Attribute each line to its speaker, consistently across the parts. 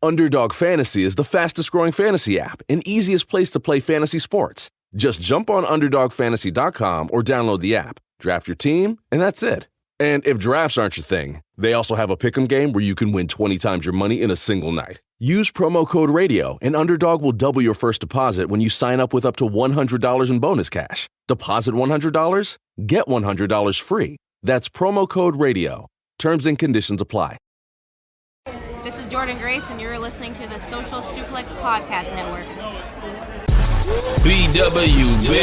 Speaker 1: Underdog Fantasy is the fastest-growing fantasy app and easiest place to play fantasy sports. Just jump on UnderdogFantasy.com or download the app, draft your team, and that's it. And if drafts aren't your thing, they also have a pick'em game where you can win 20 times your money in a single night. Use promo code RADIO, and Underdog will double your first deposit when you sign up with up to $100 in bonus cash. Deposit $100, get $100 free. That's promo code RADIO. Terms and conditions apply.
Speaker 2: This is Jordan Grace, and you're listening to the Social Suplex Podcast Network.
Speaker 3: BWB,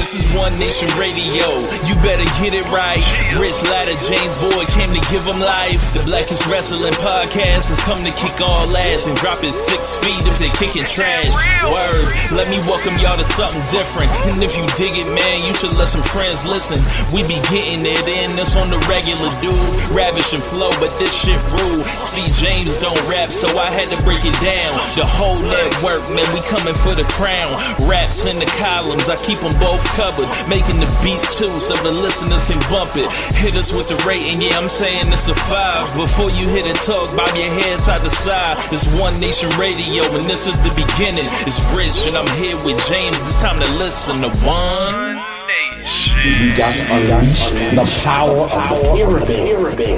Speaker 3: this is One Nation Radio. You better get it right. Rich Latta, James Boyd came to give them life. The Blackest Wrestling Podcast has come to kick all ass and drop it 6 feet if they kicking trash. Word, let me welcome y'all to something different. And if you dig it, man, you should let some friends listen. We be getting it in, this on the regular, dude. Ravish and flow, but this shit rude. See, James don't rap, so I had to break it down. The whole network, man, we coming for the crown. Raps in the columns, I keep them both covered. Making the beats too, so the listeners can bump it. Hit us with the rating, yeah, I'm saying it's a 5. Before you hit it, talk, bob your head side to side. It's One Nation Radio, and this is the beginning. It's Rich, and I'm here with James. It's time to listen to One Nation.
Speaker 4: You got to unleash the power of the pyramid.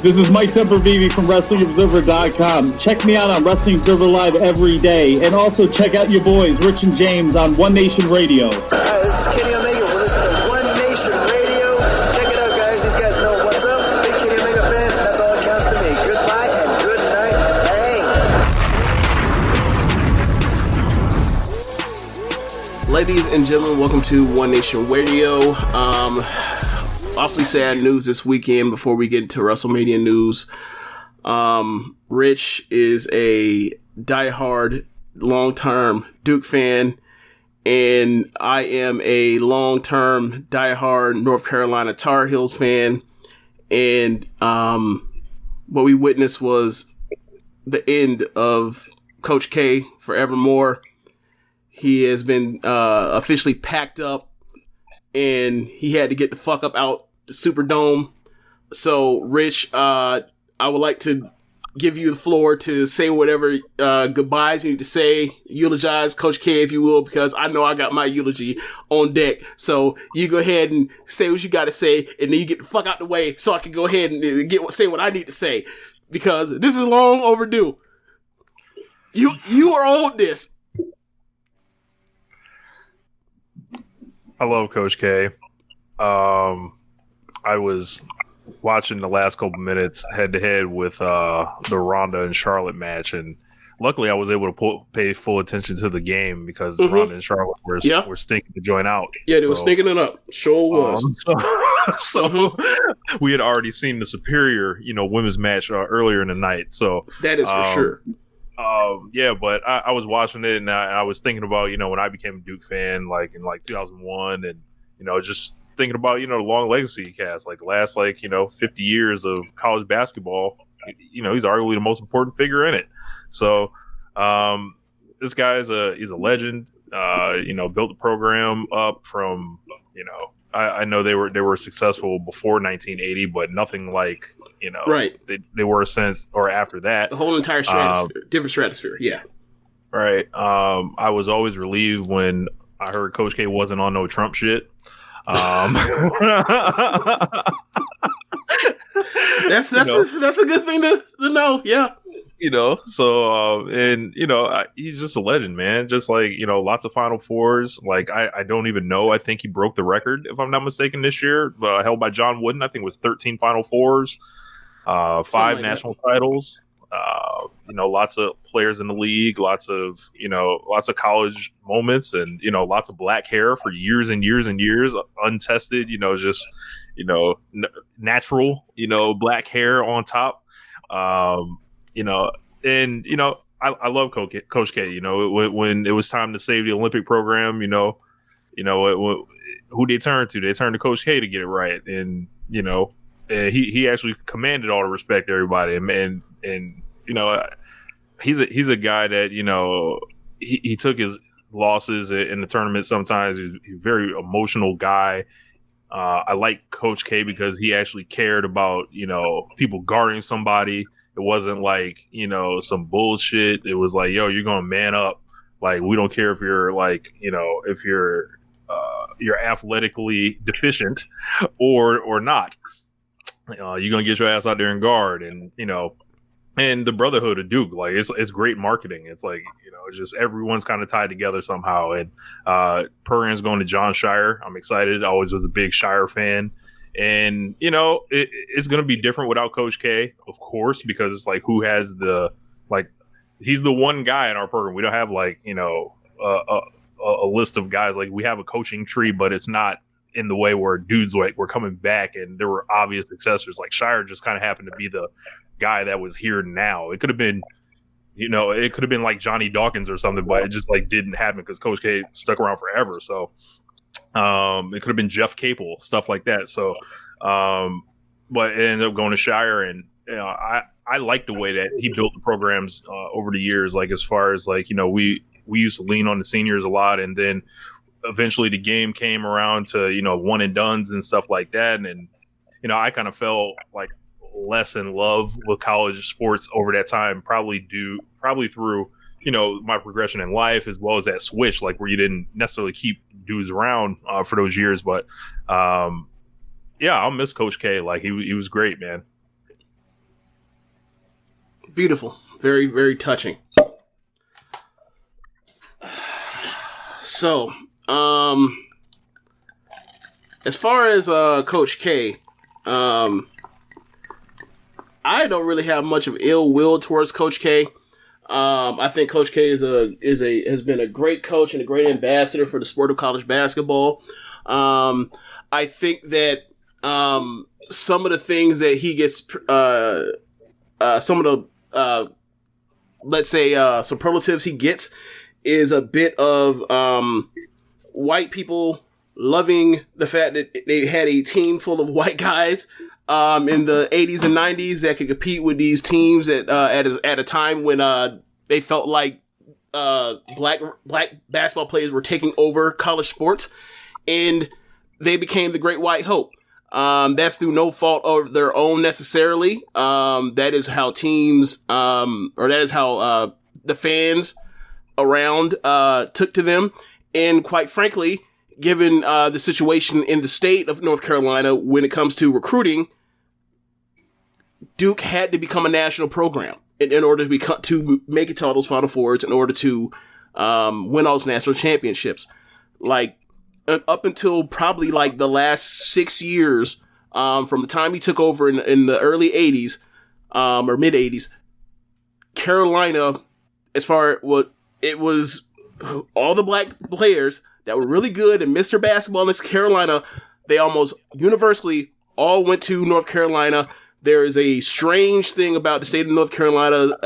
Speaker 5: This is Mike Sempervive from WrestlingObserver.com. Check me out on Wrestling Observer Live every day. And also check out your boys, Rich and James, on One Nation Radio.
Speaker 6: This is Kenny Omega. We're listening to One Nation Radio. Check it out, guys. These guys know what's up. Big Kenny Omega fans, that's all that counts to me. Goodbye and good night. Bang.
Speaker 7: Ladies and gentlemen, welcome to One Nation Radio. Awfully sad news this weekend before we get into WrestleMania news. Rich is a diehard, long-term Duke fan, and I am a long-term, diehard North Carolina Tar Heels fan. And what we witnessed was the end of Coach K forevermore. He has been officially packed up, and he had to get the fuck up out the Superdome. So, Rich, I would like to give you the floor to say whatever goodbyes you need to say. Eulogize Coach K, if you will, because I know I got my eulogy on deck. So, you go ahead and say what you got to say, and then you get the fuck out the way so I can go ahead and say what I need to say, because this is long overdue. You are owed this.
Speaker 8: I love Coach K. I was watching the last couple minutes head to head with the Ronda and Charlotte match, and luckily I was able to pay full attention to the game because Ronda and Charlotte were stinking to join out.
Speaker 7: Yeah, they were stinking it up. Sure was.
Speaker 8: So we had already seen the superior, women's match earlier in the night. So
Speaker 7: that is for sure.
Speaker 8: Yeah, but I was watching it, and I was thinking about, when I became a Duke fan, like in 2001, and just thinking about the long legacy he has, like the last 50 years of college basketball. He's arguably the most important figure in it. So this guy he's a legend. Built the program up from I know they were successful before 1980, but nothing like
Speaker 7: right.
Speaker 8: They were since or after that.
Speaker 7: The whole entire stratosphere, different stratosphere. Yeah. Right.
Speaker 8: I was always relieved when I heard Coach K wasn't on no Trump shit.
Speaker 7: That's a good thing to know. Yeah.
Speaker 8: He's just a legend, man. Just lots of Final Fours. I don't even know. I think he broke the record, if I'm not mistaken, this year, held by John Wooden. I think it was 13 Final Fours, 5 national titles. Lots of players in the league, lots of college moments, and lots of black hair for years and years and years, untested. Natural. Black hair on top. I love Coach K. When it was time to save the Olympic program, who they turned to? They turned to Coach K to get it right, and he actually commanded all the respect to everybody, and he's a guy that he took his losses in the tournament. Sometimes he's a very emotional guy. I like Coach K because he actually cared about people guarding somebody It wasn't like, you know, some bullshit. It was like, yo, you're going to man up. Like, we don't care if you're like, you know, if you're athletically deficient or not. You're going to get your ass out there and guard. And, you know, and the brotherhood of Duke, like it's great marketing. It's like, you know, it's just everyone's kind of tied together somehow. And program's going to John Shire. I'm excited. I always was a big Shire fan. And, you know, it's going to be different without Coach K, of course, because it's like, who has the, like, he's the one guy in our program. We don't have, like, you know, a list of guys. Like, we have a coaching tree, but it's not in the way where dudes like were coming back and there were obvious successors. Like, Shire just kind of happened to be the guy that was here now. It could have been, you know, it could have been like Johnny Dawkins or something, but it just like didn't happen because Coach K stuck around forever. So it could have been Jeff Capel, stuff like that. So but it ended up going to Shire, and you know, I like the way that he built the programs over the years. Like, as far as like, you know, we used to lean on the seniors a lot, and then eventually the game came around to, you know, one and dones and stuff like that. And, you know, I kind of felt like less in love with college sports over that time, probably through, you know, my progression in life, as well as that switch, like where you didn't necessarily keep dudes around for those years. But yeah, I'll miss Coach K. Like, he was great, man.
Speaker 7: Beautiful. Very, very touching. So, as far as Coach K, I don't really have much of ill will towards Coach K. I think Coach K has been a great coach and a great ambassador for the sport of college basketball. I think that some of the things that he gets, some of the let's say superlatives he gets, is a bit of white people loving the fact that they had a team full of white guys in the 80s and 90s that could compete with these teams at a time when they felt like black basketball players were taking over college sports, and they became the Great White Hope. That's through no fault of their own necessarily. That is how teams, or that is how the fans around took to them. And quite frankly, given the situation in the state of North Carolina when it comes to recruiting, Duke had to become a national program in order to make it to all those Final Fours, in order to win all those national championships. Like, up until probably like the last 6 years, from the time he took over in the early 80s or mid 80s, Carolina, as far as what it was, all the black players that were really good and Mr. Basketball in Carolina, they almost universally all went to North Carolina. There is a strange thing about the state of North Carolina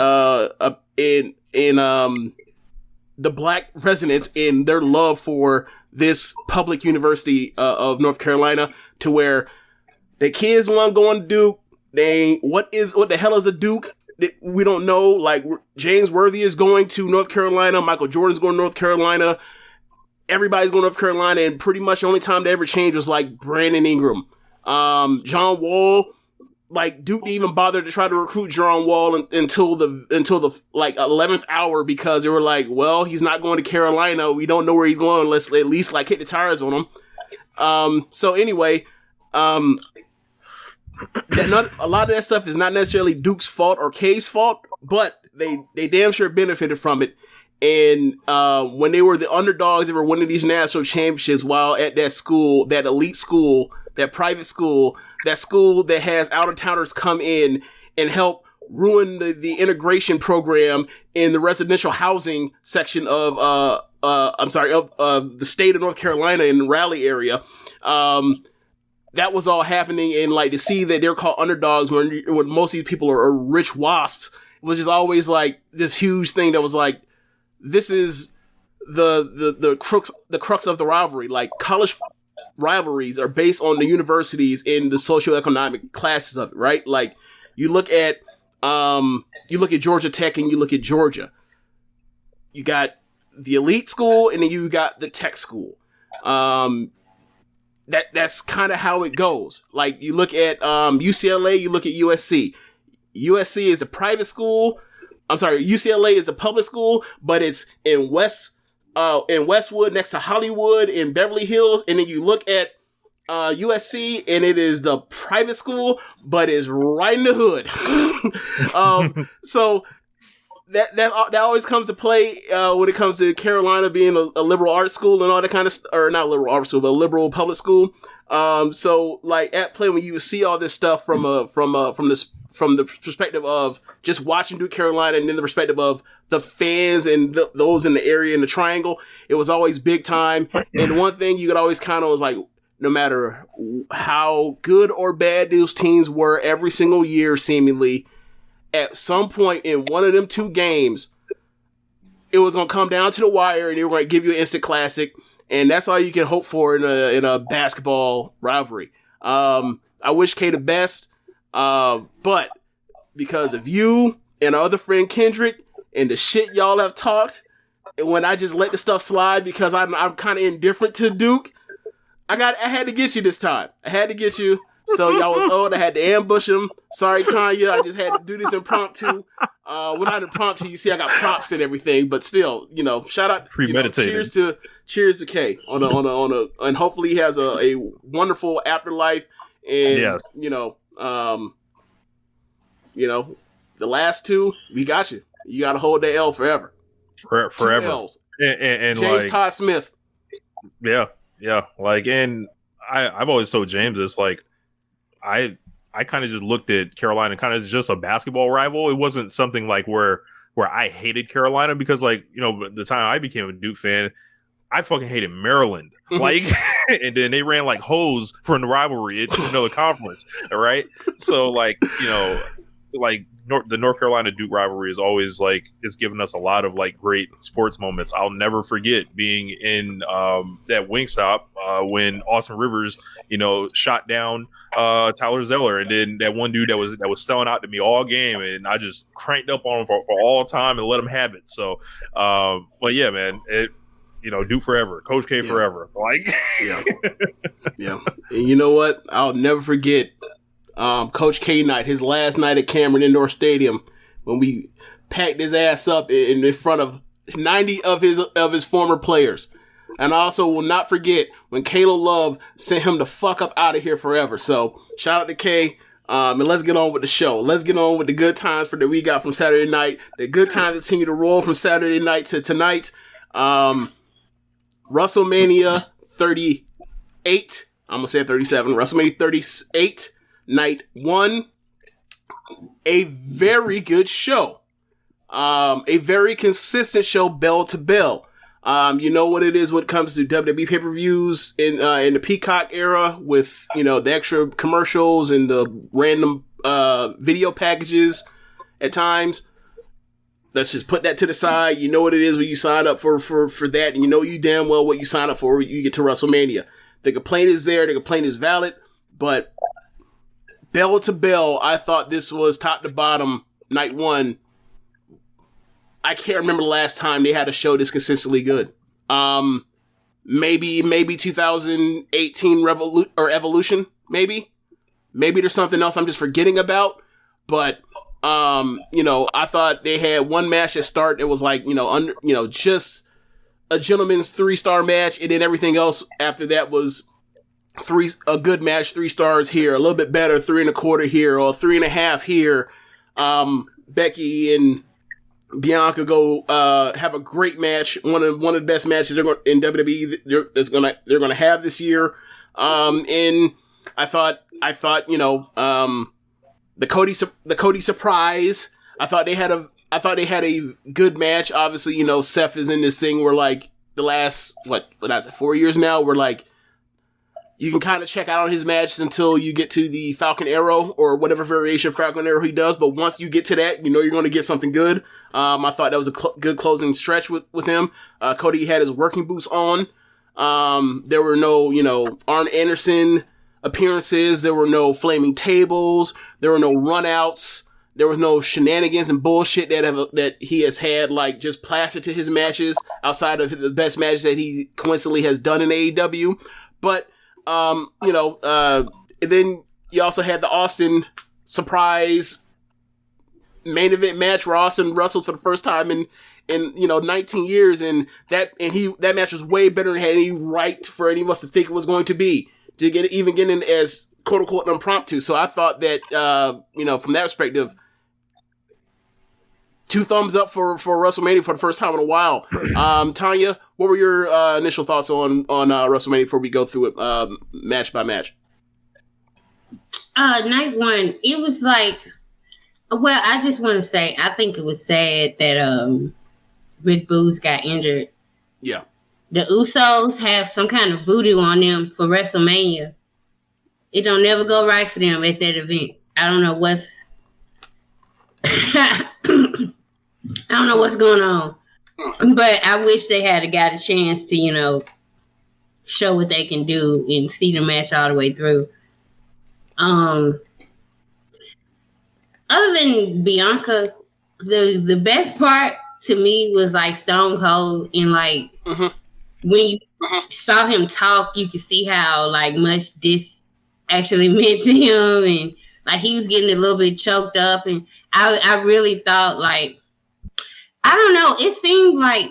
Speaker 7: in the black residents, in their love for this public university of North Carolina, to where the kids want going to Duke. What the hell is a Duke? We don't know. Like, James Worthy is going to North Carolina. Michael Jordan's going to North Carolina. Everybody's going to North Carolina, and pretty much the only time they ever changed was like Brandon Ingram, John Wall. Like, Duke didn't even bother to try to recruit John Wall until the like 11th hour, because they were like, well, he's not going to Carolina. We don't know where he's going. Let's at least like hit the tires on him. So anyway, a lot of that stuff is not necessarily Duke's fault or K's fault, but they damn sure benefited from it. And when they were the underdogs, they were winning these national championships while at that school, that elite school, that private school, that school that has out-of-towners come in and help ruin the integration program in the residential housing section of the state of North Carolina, in the Raleigh area. That was all happening, and like, to see that they're called underdogs when most of these people are rich wasps was just always like this huge thing that was like, this is the crux of the rivalry. Like, college rivalries are based on the universities and the socioeconomic classes of it, right? Like, you look at Georgia Tech and you look at Georgia. You got the elite school and then you got the tech school. That's kind of how it goes. Like, you look at UCLA, you look at USC. USC is the private school. I'm sorry, UCLA is the public school, but it's in Westwood next to Hollywood in Beverly Hills. And then you look at USC and it is the private school, but it's right in the hood. So that always comes to play when it comes to Carolina being a liberal arts school and all that kind of or not liberal arts school, but a liberal public school. So like at play when you see all this stuff from the perspective of just watching Duke Carolina and then the perspective of the fans and those in the area in the triangle, it was always big time. And one thing you could always count on was like, no matter how good or bad those teams were every single year, seemingly, at some point in one of them two games, it was going to come down to the wire and they were going to give you an instant classic. And that's all you can hope for in a basketball rivalry. I wish Kay the best, but because of you and our other friend Kendrick and the shit y'all have talked, and when I just let the stuff slide because I'm kind of indifferent to Duke, I had to get you this time. I had to get you. So y'all was old. I had to ambush him. Sorry, Tonya. I just had to do this impromptu. Well, not impromptu. You see, I got props and everything, but still, shout out.
Speaker 8: Premeditated.
Speaker 7: Cheers to Kay and hopefully he has a wonderful afterlife. And
Speaker 8: yes.
Speaker 7: The last two, we got you. You got to hold that L forever.
Speaker 8: Forever.
Speaker 7: 2 L's.
Speaker 8: And
Speaker 7: James
Speaker 8: like,
Speaker 7: Todd Smith.
Speaker 8: Yeah. Like, and I've always told James this, like, I kind of just looked at Carolina kind of just a basketball rival. It wasn't something like where I hated Carolina because, like, the time I became a Duke fan, I fucking hated Maryland. Like, and then they ran like hoes from the rivalry into another conference. All right. So, like, the North Carolina Duke rivalry is always like, it's given us a lot of like great sports moments. I'll never forget being in that Wingstop when Austin Rivers, shot down Tyler Zeller, and then that one dude that was selling out to me all game, and I just cranked up on him for all time and let him have it. So, but yeah, man, Duke forever, Coach K forever. Like,
Speaker 7: yeah. And you know what? I'll never forget. Coach K night, his last night at Cameron Indoor Stadium, when we packed his ass up in front of 90 of his former players. And I also will not forget when Kayla Love sent him the fuck up out of here forever. So shout out to Kay. And let's get on with the show. Let's get on with the good times that we got from Saturday night. The good times continue to roll from Saturday night to tonight. WrestleMania 38. I'm going to say 37. WrestleMania 38. Night 1, a very good show. A very consistent show, bell to bell. You know what it is when it comes to WWE pay-per-views in the Peacock era with, the extra commercials and the random video packages at times. Let's just put that to the side. You know what it is when you sign up for that, and you damn well what you sign up for when you get to WrestleMania. The complaint is there. The complaint is valid, but bell to bell, I thought this was top to bottom, night 1. I can't remember the last time they had a show this consistently good. Maybe 2018 Evolution, maybe. Maybe there's something else I'm just forgetting about. But, I thought they had one match at start. It was like, just a gentleman's 3-star match. And then everything else after that was a good match, 3 stars here, a little bit better, 3.25 here, or 3.5 here. Becky and Bianca go have a great match, one of the best matches in WWE they're gonna have this year. And I thought the Cody surprise. I thought they had a good match. Obviously, Seth is in this thing where like the last 4 years now, we're like, you can kind of check out on his matches until you get to the Falcon Arrow or whatever variation of Falcon Arrow he does. But once you get to that, you're going to get something good. I thought that was a good closing stretch with him. Cody had his working boots on. There were no, Arn Anderson appearances. There were no flaming tables. There were no runouts. There was no shenanigans and bullshit that he has had, like, just plastered to his matches outside of the best matches that he coincidentally has done in AEW. But then you also had the Austin surprise main event match where Austin wrestled for the first time in 19 years, and that match was way better than had any right for any of us to think it was going to be, to get in as quote unquote impromptu. So I thought that from that perspective, 2 thumbs up for WrestleMania for the first time in a while. Tonya, what were your initial thoughts on WrestleMania before we go through it match by match?
Speaker 9: Night one, it was like, well, I just want to say, I think it was sad that Rick Boogs got injured.
Speaker 7: Yeah.
Speaker 9: The Usos have some kind of voodoo on them for WrestleMania. It don't never go right for them at that event. I don't know what's going on. But I wish they had got a chance to, show what they can do and see the match all the way through. Other than Bianca, the best part to me was like Stone Cold, and like when you saw him talk, you could see how like much this actually meant to him, and like he was getting a little bit choked up, and I really thought, like, I don't know, it seemed like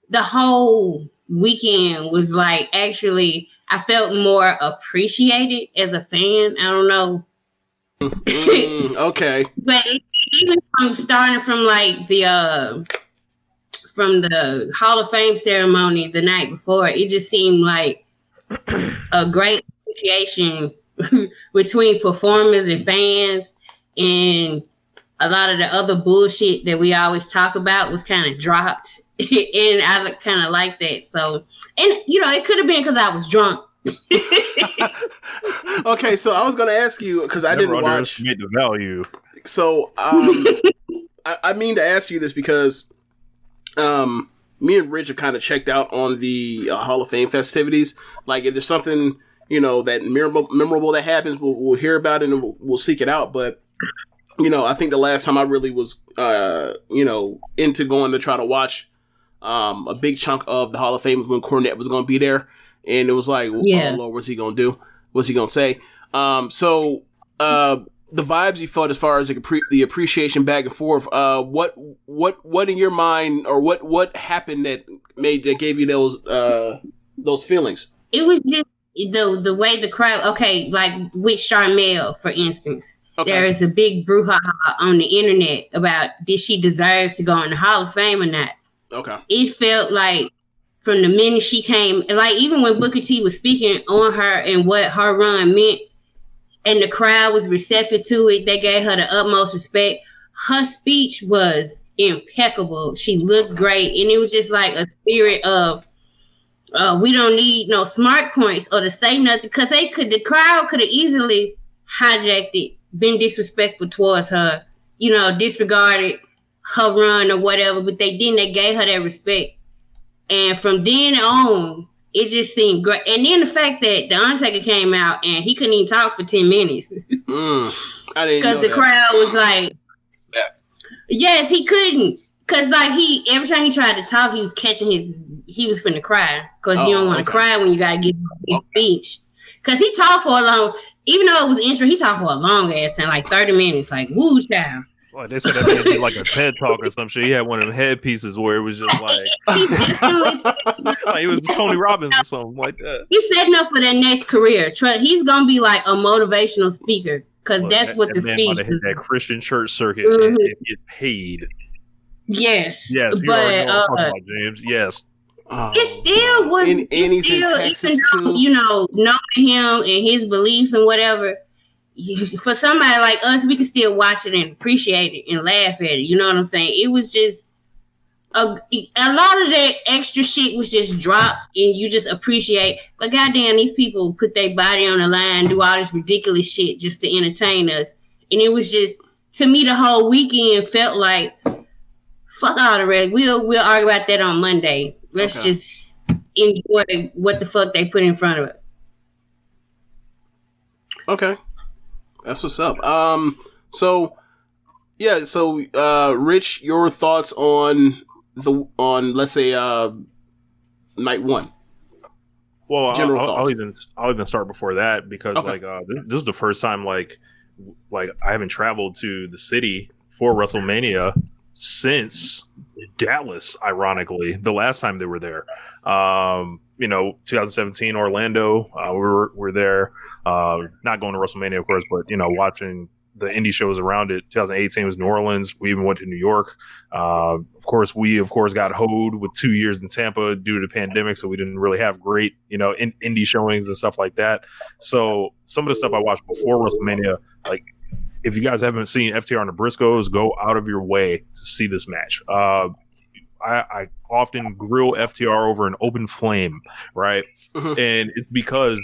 Speaker 9: the whole weekend was like, actually I felt more appreciated as a fan. I don't know.
Speaker 7: Okay.
Speaker 9: But even from starting from like the Hall of Fame ceremony the night before, it just seemed like a great appreciation between performers and fans, and a lot of the other bullshit that we always talk about was kind of dropped. And I kind of like that. So, and it could have been because I was drunk.
Speaker 7: Okay, so I was going to ask you, because I didn't watch
Speaker 8: the value.
Speaker 7: So I mean to ask you this because me and Rich have kind of checked out on the Hall of Fame festivities. Like, if there's something that memorable that happens, we'll hear about it and we'll seek it out. But I think the last time I really was into going to try to watch a big chunk of the Hall of Fame when Cornette was going to be there. And it was like, oh Lord, what's he going to do? What's he going to say? So the vibes you felt as far as the appreciation back and forth, what in your mind, or what happened that gave you those feelings?
Speaker 9: It was just the way the crowd, okay, like with Charmel, for instance. Okay. There is a big brouhaha on the internet about, did she deserve to go in the Hall of Fame or not?
Speaker 7: Okay.
Speaker 9: It felt like from the minute she came, like even when Booker T was speaking on her and what her run meant, and the crowd was receptive to it, they gave her the utmost respect. Her speech was impeccable. She looked great, and it was just like a spirit of, we don't need no smart points or to say nothing, because the crowd could have easily hijacked it, been disrespectful towards her, disregarded her run or whatever, but they didn't. They gave her that respect. And from then on, it just seemed great. And then the fact that The Undertaker came out and he couldn't even talk for 10 minutes.
Speaker 7: I didn't know
Speaker 9: because the crowd was like, yes, he couldn't. Because like every time he tried to talk, he was he was finna cry. Because you don't want to cry when you got to give his speech. Because he talked for a long, even though it was intro, he talked for a long ass time, like 30 minutes, like, woo, child.
Speaker 8: Well, they said that man did like a TED talk or some shit. He had one of them headpieces where it was just like, like he was Tony Robbins or something like that.
Speaker 9: He's setting up for that next career. He's gonna be like a motivational speaker, because that's what the speech is.
Speaker 8: That Christian church circuit and get paid.
Speaker 9: Yes,
Speaker 8: but James, yes.
Speaker 9: It still was. Even though knowing him and his beliefs and whatever, for somebody like us, we can still watch it and appreciate it and laugh at it. You know what I'm saying? It was just a lot of that extra shit was just dropped, and you just appreciate. But goddamn, these people put their body on the line, do all this ridiculous shit just to entertain us, and it was just, to me, the whole weekend felt like, fuck all the rest. We'll argue about that on Monday. Let's just enjoy what the fuck they put in front of it.
Speaker 7: Okay. That's what's up. Rich, your thoughts on let's say night one.
Speaker 8: Well,
Speaker 7: general thoughts.
Speaker 8: I'll even start before that, because this is the first time like I haven't traveled to the city for WrestleMania since Dallas, ironically, the last time they were there. 2017 Orlando, we're there. Not going to WrestleMania, of course, but watching the indie shows around it. 2018 was New Orleans. We even went to New York. We got hoed with 2 years in Tampa due to the pandemic, so we didn't really have great, indie showings and stuff like that. So some of the stuff I watched before WrestleMania, like if you guys haven't seen FTR and the Briscoes, go out of your way to see this match. I often grill FTR over an open flame, right? Mm-hmm. And it's because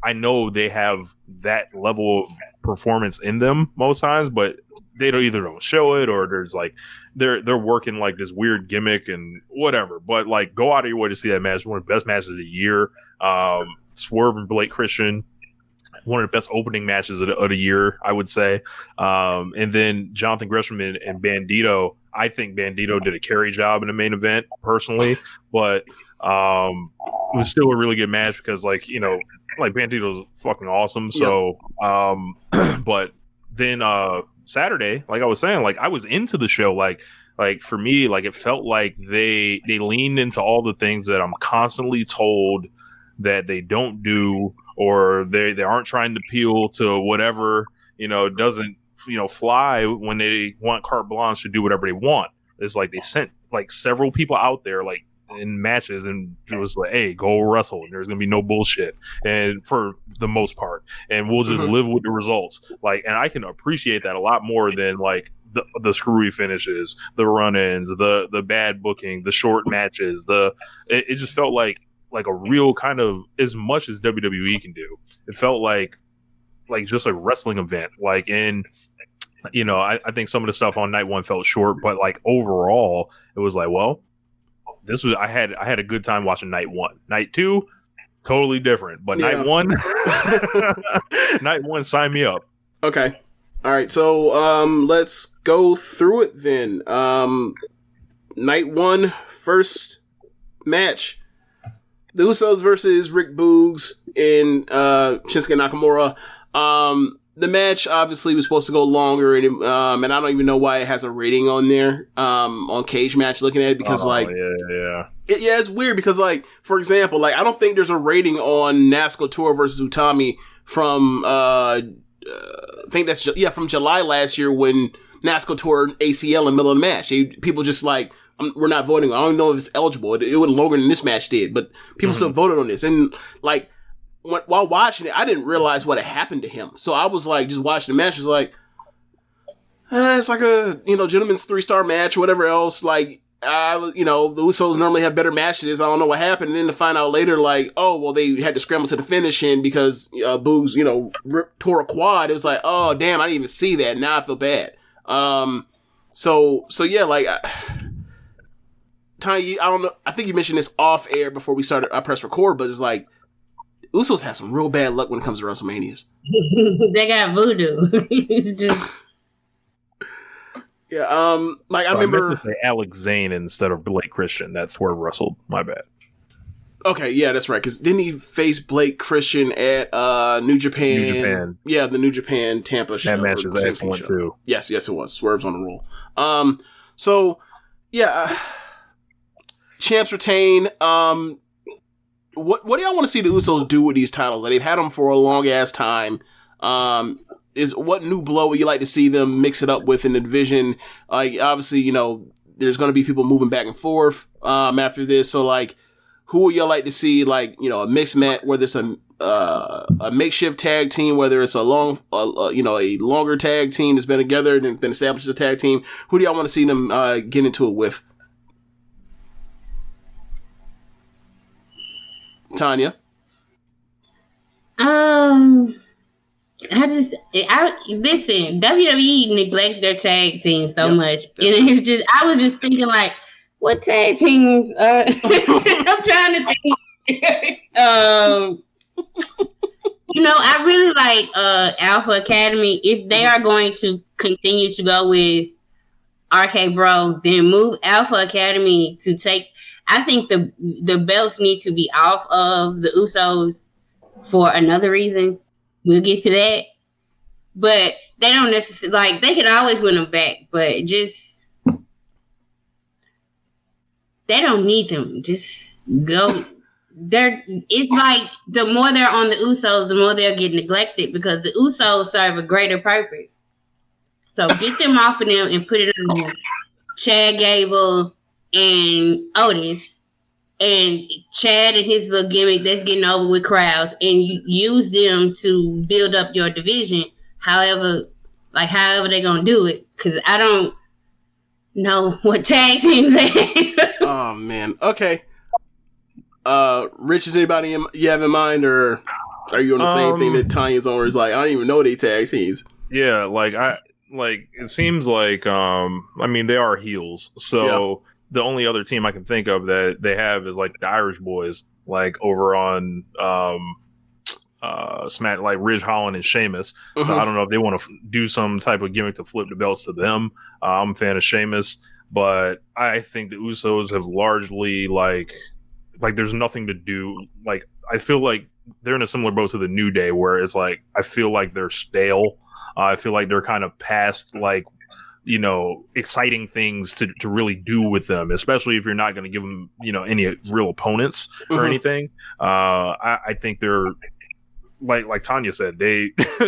Speaker 8: I know they have that level of performance in them most times, but they don't show it, or there's like they're working like this weird gimmick and whatever. But like, go out of your way to see that match. One of the best matches of the year. Swerve and Blake Christian, one of the best opening matches of the year, I would say. And then Jonathan Gresham and Bandito. I think Bandito did a carry job in the main event personally, but it was still a really good match because Bandito's fucking awesome. So, but then Saturday, like I was saying, like I was into the show. Like for me, like it felt like they leaned into all the things that I'm constantly told that they don't do, or they aren't trying to appeal to whatever, doesn't, fly when they want carte blanche to do whatever they want. It's like they sent like several people out there like in matches and it was like, hey, go wrestle, and there's gonna be no bullshit, and for the most part, and we'll just live with the results. Like, and I can appreciate that a lot more than like the screwy finishes, the run-ins, the bad booking, the short matches. It just felt like a real kind of, as much as WWE can do, it felt like just a wrestling event. Like, and I think some of the stuff on night one felt short, but like overall, it was like, well, I had a good time watching night one. Night two, totally different, but night one, sign me up.
Speaker 7: Okay, all right. So let's go through it then. Night one, first match. The Usos versus Rick Boogs and Shinsuke Nakamura. The match obviously was supposed to go longer, and I don't even know why it has a rating on there on Cage Match. Looking at it because it's weird because like, for example, like I don't think there's a rating on Nasco Tora versus Utami from I think that's from July last year when Nasco tore ACL in the middle of the match. People just like, we're not voting. I don't know if it's eligible. It went longer than this match did, but people still voted on this. And like, while watching it, I didn't realize what had happened to him. So I was like, just watching the match, was like, it's like a, gentleman's 3-star match or whatever else. Like, the Usos normally have better matches. I don't know what happened. And then to find out later, like, oh, well, they had to scramble to the finish and because Boogs, tore a quad. It was like, oh, damn, I didn't even see that. Now I feel bad. So yeah, like, Tanya, I don't know. I think you mentioned this off air before we started. I pressed record, but it's like, Usos have some real bad luck when it comes to WrestleManias.
Speaker 9: They got voodoo. It's just...
Speaker 7: Yeah, like I remember
Speaker 8: meant to say Alex Zane instead of Blake Christian. That's where wrestled. My bad.
Speaker 7: Okay, yeah, that's right. Because didn't he face Blake Christian at New Japan?
Speaker 8: New Japan.
Speaker 7: Yeah, the New Japan Tampa show.
Speaker 8: That match is excellent too.
Speaker 7: Yes, it was. Swerve's on the roll. So yeah, champs retain. What do y'all want to see the Usos do with these titles? Like, they've had them for a long ass time. Is what new blow would you like to see them mix it up with in the division? Like, obviously, there's going to be people moving back and forth after this. So, like, who would y'all like to see? Like, a mixed match, whether it's a makeshift tag team, whether it's a longer tag team that's been together and been established as a tag team. Who do y'all want to see them get into it with? Tonya.
Speaker 9: Listen, WWE neglects their tag team so much. And it's just, I was just thinking like, what tag teams I'm trying to think. I really like Alpha Academy. If they are going to continue to go with RK Bro, then move Alpha Academy to take. I think the belts need to be off of the Usos for another reason. We'll get to that. But they don't necessarily, like, they can always win them back, but just, they don't need them. Just go. It's like the more they're on the Usos, the more they'll get neglected because the Usos serve a greater purpose. So get them off of them and put it on Chad Gable and Otis and Chad and his little gimmick that's getting over with crowds, and you use them to build up your division. However they're gonna do it, because I don't know what tag teams they.
Speaker 7: Oh man. Okay. Rich, is anybody you have in mind, or are you on the same thing that Tonya's on? Where it's like, I don't even know they tag teams.
Speaker 8: Yeah, it seems like I mean, they are heels, so the only other team I can think of that they have is like the Irish Boys, like over on Smack, like Ridge Holland and Sheamus. So I don't know if they want to do some type of gimmick to flip the belts to them. I'm a fan of Sheamus, but I think the Usos have largely like there's nothing to do. Like, I feel like they're in a similar boat to the New Day, where it's like I feel like they're stale. I feel like they're kind of past like, you know, exciting things to really do with them, especially if you're not going to give them, you know, any real opponents or anything. I think they're like Tonya said,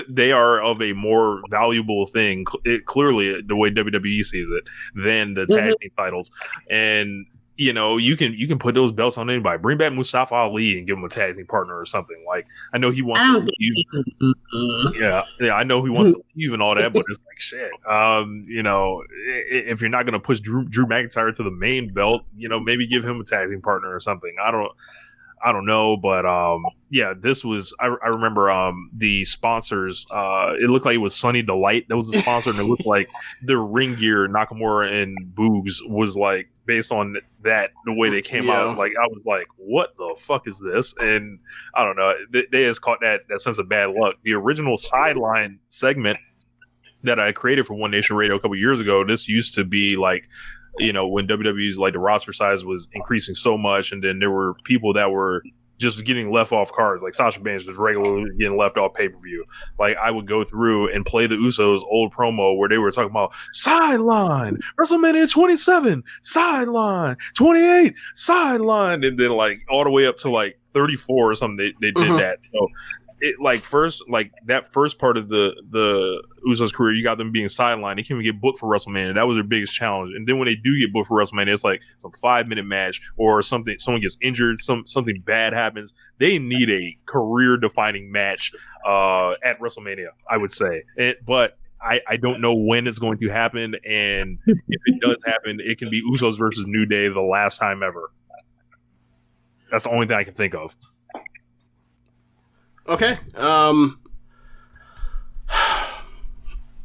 Speaker 8: they are of a more valuable thing, clearly the way WWE sees it, than the tag team titles. And you know, you can put those belts on anybody. Bring back Mustafa Ali and give him a tag team partner or something. Like, I know he wants to leave. Yeah, I know he wants to leave and all that, but it's like, shit. You know, if you're not going to push Drew McIntyre to the main belt, you know, maybe give him a tag team partner or something. I don't know, but yeah, this was. I remember the sponsors. It looked like it was Sunny Delight that was the sponsor, and it looked like the ring gear Nakamura and Boogs was like based on that. The way they came out, like I was like, "What the fuck is this?" And I don't know. They just caught that sense of bad luck. The original sideline segment that I created for One Nation Radio a couple years ago. This used to be like, you know, when WWE's like the roster size was increasing so much, and then there were people that were just getting left off cards, like Sasha Banks just regularly getting left off pay-per-view. Like, I would go through and play the Usos old promo where they were talking about sideline, WrestleMania 27, sideline, 28, sideline, and then like all the way up to like 34 or something. They did that. So it like first, like that first part of the Usos career, you got them being sidelined. They can't even get booked for WrestleMania. That was their biggest challenge. And then when they do get booked for WrestleMania, it's like some 5-minute match or something. Someone gets injured, something bad happens. They need a career-defining match at WrestleMania, I would say. But I don't know when it's going to happen. And if it does happen, it can be Usos versus New Day the last time ever. That's the only thing I can think of.
Speaker 7: Okay.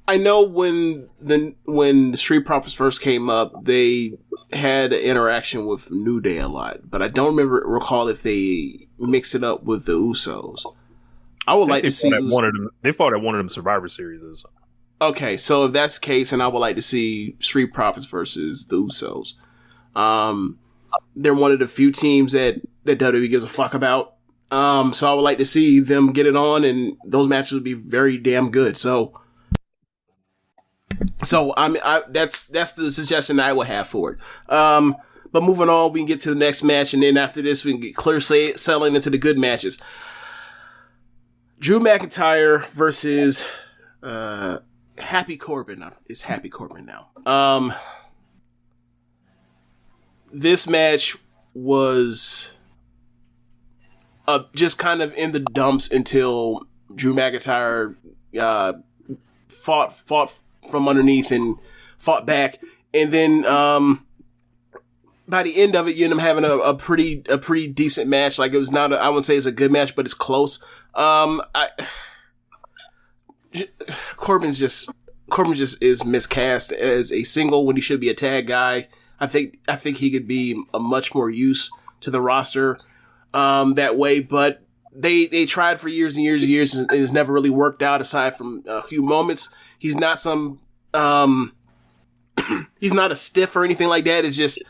Speaker 7: I know when the Street Profits first came up, they had an interaction with New Day a lot, but I don't recall if they mixed it up with the Usos. I would like to see
Speaker 8: they fought at one of them Survivor Series.
Speaker 7: Okay, so if that's the case, then I would like to see Street Profits versus the Usos. They're one of the few teams that WWE gives a fuck about. So I would like to see them get it on, and those matches would be very damn good. So that's the suggestion I would have for it. But moving on, we can get to the next match, and then after this, we can get clear sailing into the good matches. Drew McIntyre versus Happy Corbin. It's Happy Corbin now. This match was just kind of in the dumps until Drew McIntyre fought from underneath and fought back, and then by the end of it, you end up having a pretty decent match. Like, it was not I wouldn't say it's a good match, but it's close. Corbin just is miscast as a single when he should be a tag guy. I think he could be a much more use to the roster that way, but they tried for years and years and years, and it's never really worked out aside from a few moments. He's not he's not a stiff or anything like that. It's just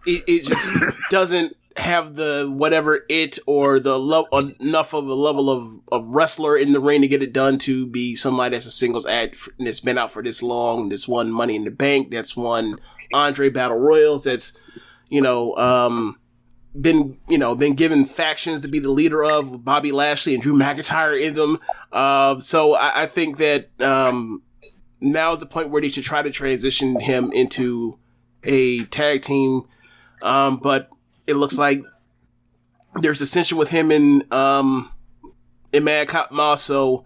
Speaker 7: it just doesn't have the whatever it or the enough of a level of wrestler in the ring to get it done to be somebody that's a singles act and it's been out for this long, that's won Money in the Bank, that's won Andre Battle Royals, that's been given factions to be the leader of Bobby Lashley and Drew McIntyre in them. So I think that now is the point where they should try to transition him into a tag team. But it looks like there's dissension with him in Mad Cop Moss, so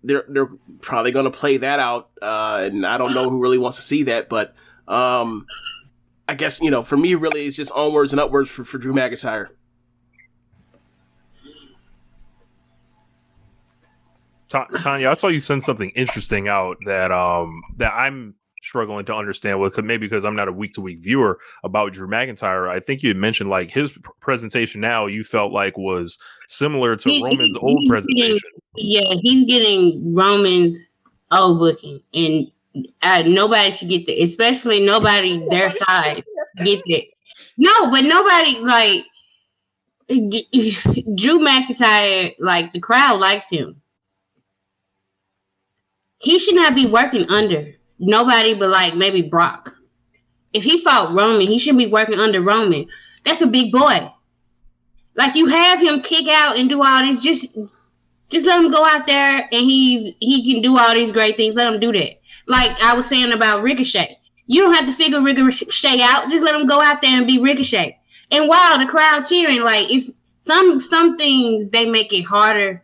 Speaker 7: they're probably going to play that out. And I don't know who really wants to see that, but I guess, for me, really, it's just onwards and upwards for Drew McIntyre.
Speaker 8: Tonya, I saw you send something interesting out that I'm struggling to understand. Well, maybe because I'm not a week-to-week viewer about Drew McIntyre. I think you had mentioned like his presentation now you felt like was similar to Roman's old presentation.
Speaker 9: He's getting Roman's old booking, and nobody should get that, especially nobody their size get that. No, but nobody like Drew McIntyre. Like the crowd likes him. He should not be working under nobody but like maybe Brock. If he fought Roman, he shouldn't be working under Roman. That's a big boy. Like you have him kick out and do all this. Just let him go out there and he can do all these great things. Let him do that. Like I was saying about Ricochet. You don't have to figure Ricochet out. Just let him go out there and be Ricochet. And wow, the crowd cheering. Like it's some things they make it harder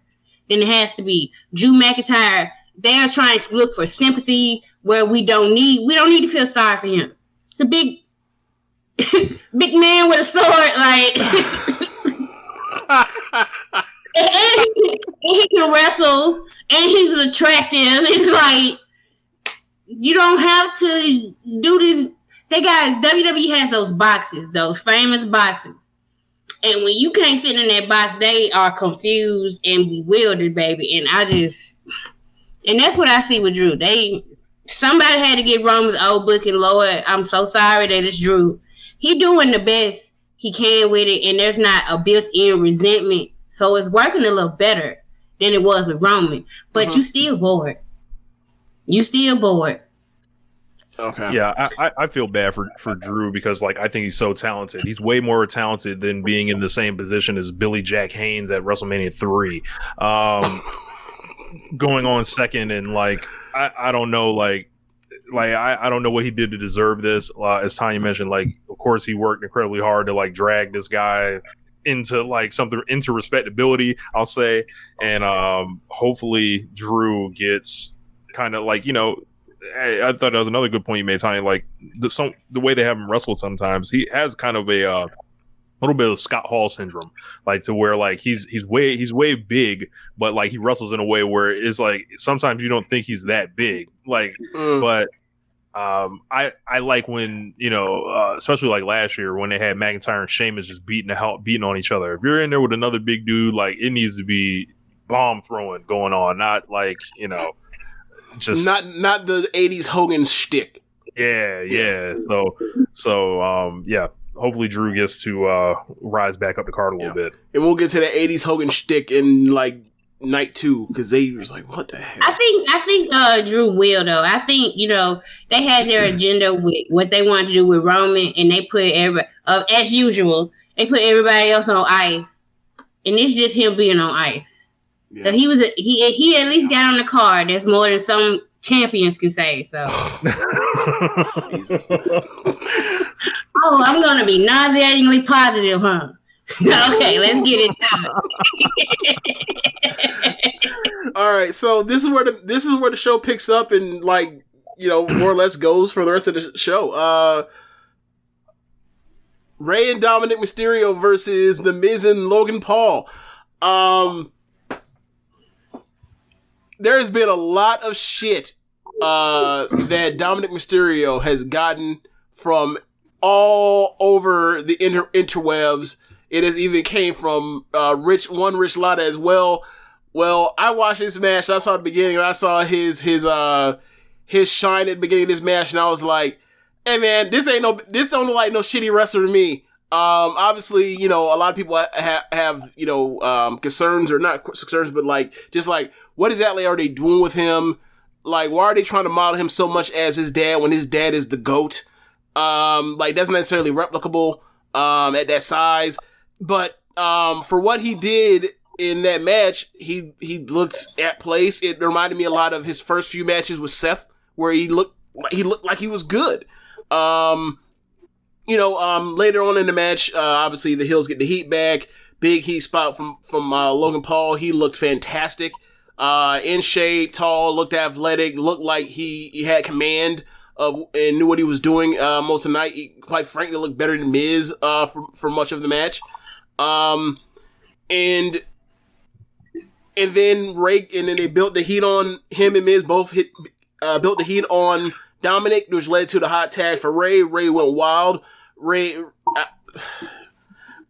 Speaker 9: than it has to be. Drew McIntyre. They're trying to look for sympathy where we don't need to feel sorry for him. It's a big man with a sword, like and he can wrestle and he's attractive. It's like you don't have to do this. WWE has those boxes, those famous boxes. And when you can't fit in that box, they are confused and bewildered, baby. And that's what I see with Drew. Somebody had to get Roman's old booking. Lord, I'm so sorry that it's Drew. He doing the best he can with it, and there's not a built-in resentment. So it's working a little better than it was with Roman. But you still bored.
Speaker 7: Okay.
Speaker 8: Yeah, I feel bad for Drew because like I think he's so talented. He's way more talented than being in the same position as Billy Jack Haynes at WrestleMania 3. Going on second, and like I don't know, I don't know what he did to deserve this. As Tonya mentioned, like of course he worked incredibly hard to like drag this guy into like something into respectability, I'll say, and hopefully Drew gets kind of like I thought that was another good point you made, Tonya. Like the way they have him wrestle sometimes, he has kind of a little bit of Scott Hall syndrome, like to where like he's way big, but like he wrestles in a way where it's like sometimes you don't think he's that big, like but I like when especially like last year when they had McIntyre and Sheamus just beating on each other. If you're in there with another big dude, like it needs to be bomb throwing going on, not like just
Speaker 7: not the 80s Hogan shtick.
Speaker 8: Yeah. So yeah. Hopefully Drew gets to rise back up the card a little bit.
Speaker 7: And we'll get to the 80s Hogan shtick in like night 2 because they was like, what the hell?
Speaker 9: I think Drew will though. I think they had their agenda with what they wanted to do with Roman, and they put as usual they put everybody else on ice, and it's just him being on ice. Yeah. So he at least got on the card. That's more than some champions can say. So. Oh, I'm gonna be nauseatingly positive, huh? Okay, let's get it done.
Speaker 7: All right, so this is where the show picks up and like more or less goes for the rest of the show. Rey and Dominic Mysterio versus The Miz and Logan Paul. There's been a lot of shit that Dominic Mysterio has gotten from all over the interwebs. It has even came from Rich Latta as well. Well, I watched this match. I saw the beginning, and I saw his shine at the beginning of this match, and I was like, "Hey, man, this don't look like no shitty wrestler to me." Obviously, a lot of people have concerns, or not concerns, but what exactly are they doing with him? Like, why are they trying to model him so much as his dad when his dad is the GOAT? That's not necessarily replicable at that size. But for what he did in that match, he looked at place. It reminded me a lot of his first few matches with Seth, where he looked like he was good. Later on in the match, obviously the Hills get the heat back. Big heat spot from Logan Paul. He looked fantastic. In shape, tall, looked athletic, looked like he had command of and knew what he was doing most of the night. He, quite frankly, looked better than Miz for much of the match. And then they built the heat on him, and Miz both built the heat on Dominic, which led to the hot tag for Ray. Ray went wild. Ray,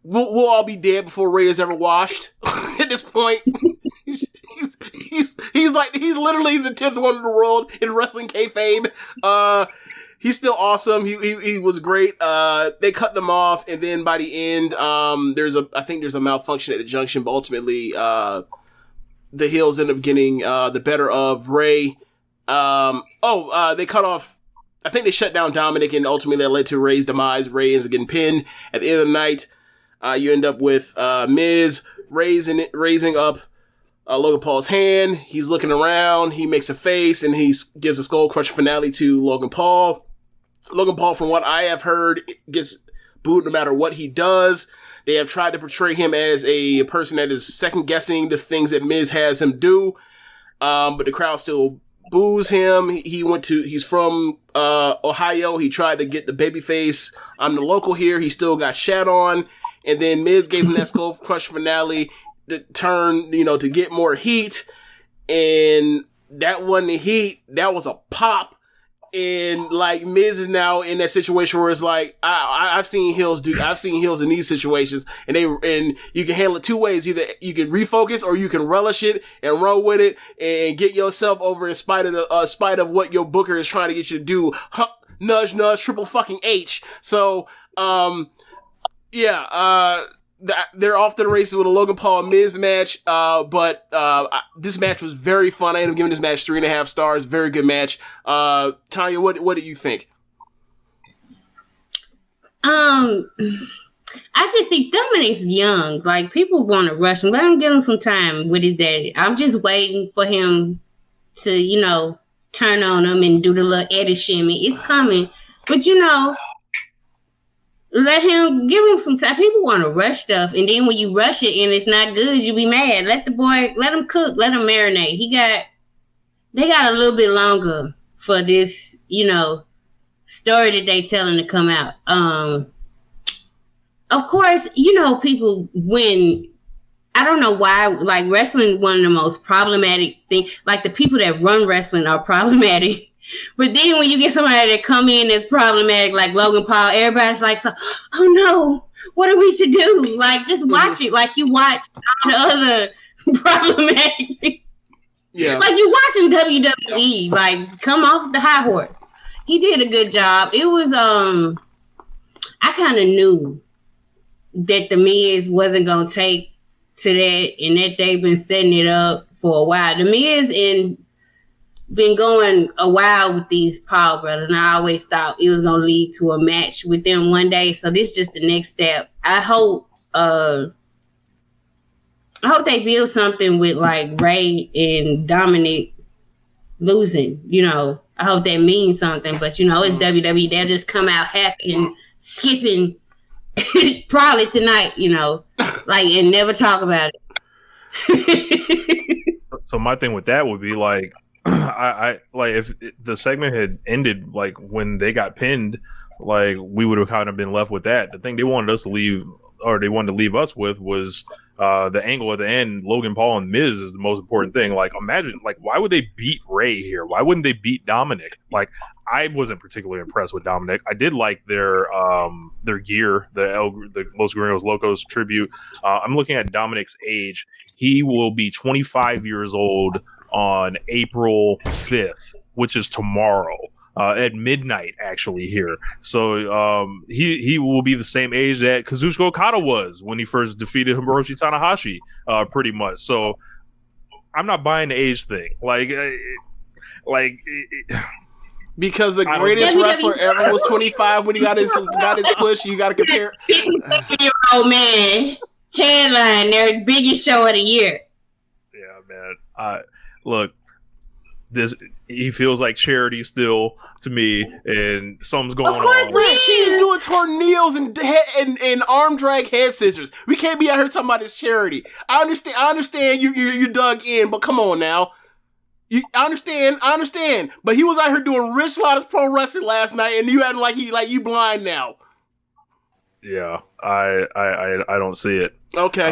Speaker 7: we'll all be dead before Ray is ever washed. At this point, he's literally the 10th wonder of the world in wrestling kayfabe. He's still awesome. He was great. They cut them off, and then by the end, there's a malfunction at the junction, but ultimately, the Hills end up getting the better of Ray. They cut off. I think they shut down Dominic, and ultimately that led to Ray's demise. Ray ends up getting pinned. At the end of the night, you end up with Miz raising up Logan Paul's hand. He's looking around. He makes a face, and he gives a skull crusher finale to Logan Paul. Logan Paul, from what I have heard, gets booed no matter what he does. They have tried to portray him as a person that is second-guessing the things that Miz has him do, but the crowd still boos him. He's from Ohio. He tried to get the babyface. I'm the local here. He still got shat on. And then Miz gave him that skull crush finale to turn, to get more heat. And that wasn't the heat. That was a pop. And Miz is now in that situation where it's I've seen Hills in these situations, and you can handle it two ways. Either you can refocus, or you can relish it and run with it and get yourself over in spite of what your booker is trying to get you to do. Nudge, triple fucking H. So, they're off to the races with a Logan Paul and Miz match, but this match was very fun. I ended up giving this match 3.5 stars. Very good match. Tonya, what do you think?
Speaker 9: I just think Dominic's young. People want to rush him. Let him give him some time with his daddy. I'm just waiting for him to, turn on him and do the little Eddie shimmy. It's coming. But, let him, give him some time. People want to rush stuff, and then when you rush it and it's not good, you be mad. Let him cook, let him marinate. They got a little bit longer for this, story that they telling to come out. Of course, people I don't know why, wrestling, one of the most problematic things, the people that run wrestling are problematic. But then when you get somebody that come in that's problematic, like Logan Paul, everybody's oh no, what are we to do? Just watch it like you watch all the other problematic. Yeah. You watching WWE, come off the high horse. He did a good job. It was, I kind of knew that the Miz wasn't going to take to that, and that they've been setting it up for a while. The Miz been going a while with these Paul brothers, and I always thought it was going to lead to a match with them one day. So this is just the next step. I hope they build something with Ray and Dominic losing. I hope that means something. But it's WWE. They'll just come out happy and skipping probably tonight. And never talk about it.
Speaker 8: So my thing with that would be I if the segment had ended when they got pinned, we would have kind of been left with that. The thing they wanted us to leave, or they wanted to leave us with, was the angle at the end. Logan Paul and Miz is the most important thing. Imagine, why would they beat Ray here? Why wouldn't they beat Dominic? I wasn't particularly impressed with Dominic. I did like their gear, the Los Guerreros Locos tribute. I'm looking at Dominic's age. He will be 25 years old on April 5th, which is tomorrow. at midnight actually here. So he will be the same age that Kazuchika Okada was when he first defeated Hiroshi Tanahashi, pretty much. So I'm not buying the age thing.
Speaker 7: Because the greatest wrestler ever was 25 when he got his push. You got to compare.
Speaker 9: 50-year-old man headline their biggest show of the year.
Speaker 8: Yeah, man. Look, he feels like charity still to me, and something's going on.
Speaker 7: Rich, he's doing tornadoes and arm drag head scissors. We can't be out here talking about his charity. I understand you dug in, but come on now. I understand. But he was out here doing Rich Lotta's pro wrestling last night, and you acting like you blind now.
Speaker 8: Yeah, I don't see it.
Speaker 7: Okay.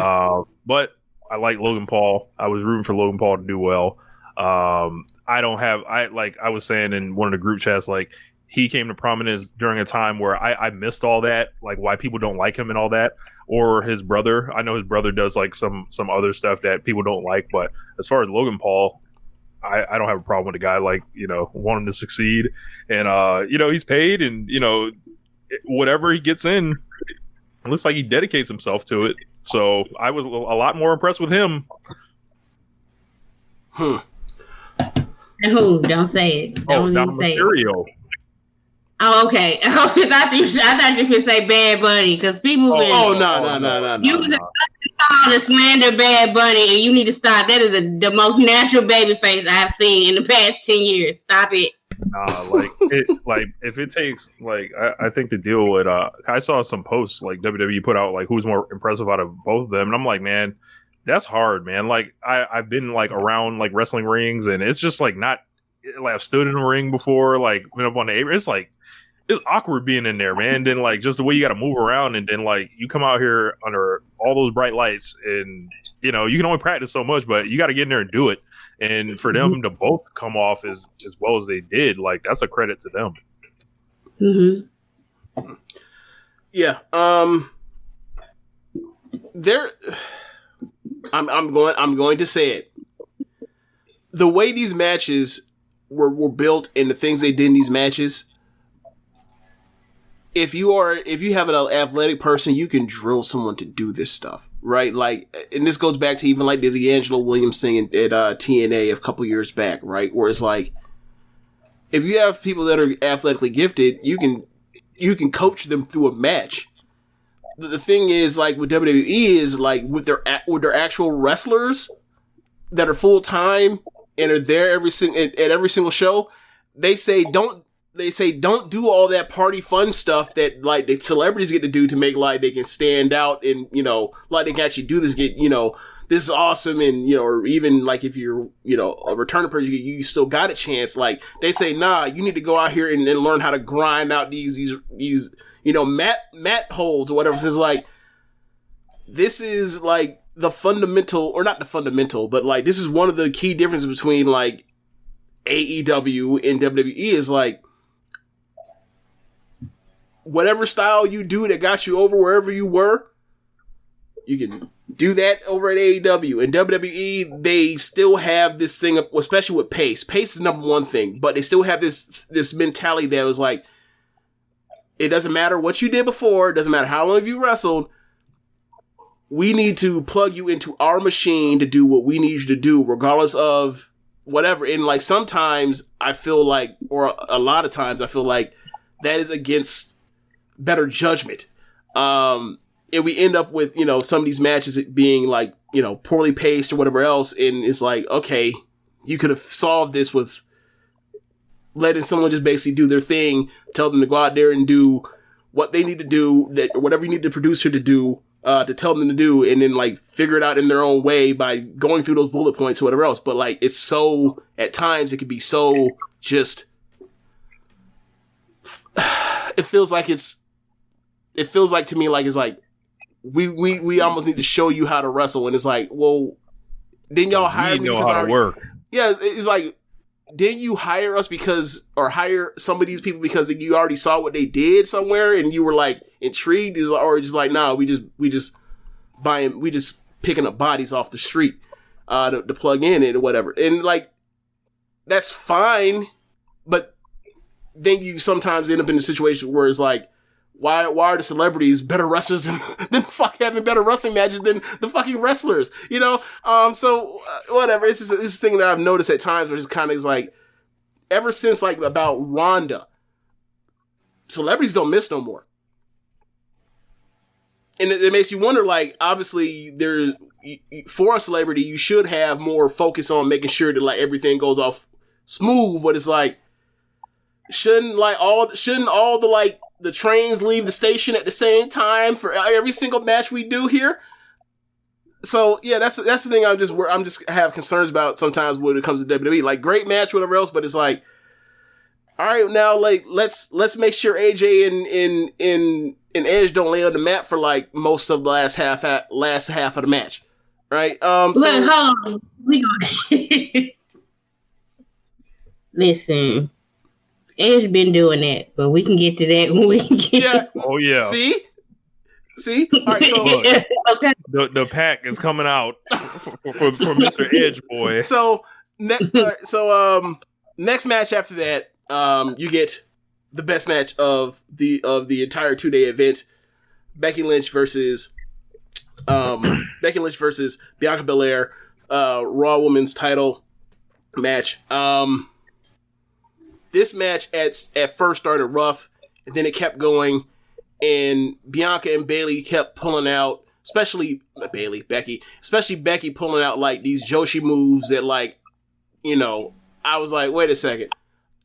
Speaker 8: But I like Logan Paul. I was rooting for Logan Paul to do well. I was saying in one of the group chats, like, he came to prominence during a time where I missed all that, like why people don't like him and all that, or his brother. I know his brother does like some other stuff that people don't like, but as far as Logan Paul, I don't have a problem with a guy, like, want him to succeed, and he's paid, and whatever he gets in, it looks like he dedicates himself to it. So I was a lot more impressed with him.
Speaker 9: And who? Don't say it. Don't even say
Speaker 8: Mysterio.
Speaker 9: it. Oh, okay. I thought you would say Bad Bunny, because people.
Speaker 7: No.
Speaker 9: You was to slander Bad Bunny, and you need to stop. That is the most natural baby face I've seen in the past 10 years. Stop it.
Speaker 8: If it takes, I think the deal with I saw some posts like WWE put out, like, who's more impressive out of both of them, and I'm like, man, that's hard, man. Like, I've been like around like wrestling rings, and it's just like not like I've stood in a ring before, like been up on the apron. It's like it's awkward being in there, man. Then like just the way you got to move around, and then like you come out here under all those bright lights, and you can only practice so much, but you got to get in there and do it. And for them to both come off as well as they did, like, that's a credit to them.
Speaker 9: Mm-hmm.
Speaker 7: Yeah. I'm going to say it. The way these matches were built and the things they did in these matches, if you have an athletic person, you can drill someone to do this stuff, right? Like, and this goes back to even like the D'Angelo Williams thing at TNA a couple years back, right? Where it's like, if you have people that are athletically gifted, you can coach them through a match. The thing is, like, with WWE is, like, with their actual wrestlers that are full time and are there at every single show, they say don't do all that party fun stuff that, like, the celebrities get to do to make, like, they can stand out and, like, they can actually do this, this is awesome, and, or even, like, if you're, a returner person, you still got a chance. Like, they say, nah, you need to go out here and learn how to grind out these mat holds or whatever. So it's like, this is, like, the fundamental, or not the fundamental, but, like, this is one of the key differences between, like, AEW and WWE is, like, whatever style you do that got you over wherever you were, you can do that over at AEW. And WWE, they still have this thing, especially with pace. Pace is number one thing, but they still have this mentality that was like, it doesn't matter what you did before, it doesn't matter how long you wrestled, we need to plug you into our machine to do what we need you to do, regardless of whatever. And, like, sometimes I feel like, or a lot of times I feel like, that is against better judgment. And we end up with, some of these matches being, like, poorly paced or whatever else. And it's like, okay, you could have solved this with letting someone just basically do their thing, tell them to go out there and do what they need to do, that whatever you need the producer to do, to tell them to do, and then, like, figure it out in their own way by going through those bullet points or whatever else. But, like, it's so, at times it could be so just, it feels like to me like it's like we almost need to show you how to wrestle, and it's like, well, then y'all hire me because
Speaker 8: how to work.
Speaker 7: Yeah, it's like, didn't you hire us or hire some of these people because you already saw what they did somewhere and you were, like, intrigued, or just like, nah, we just picking up bodies off the street to plug in it or whatever. And, like, that's fine, but then you sometimes end up in a situation where it's like, why are the celebrities better wrestlers than fuck having better wrestling matches than the fucking wrestlers? You know? So whatever. It's just this thing that I've noticed at times where it's kind of like, ever since like about Ronda, celebrities don't miss no more. And it makes you wonder, like, obviously for a celebrity, you should have more focus on making sure that like everything goes off smooth, but it's like, shouldn't all the like the trains leave the station at the same time for every single match we do here? So yeah, that's the thing. I'm just have concerns about sometimes when it comes to WWE. Like, great match, whatever else, but it's like, all right, now like let's make sure AJ and Edge don't lay on the mat for like most of the last half of the match, right?
Speaker 9: Look, hold on, we go. Listen. Edge been doing that, but we can get to that when we get.
Speaker 7: Yeah.
Speaker 8: Oh yeah.
Speaker 7: See. All right. So
Speaker 8: look,
Speaker 9: okay.
Speaker 8: The pack is coming out for Mr. Edge boy.
Speaker 7: So next match after that, you get the best match of the entire 2-day event: Becky Lynch versus Bianca Belair, Raw Women's Title match. This match at first started rough, and then it kept going, and Bianca and Bayley kept pulling out, especially Becky pulling out like these Joshi moves that, like, you know, I was like, wait a second,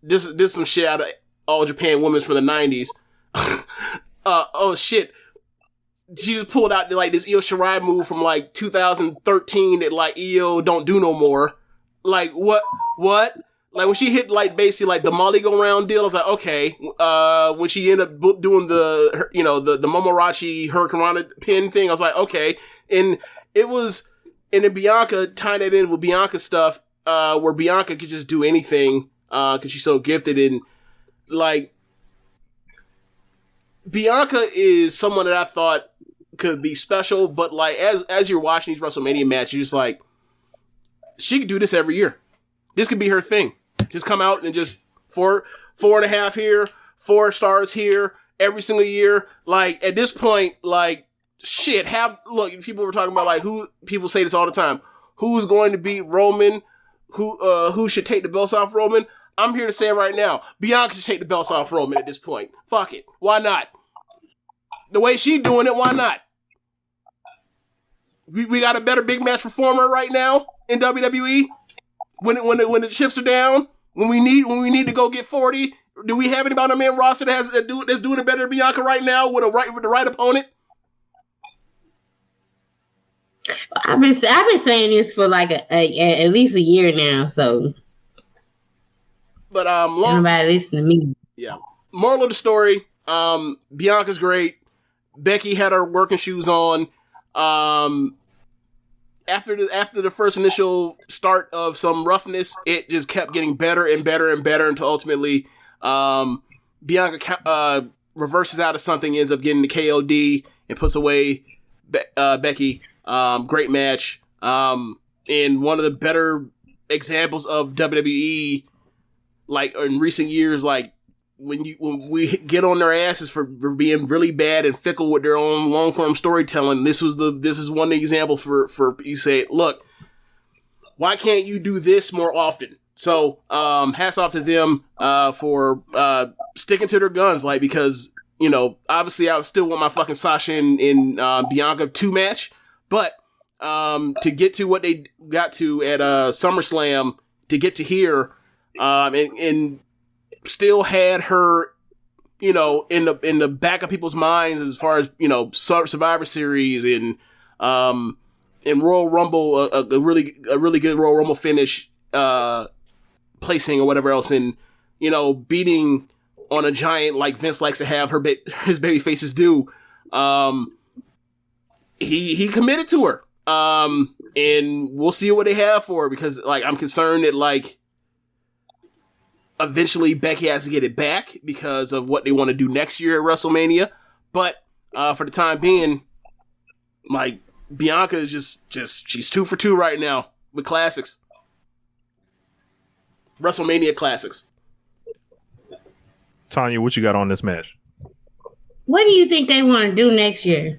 Speaker 7: this is some shit out of All Japan Women's from the 90s. Oh shit. She just pulled out like this Io Shirai move from like 2013 that like Io don't do no more. Like, what? Like, when she hit, like, basically, like, the Molly Go-Round deal, I was like, okay. When she ended up doing the Momorachi Hurricanrana pin thing, I was like, okay. And then Bianca tying that in with Bianca stuff, where Bianca could just do anything, cause she's so gifted. And, like, Bianca is someone that I thought could be special, but, like, as you're watching these WrestleMania matches, you're just like, she could do this every year. This could be her thing. Just come out and just 4.5 here, 4 stars here, every single year. Like, at this point, like, shit, look, people were talking about, like, people say this all the time. Who's going to beat Roman? Who should take the belts off Roman? I'm here to say right now, Bianca should take the belts off Roman at this point. Fuck it. Why not? The way she's doing it, why not? We got a better big match performer right now in WWE. When the chips are down, when we need to go get 40, do we have anybody on the main roster that's doing it better than Bianca right now with the right opponent?
Speaker 9: I've been saying this for like at least a year now. So,
Speaker 7: but
Speaker 9: nobody listen to me.
Speaker 7: Yeah. Moral of the story: Bianca's great. Becky had her working shoes on. After the first initial start of some roughness, it just kept getting better and better and better until ultimately Bianca reverses out of something, ends up getting the KOD and puts away Becky. Great match. And one of the better examples of WWE, like, in recent years, like, when we get on their asses for being really bad and fickle with their own long form storytelling, this is one example for you say, look, why can't you do this more often? So hats off to them for sticking to their guns, like, because, you know, obviously I still want my fucking Sasha and Bianca 2 match, but to get to what they got to at SummerSlam, to get to here, and still had her, you know, in the back of people's minds as far as, you know, Survivor Series and Royal Rumble, a really good Royal Rumble finish, placing or whatever else, and, you know, beating on a giant like Vince likes to have his baby faces do. He committed to her, and we'll see what they have for her, because, like, I'm concerned that, like, eventually Becky has to get it back because of what they want to do next year at WrestleMania. But for the time being, like, Bianca is just she's 2 for 2 right now with classics. WrestleMania classics.
Speaker 8: Tonya, what you got on this match?
Speaker 9: What do you think they want to do next year?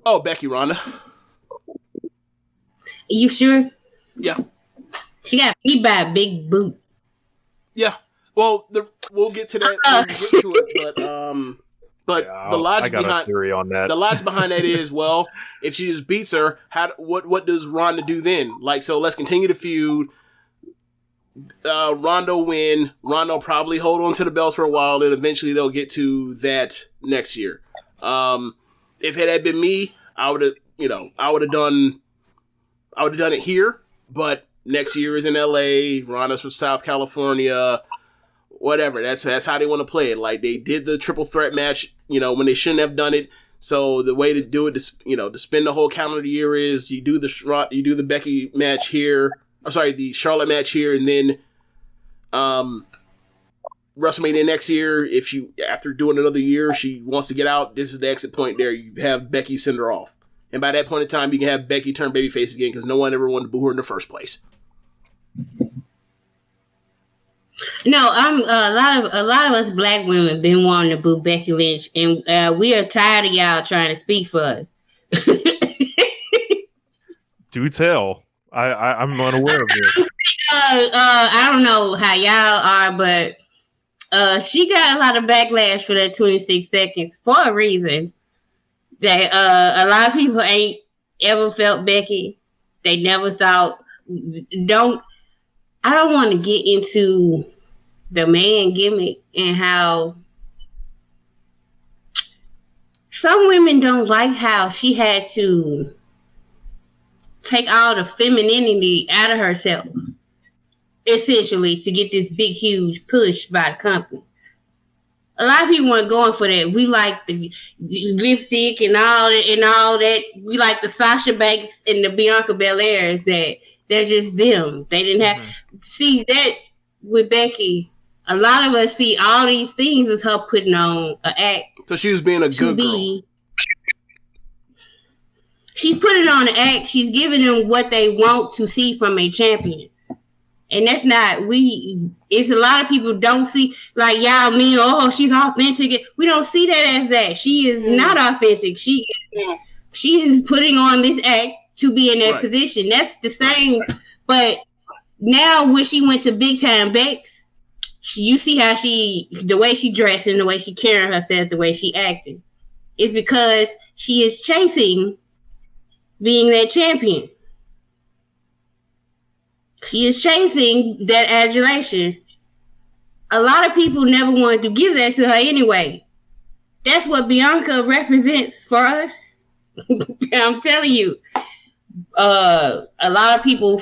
Speaker 7: Oh, Becky Ronda.
Speaker 9: You sure?
Speaker 7: Yeah.
Speaker 9: She got beat by a big boot.
Speaker 7: Yeah. Well, we'll get to that when we get to it, but
Speaker 8: Yeah,
Speaker 7: the logic
Speaker 8: I got
Speaker 7: behind
Speaker 8: a theory on that.
Speaker 7: The logic behind that is, well, if she just beats her, what does Ronda do then? Like, so let's continue the feud. Ronda win. Ronda will probably hold on to the belts for a while, and eventually they'll get to that next year. If it had been me, I would have done it here. But next year is in LA. Ronda's from South California. Whatever. That's how they want to play it. Like, they did the triple threat match, when they shouldn't have done it. So the way to do it, to spend the whole calendar year is you do the Becky match here. I'm sorry, the Charlotte match here, and then WrestleMania next year. If after doing another year, she wants to get out, this is the exit point there. You have Becky send her off. And by that point in time, you can have Becky turn babyface again because no one ever wanted to boo her in the first place.
Speaker 9: No, a lot of us black women been wanting to boo Becky Lynch, and we are tired of y'all trying to speak for us.
Speaker 8: Do tell. I'm unaware of this.
Speaker 9: I don't know how y'all are, but she got a lot of backlash for that 26 seconds for a reason. That a lot of people ain't ever felt Becky. They never thought. I don't want to get into the man gimmick and how some women don't like how she had to take all the femininity out of herself, essentially, to get this big, huge push by the company. A lot of people weren't going for that. We like the lipstick and all that. We like the Sasha Banks and the Bianca Belairs that they're just them. They didn't have see that with Becky. A lot of us see all these things as her putting on an act.
Speaker 7: So she was being a good girl.
Speaker 9: She's putting on an act. She's giving them what they want to see from a champion. And that's not, it's a lot of people don't see, like, y'all mean, oh, she's authentic. We don't see that as that. She is not authentic. She is putting on this act to be in that position. That's the same. But now when she went to Big Time Bex, you see how the way she dressing, the way she carrying herself, the way she acting. It's because she is chasing being that champion. She is chasing that adulation. A lot of people never wanted to give that to her anyway. That's what Bianca represents for us. I'm telling you. A lot of people,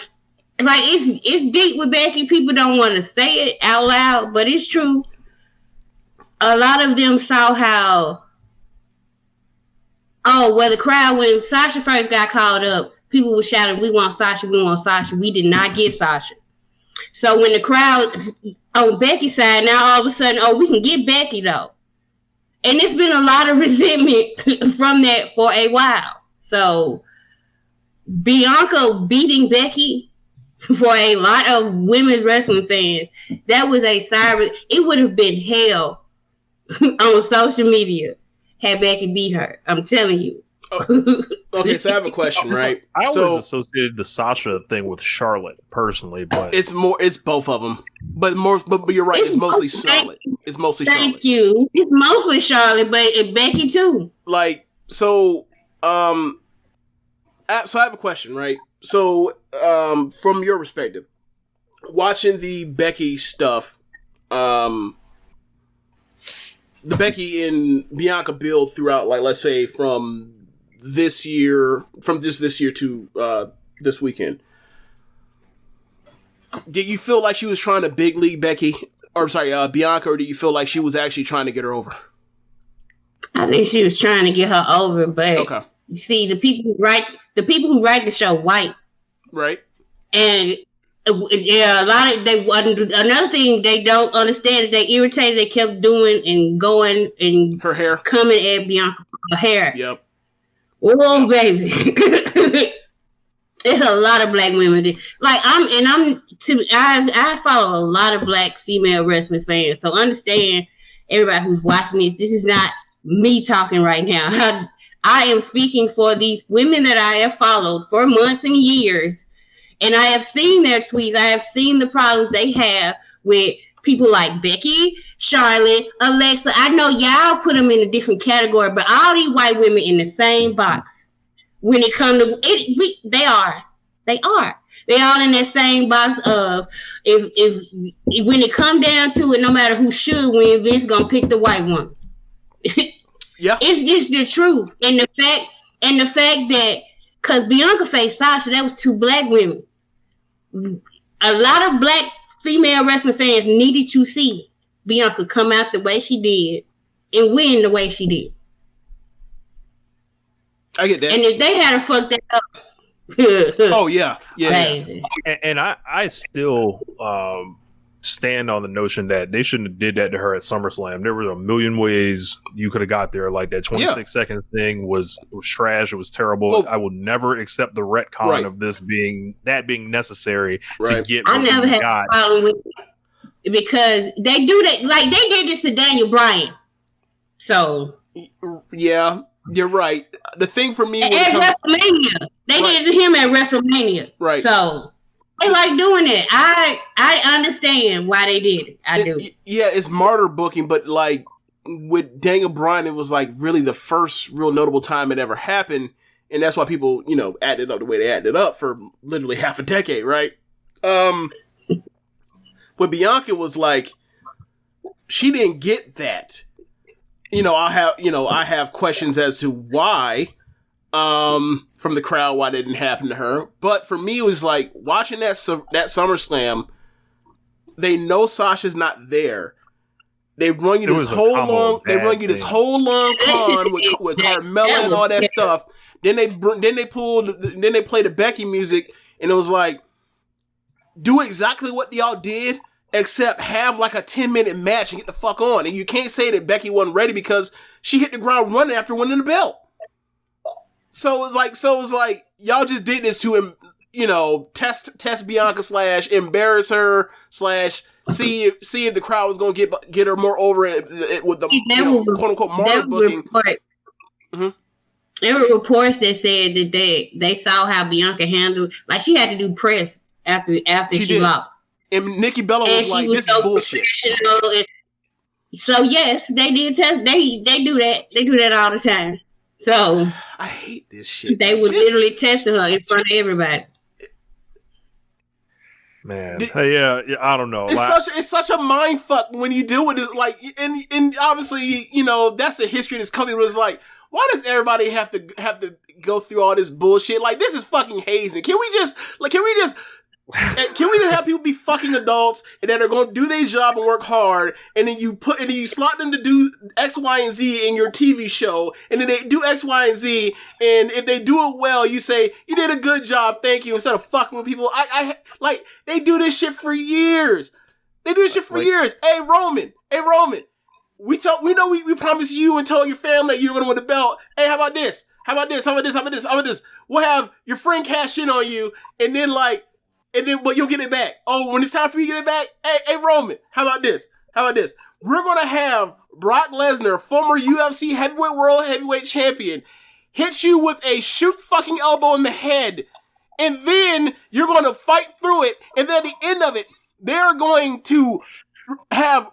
Speaker 9: like, it's deep with Becky. People don't want to say it out loud, but it's true. A lot of them saw how, the crowd, when Sasha first got called up, people were shouting, we want Sasha, we want Sasha. We did not get Sasha. So when the crowd on Becky's side, now all of a sudden, we can get Becky, though. And it's been a lot of resentment from that for a while. So Bianca beating Becky, for a lot of women's wrestling fans, that was a siren. It would have been hell on social media had Becky beat her. I'm telling you.
Speaker 7: Okay, so I have a question, right?
Speaker 8: I always associated the Sasha thing with Charlotte personally, but
Speaker 7: it's both of them. But you're right. It's mostly Charlotte. It's mostly Charlotte.
Speaker 9: Thank you. It's mostly Charlotte, but Becky too.
Speaker 7: Like, so I have a question, right? So from your perspective, watching the Becky stuff, the Becky and Bianca build throughout, like, let's say from this year to this weekend, did you feel like she was trying to big league Bianca, or do you feel like she was actually trying to get her over?
Speaker 9: I think she was trying to get her over, but you see, the people who write the show white,
Speaker 7: right? And
Speaker 9: yeah, another thing they don't understand is they irritated. They kept doing and going and
Speaker 7: her hair
Speaker 9: coming at Bianca for her hair.
Speaker 7: Yep.
Speaker 9: Oh baby, There's a lot of black women that, like I follow a lot of black female wrestling fans. So understand, everybody who's watching this. This is not me talking right now. I am speaking for these women that I have followed for months and years, and I have seen their tweets. I have seen the problems they have with people like Becky, Charlotte, Alexa. I know y'all put them in a different category, but all these white women in the same box. When it comes to it, they are. They all in that same box of if when it come down to it, no matter who should win, Vince gonna pick the white one.
Speaker 7: Yeah,
Speaker 9: it's just the truth, and the fact that because Bianca faced Sasha, that was two black women. A lot of black female wrestling fans needed to see Bianca come out the way she did and win the way she did.
Speaker 7: I get that.
Speaker 9: And if they had fucked that up,
Speaker 7: oh yeah.
Speaker 8: And I still stand on the notion that they shouldn't have did that to her at SummerSlam. There was a million ways you could have got there. Like that 26 second thing was trash. It was terrible.
Speaker 7: Well,
Speaker 8: I will never accept the retcon of this being necessary to get.
Speaker 9: I never had a problem with it because they do that. Like they did this to Daniel Bryan. So
Speaker 7: yeah, you're right. The thing for me
Speaker 9: at WrestleMania, they did it to him at WrestleMania.
Speaker 7: Right.
Speaker 9: So they like doing it. I understand why they did it. I do.
Speaker 7: Yeah, it's martyr booking, but like with Daniel Bryan, it was like really the first real notable time it ever happened, and that's why people, added up the way they added up for literally half a decade, right? But Bianca was like, she didn't get that. I have questions as to why, from the crowd, why that didn't happen to her. But for me, it was like watching that SummerSlam. They know Sasha's not there. They run you this whole long. They run you this whole long con with Carmella and all that stuff. Then they play the Becky music, and it was like, do exactly what y'all did. Except have like a 10-minute match and get the fuck on. And you can't say that Becky wasn't ready because she hit the ground running after winning the belt. So it was like y'all just did this to him, test Bianca / embarrass her / see if the crowd was gonna get her more over it with the quote unquote martyr booking.
Speaker 9: There were reports that said that they saw how Bianca handled, like she had to do press after she lost.
Speaker 7: And Nikki Bella was like, "This is bullshit."
Speaker 9: So yes, they did test. They do that. They do that all the time. So
Speaker 7: I hate this shit.
Speaker 9: They would literally test her in front of everybody.
Speaker 8: Man, yeah, I don't know.
Speaker 7: It's such a mind fuck when you deal with this. Like, and obviously, that's the history of this company. Was like, why does everybody have to go through all this bullshit? Like, this is fucking hazing. Can we just have people be fucking adults and that are going to do their job and work hard, and then you slot them to do X, Y, and Z in your TV show, and then they do X, Y, and Z, and if they do it well, you say, you did a good job, thank you, instead of fucking with people. Like, they do this shit for years. Hey, Roman, we promised you and told your family that you were going to win the belt. Hey, how about this? We'll have your friend cash in on you, but you'll get it back. Oh, when it's time for you to get it back, hey, Roman, how about this? We're going to have Brock Lesnar, former UFC World Heavyweight Champion, hit you with a shoot fucking elbow in the head, and then you're going to fight through it, and then at the end of it, they're going to have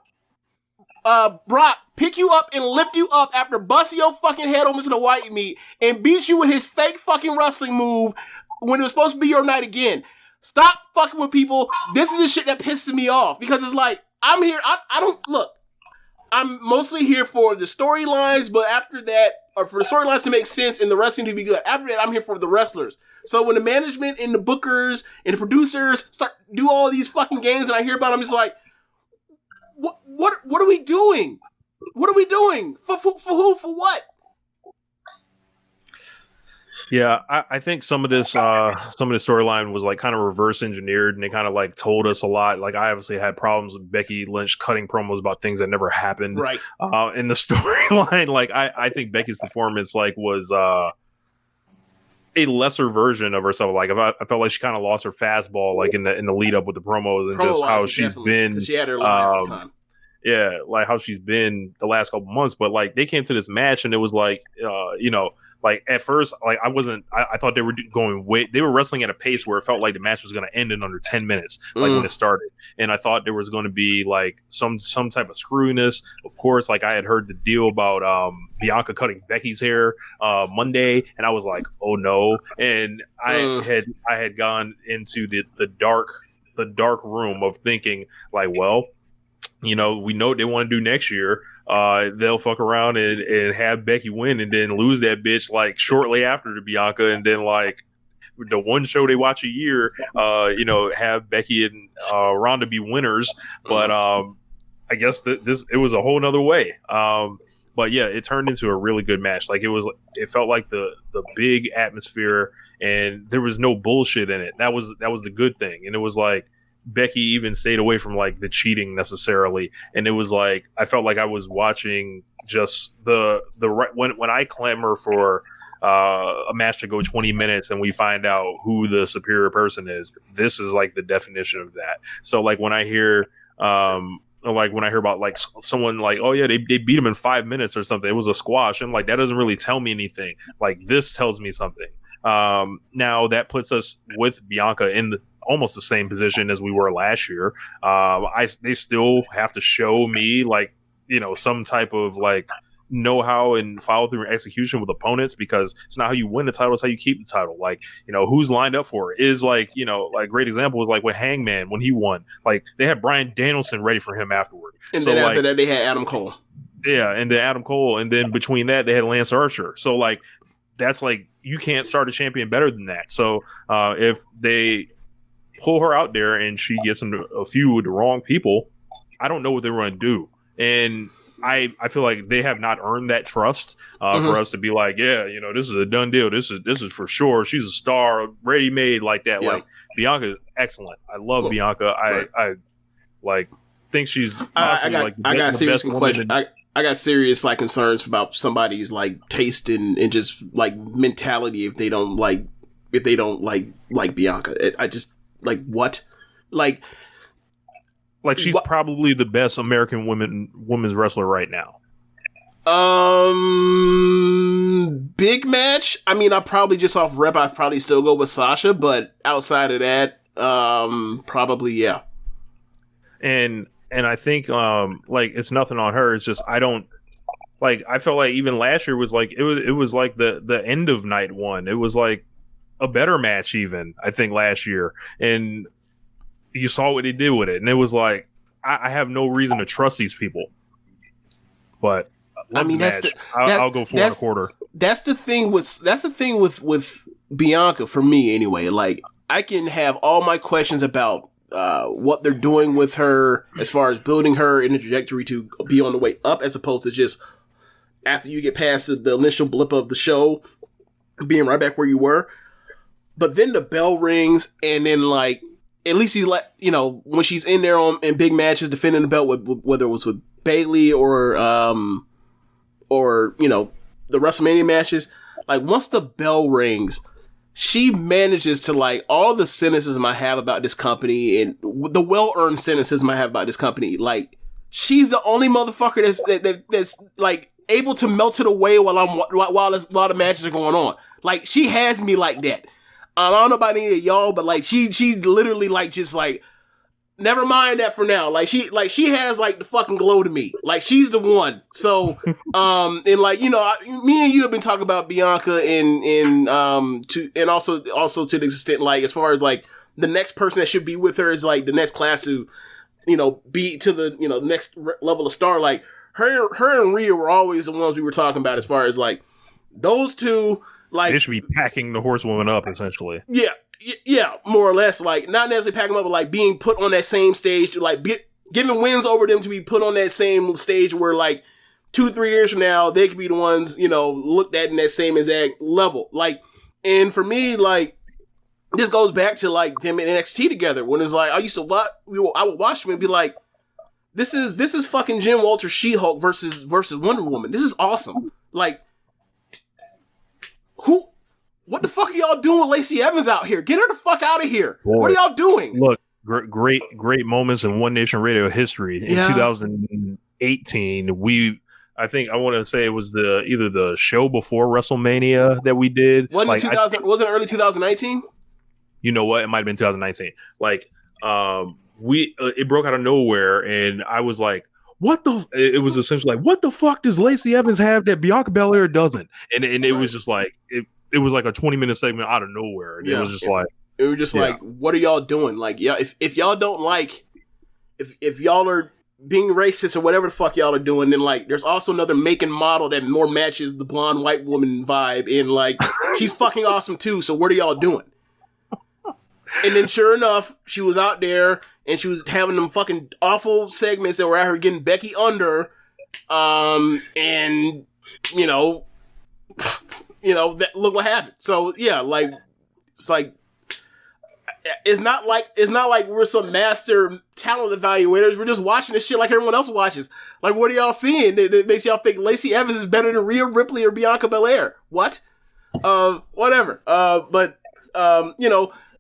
Speaker 7: Brock pick you up and lift you up after busting your fucking head open to the white meat and beat you with his fake fucking wrestling move when it was supposed to be your night again. Stop fucking with people. This is the shit that pisses me off because it's like, I'm here. I'm mostly here for the storylines, but after that, or for the storylines to make sense and the wrestling to be good. After that, I'm here for the wrestlers. So when the management and the bookers and the producers do all these fucking games and I hear about them, it's like, what are we doing? What are we doing? For who? For what?
Speaker 8: Yeah, I think some of this storyline was like kind of reverse engineered, and they kind of like told us a lot. Like I obviously had problems with Becky Lynch cutting promos about things that never happened.
Speaker 7: Right.
Speaker 8: In the storyline, like I think Becky's performance like was a lesser version of herself. Like I felt like she kind of lost her fastball, like in the lead up with the promos and just how she's been.
Speaker 7: She had her line all the time.
Speaker 8: Yeah, like how she's been the last couple months. But like they came to this match and it was like, like at first, like I thought they were they were wrestling at a pace where it felt like the match was going to end in under 10 minutes, like when it started. And I thought there was going to be like some type of screwiness. Of course, like I had heard the deal about Bianca cutting Becky's hair Monday, and I was like, oh no. And I had gone into the dark room of thinking like, well, we know what they want to do next year. They'll fuck around and have Becky win and then lose that bitch like shortly after to Bianca, and then like the one show they watch a year, have Becky and Ronda be winners. But I guess it was a whole nother way. But yeah, it turned into a really good match. Like it felt like the big atmosphere, and there was no bullshit in it. That was the good thing. And it was like Becky even stayed away from like the cheating necessarily, and it was like I felt like I was watching just when I clamor for a match to go 20 minutes and we find out who the superior person is. This is like the definition of that. So like when I hear about like someone like, oh yeah, they beat him in 5 minutes or something, it was a squash, I'm like, that doesn't really tell me anything. Like this tells me something. Now that puts us with Bianca in almost the same position as we were last year. They still have to show me like, some type of like know-how and follow through execution with opponents, because it's not how you win the title, it's how you keep the title. Like, who's lined up for it is like, like great example was like with Hangman when he won, like they had Bryan Danielson ready for him afterward.
Speaker 7: And then after that they had Adam Cole.
Speaker 8: Yeah. And then Adam Cole. And then between that they had Lance Archer. So like, that's like, you can't start a champion better than that. So if they pull her out there and she gets into a feud with the wrong people, I don't know what they're going to do. And I feel like they have not earned that trust for us to be like, yeah, this is a done deal. This is for sure. She's a star, ready made like that. Yeah. Like Bianca is excellent. I love Bianca. Right. I like think she's
Speaker 7: I got serious question. I got serious like concerns about somebody's like taste and just like mentality if they don't like Bianca. I just like what like
Speaker 8: she's probably the best American women's wrestler right now.
Speaker 7: Big match. I mean, I probably just off rep, I'd probably still go with Sasha, but outside of that, probably yeah.
Speaker 8: And I think like it's nothing on her. It's just I don't like. I felt like even last year was like it was like the end of night one. It was like a better match even, I think, last year, and you saw what they did with it, and it was like I have no reason to trust these people. But
Speaker 7: I mean,
Speaker 8: I'll go 4 1/4.
Speaker 7: That's the thing with Bianca for me anyway. Like I can have all my questions about what they're doing with her as far as building her in the trajectory to be on the way up, as opposed to just after you get past the initial blip of the show, being right back where you were. But then the bell rings, and then like at least he's like, when she's in there in big matches defending the belt, whether it was with Bayley or the WrestleMania matches, like once the bell rings, she manages to like all the cynicism I have about this company and the well-earned cynicism I have about this company. Like she's the only motherfucker that's like able to melt it away while the matches are going on. Like she has me like that. I don't know about any of y'all, but like she literally like just like never mind that for now. Like she has like the fucking glow to me. Like she's the one. So and like me and you have been talking about Bianca and also to the extent like as far as like the next person that should be with her is like the next class to be to the next level of star. Like her and Rhea were always the ones we were talking about as far as like those two. Like
Speaker 8: they should be packing the horsewoman up, essentially.
Speaker 7: Yeah, more or less. Like not necessarily packing them up, but like being put on that same stage, to like giving wins over them to be put on that same stage where like 2-3 years from now they could be the ones looked at in that same exact level. Like, and for me, like this goes back to like them in NXT together when it's like I used to watch. I would watch them and be like, this is fucking Jim Walter She-Hulk versus Wonder Woman. This is awesome. Like. What the fuck are y'all y'all doing with Lacey Evans out here? Get her the fuck out of here.
Speaker 8: Boy,
Speaker 7: what are y'all doing?
Speaker 8: Look, great moments in One Nation Radio history. In 2018, I want to say it was either the show before WrestleMania that we did.
Speaker 7: Wasn't it early 2019?
Speaker 8: You know what? It might have been 2019. It broke out of nowhere, and I was like, it was essentially like, what the fuck does Lacey Evans have that Bianca Belair doesn't? And it was just like, it was like a 20-minute segment out of nowhere. And it was just like,
Speaker 7: like, what are y'all doing? Like, yeah, if y'all don't like, if y'all are being racist or whatever the fuck y'all are doing, then like, there's also another make and model that more matches the blonde white woman vibe, and like, she's fucking awesome too. So what are y'all doing? And then sure enough, she was out there and she was having them fucking awful segments that were at her getting Becky under. And look what happened. So yeah, like, it's not like we're some master talent evaluators. We're just watching this shit like everyone else watches. Like, what are y'all seeing that makes y'all think Lacey Evans is better than Rhea Ripley or Bianca Belair? What? Whatever.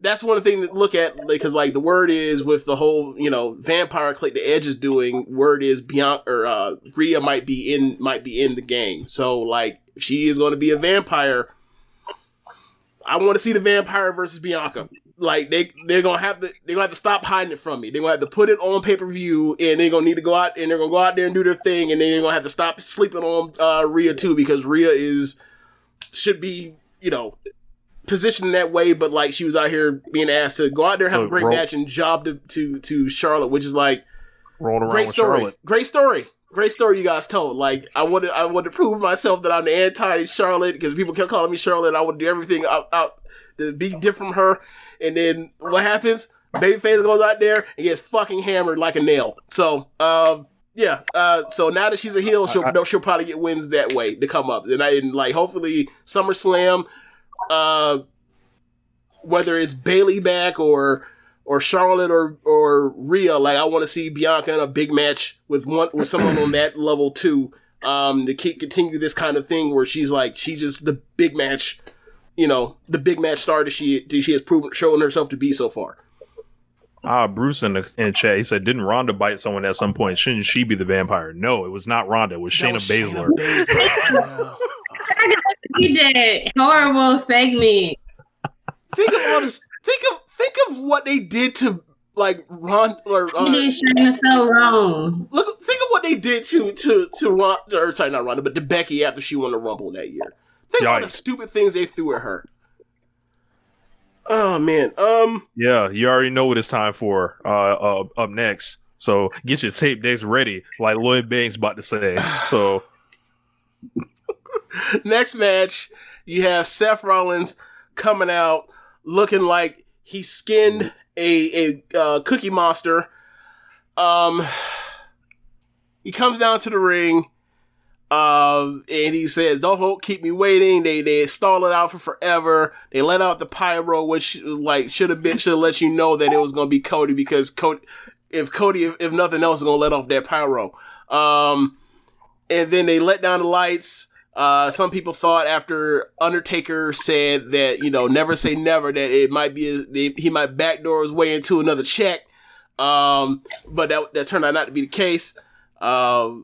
Speaker 7: That's one thing to look at, because like the word is with the whole, vampire clique the Edge is doing, word is Bianca or Rhea might be in the gang. So like, if she is going to be a vampire, I want to see the vampire versus Bianca. Like they're gonna have to stop hiding it from me. They're gonna have to put it on pay-per-view, and they're gonna need to go out and they're gonna go out there and do their thing, and then they're gonna have to stop sleeping on Rhea too, because Rhea should be positioned in that way, but like she was out here being asked to go out there and have a great match and job to Charlotte, which is like great story. Charlotte. Great story you guys told. Like I wanted to prove myself that I'm the anti-Charlotte, because people kept calling me Charlotte. I would do everything out to be different from her, and then what happens? Babyface goes out there and gets fucking hammered like a nail. So so now that she's a heel, she'll probably get wins that way to come up, and like hopefully SummerSlam. Whether it's Bayley back or Charlotte or Rhea, like I want to see Bianca in a big match with someone on that level too, to continue this kind of thing where she's just the big match, the big match star that she has shown herself to be so far.
Speaker 8: Bruce in the chat, he said, didn't Ronda bite someone at some point? Shouldn't she be the vampire? No, it was not Ronda. It was Shayna Baszler.
Speaker 9: That horrible segment.
Speaker 7: Think of all this. Think of what they did to like Ron or
Speaker 9: Shayna so wrong.
Speaker 7: Think of what they did to Ron, or sorry, not Ronda, but to Becky after she won the Rumble that year. Think of all the stupid things they threw at her. Oh man.
Speaker 8: Yeah, you already know what it's time for. Up next, so get your tape decks ready, like Lloyd Banks about to say. So.
Speaker 7: Next match, you have Seth Rollins coming out looking like he skinned a Cookie Monster. He comes down to the ring, and he says, "Don't keep me waiting." They stall it out for forever. They let out the pyro, which like should have let you know that it was gonna be Cody, because if nothing else is gonna let off that pyro. And then they let down the lights. Some people thought after Undertaker said that, never say never, that it might be he might backdoor his way into another check. But that turned out not to be the case. The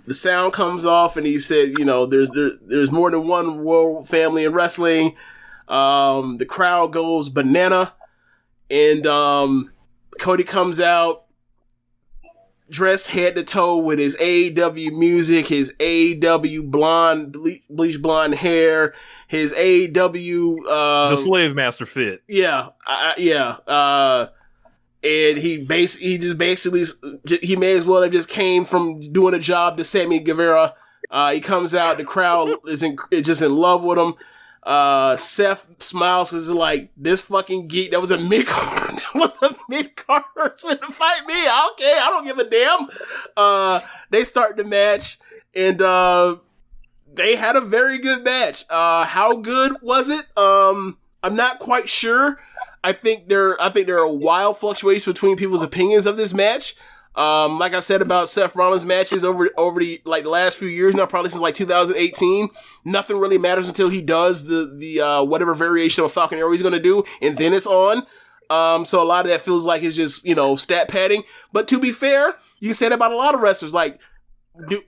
Speaker 7: sound comes off and he said, there's more than one royal family in wrestling. The crowd goes banana, and Cody comes out dressed head to toe with his AEW music, his AEW bleach blonde hair, his AEW
Speaker 8: the Slave Master fit.
Speaker 7: Yeah. And he may as well have just came from doing a job to Sammy Guevara. He comes out, the crowd is just in love with him. Seth smiles because it's like, this fucking geek, that was a mid-card. That was a mid-card trying to fight me. Okay, I don't give a damn. They start the match, and they had a very good match. How good was it? I'm not quite sure. I think there are wild fluctuations between people's opinions of this match. Like I said about Seth Rollins matches over the last few years now, probably since like 2018, nothing really matters until he does the whatever variation of Falcon Arrow he's going to do, and then it's on. So a lot of that feels like it's just, stat padding. But to be fair, you said about a lot of wrestlers, like,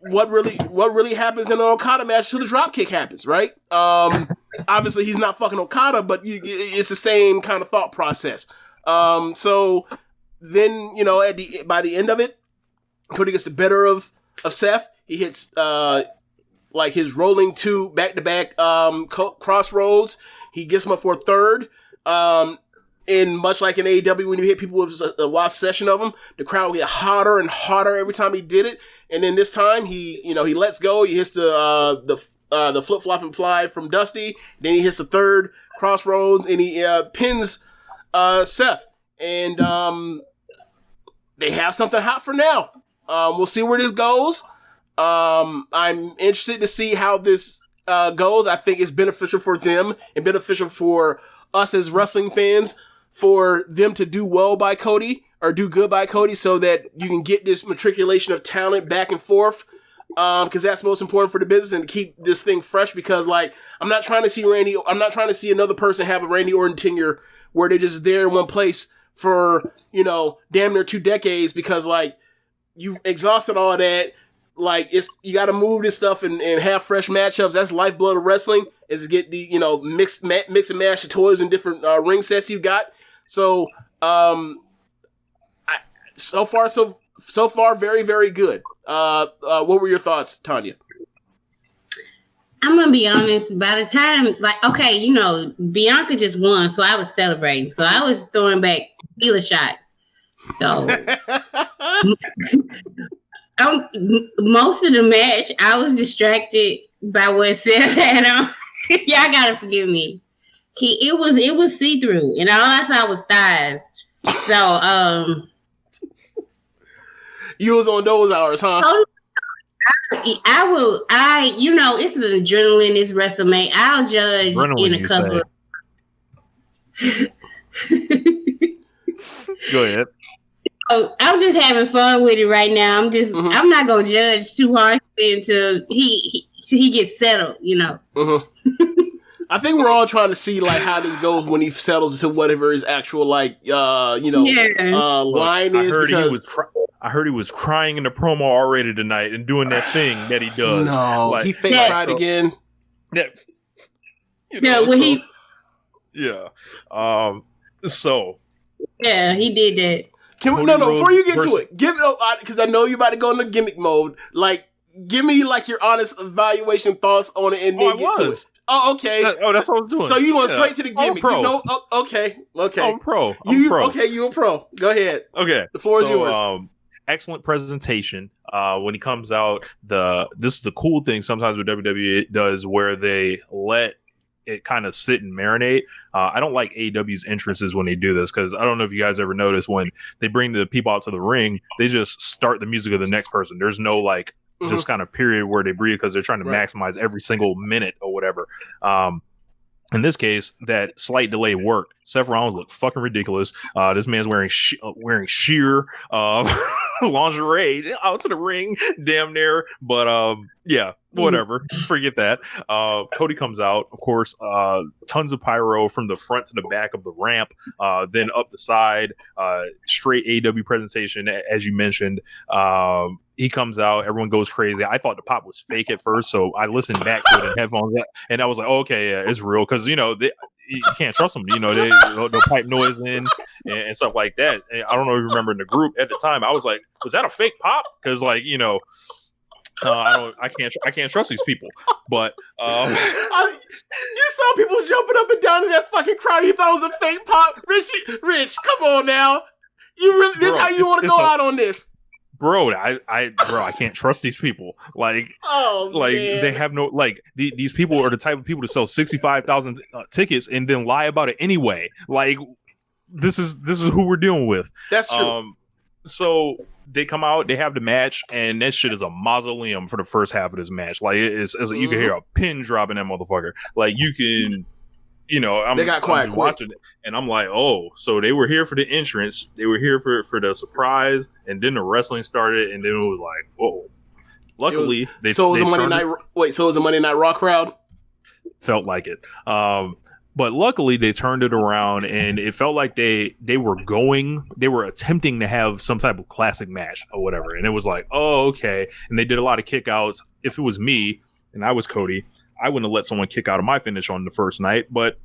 Speaker 7: what really happens in an Okada match till the dropkick happens, right? Obviously he's not fucking Okada, but it's the same kind of thought process. So then, by the end of it, Cody gets the better of Seth. He hits, his rolling 2 back-to-back, crossroads. He gets him up for a third. And much like in AEW, when you hit people with a wild session of them, the crowd will get hotter and hotter every time he did it. And then this time, he lets go. He hits the flip-flop and fly from Dusty. Then he hits the third crossroads, and he pins Seth. And they have something hot for now. We'll see where this goes. I'm interested to see how this goes. I think it's beneficial for them and beneficial for us as wrestling fans, for them to do well by Cody or do good by Cody, so that you can get this matriculation of talent back and forth. Because that's most important for the business, and to keep this thing fresh. Because I'm not trying to see another person have a Randy Orton tenure where they're just there in one place for, damn near 2 decades, because you've exhausted all of that. You got to move this stuff and have fresh matchups. That's lifeblood of wrestling, is to get the, mix and match the toys and different ring sets you got. So, so far, very, very good. What were your thoughts, Tonya?
Speaker 9: I'm going to be honest. By the time, Bianca just won, so I was celebrating. So I was throwing back tequila shots. So most of the match, I was distracted by what Seth had on. Y'all got to forgive me. It was see-through, and all I saw was thighs. So,
Speaker 7: you was on those hours, huh?
Speaker 9: It's an adrenaline, it's WrestleMania. I'll judge in a couple.
Speaker 8: Go ahead.
Speaker 9: Oh, I'm just having fun with it right now. I'm not gonna judge too hard until he gets settled,
Speaker 7: I think we're all trying to see how this goes when he settles into whatever his actual line is.
Speaker 8: I heard he was crying in the promo already tonight and doing that thing that he does.
Speaker 7: No, he fake cried again.
Speaker 8: Yeah.
Speaker 9: Yeah, he did that.
Speaker 7: Before you get to it, because I know you're about to go into gimmick mode. Give me your honest evaluation thoughts on it, and then get to it. Oh, okay.
Speaker 8: That's what I was doing.
Speaker 7: So you went straight to the gimmick. Okay.
Speaker 8: I'm a pro.
Speaker 7: Okay, you a pro. Go ahead.
Speaker 8: Okay.
Speaker 7: The floor is yours.
Speaker 8: Excellent presentation. When he comes out, this is the cool thing sometimes what WWE does, where they let it kind of sit and marinate. I don't like AEW's entrances when they do this, because I don't know if you guys ever noticed, when they bring the people out to the ring, they just start the music of the next person. There's no just kind of period where they breathe, because they're trying to maximize every single minute or whatever. In this case, that slight delay worked. Seth Rollins looked fucking ridiculous. This man's wearing sheer lingerie out to the ring, damn near. But whatever. Forget that. Cody comes out, of course. Tons of pyro from the front to the back of the ramp, then up the side. Straight AEW presentation, as you mentioned. He comes out, everyone goes crazy. I thought the pop was fake at first, so I listened back to it in headphones, and I was like, okay, yeah, it's real, because you can't trust them. They'll pipe noise in and stuff like that. And I don't know if you remember in the group at the time, I was like, was that a fake pop? Because I can't trust these people. But you
Speaker 7: saw people jumping up and down in that fucking crowd. You thought it was a fake pop, Rich. Come on now, this is how you want to go out on this?
Speaker 8: Bro, I can't trust these people. Man. They have no these people are the type of people to sell 65,000 tickets and then lie about it anyway. This is who we're dealing with.
Speaker 7: That's true.
Speaker 8: So they come out, they have the match, and that shit is a mausoleum for the first half of this match. You can hear a pin drop in that motherfucker. they got quiet watching it, and I'm like, oh, so they were here for the entrance, they were here for the surprise, and then the wrestling started, and then it was like, whoa. Luckily,
Speaker 7: it was a Monday Night Raw crowd.
Speaker 8: Felt like it, but luckily they turned it around, and it felt like they were attempting to have some type of classic match or whatever, and it was like, oh, okay, and they did a lot of kick outs. If it was me and I was Cody, I wouldn't have let someone kick out of my finish on the first night, but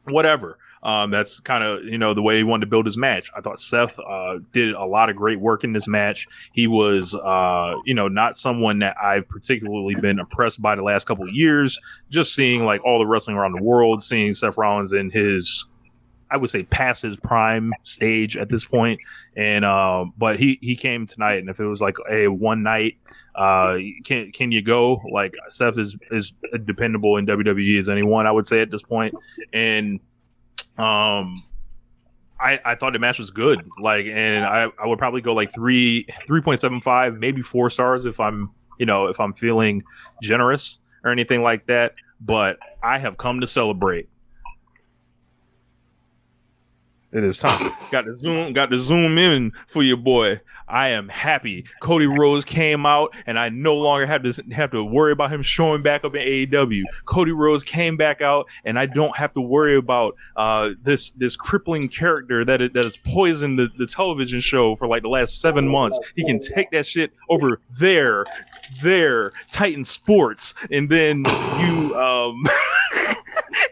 Speaker 8: whatever. That's kind of, the way he wanted to build his match. I thought Seth did a lot of great work in this match. He was, not someone that I've particularly been impressed by the last couple of years. Just seeing like all the wrestling around the world, seeing Seth Rollins in his, I would say, past his prime stage at this point. And but he came tonight, and if it was like a one night, can you go? Like, Seth is dependable in WWE as anyone, I would say, at this point. And I thought the match was good. Like, and I would probably go like 3.75, maybe 4 stars if I'm feeling generous or anything like that. But I have come to celebrate. It is time. Got to zoom in for your boy. I am happy. Cody Rhodes came out, and I no longer have to worry about him showing back up in AEW. Cody Rhodes came back out, and I don't have to worry about this crippling character that has poisoned the television show for like the last 7 months. He can take that shit over there, Titan Sports, and then you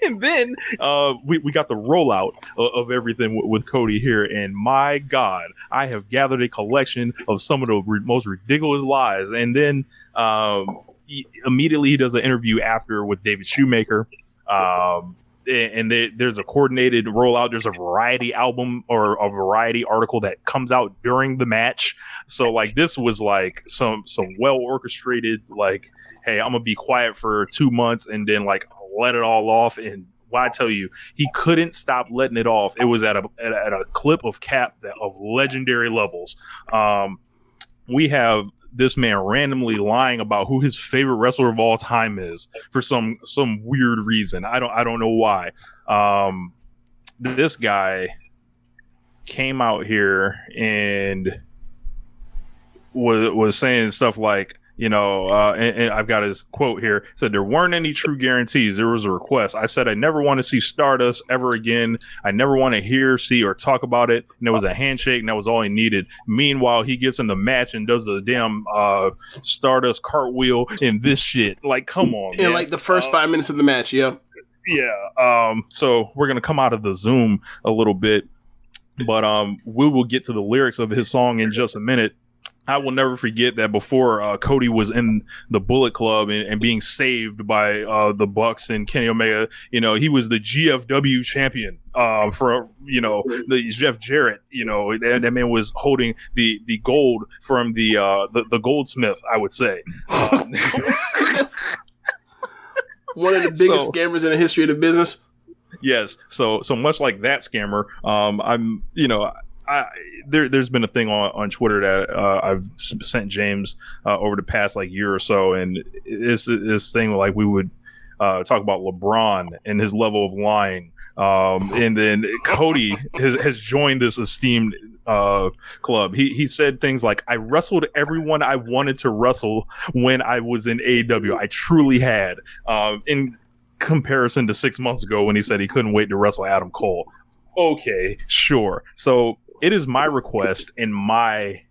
Speaker 8: and then we got the rollout of everything with Cody here, and my God, I have gathered a collection of some of the most ridiculous lies. And then immediately he does an interview after with David Shoemaker, and there's a coordinated rollout. There's a variety album or a variety article that comes out during the match. So like this was like some well orchestrated, like, hey, I'm gonna be quiet for 2 months and then like let it all off. And why I tell you, he couldn't stop letting it off. It was at a clip of Cap of legendary levels. We have this man randomly lying about who his favorite wrestler of all time is for some weird reason. I don't know why. This guy came out here and was saying stuff like, and I've got his quote here. Said there weren't any true guarantees. There was a request. I said I never want to see Stardust ever again. I never want to hear, see, or talk about it. And there was a handshake, and that was all he needed. Meanwhile, he gets in the match and does the damn Stardust cartwheel in this shit. Like, come on, man.
Speaker 7: In like the first 5 minutes of the match, yeah.
Speaker 8: Yeah. So we're gonna come out of the Zoom a little bit, but we will get to the lyrics of his song in just a minute. I will never forget that before Cody was in the Bullet Club and being saved by the Bucks and Kenny Omega, he was the GFW champion for, the Jeff Jarrett, that man was holding the gold from the goldsmith, I would say.
Speaker 7: One of the biggest scammers in the history of the business.
Speaker 8: Yes. So much like that scammer, there's been a thing on Twitter that I've sent James over the past like year or so, and it's this thing like we would talk about LeBron and his level of lying, and then Cody has joined this esteemed club. He said things like, I wrestled everyone I wanted to wrestle when I was in AEW. I truly had, in comparison to 6 months ago when he said he couldn't wait to wrestle Adam Cole. Okay, sure. So it is my request and my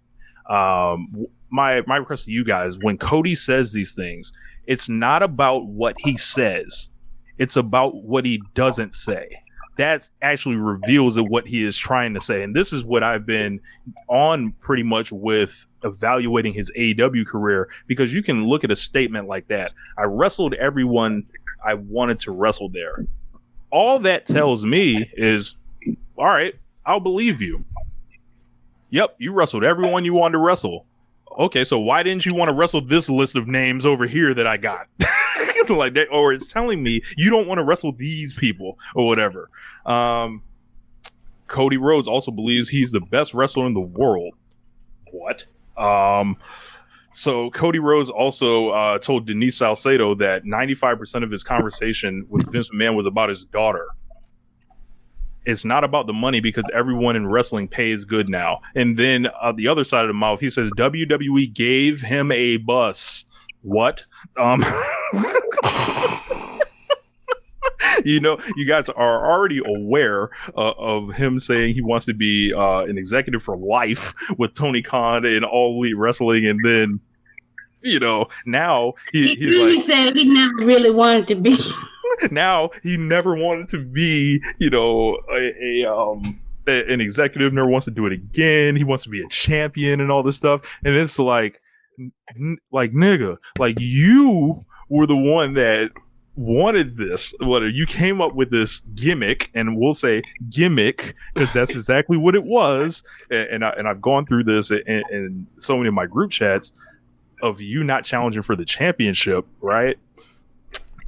Speaker 8: request to you guys, when Cody says these things, it's not about what he says. It's about what he doesn't say. That actually reveals what he is trying to say. And this is what I've been on pretty much with evaluating his AEW career, because you can look at a statement like that. I wrestled everyone I wanted to wrestle there. All that tells me is, all right, I'll believe you. Yep, you wrestled everyone you wanted to wrestle. Okay, so why didn't you want to wrestle this list of names over here that I got? Like that, or it's telling me you don't want to wrestle these people or whatever. Cody Rhodes also believes he's the best wrestler in the world. What? So Cody Rhodes also told Denise Salcedo that 95% of his conversation with Vince McMahon was about his daughter. It's not about the money because everyone in wrestling pays good now. And then the other side of the mouth, he says WWE gave him a bus. What? You know, you guys are already aware of him saying he wants to be an executive for life with Tony Khan and All Elite Wrestling, and then, you know, now he's
Speaker 9: really
Speaker 8: like,
Speaker 9: said he never really wanted to be.
Speaker 8: Now he never wanted to be, you know, an executive. Never wants to do it again. He wants to be a champion and all this stuff. And it's like nigga, like you were the one that wanted this. You came up with this gimmick, and we'll say gimmick because that's exactly what it was. And I've gone through this in so many of my group chats of you not challenging for the championship, right?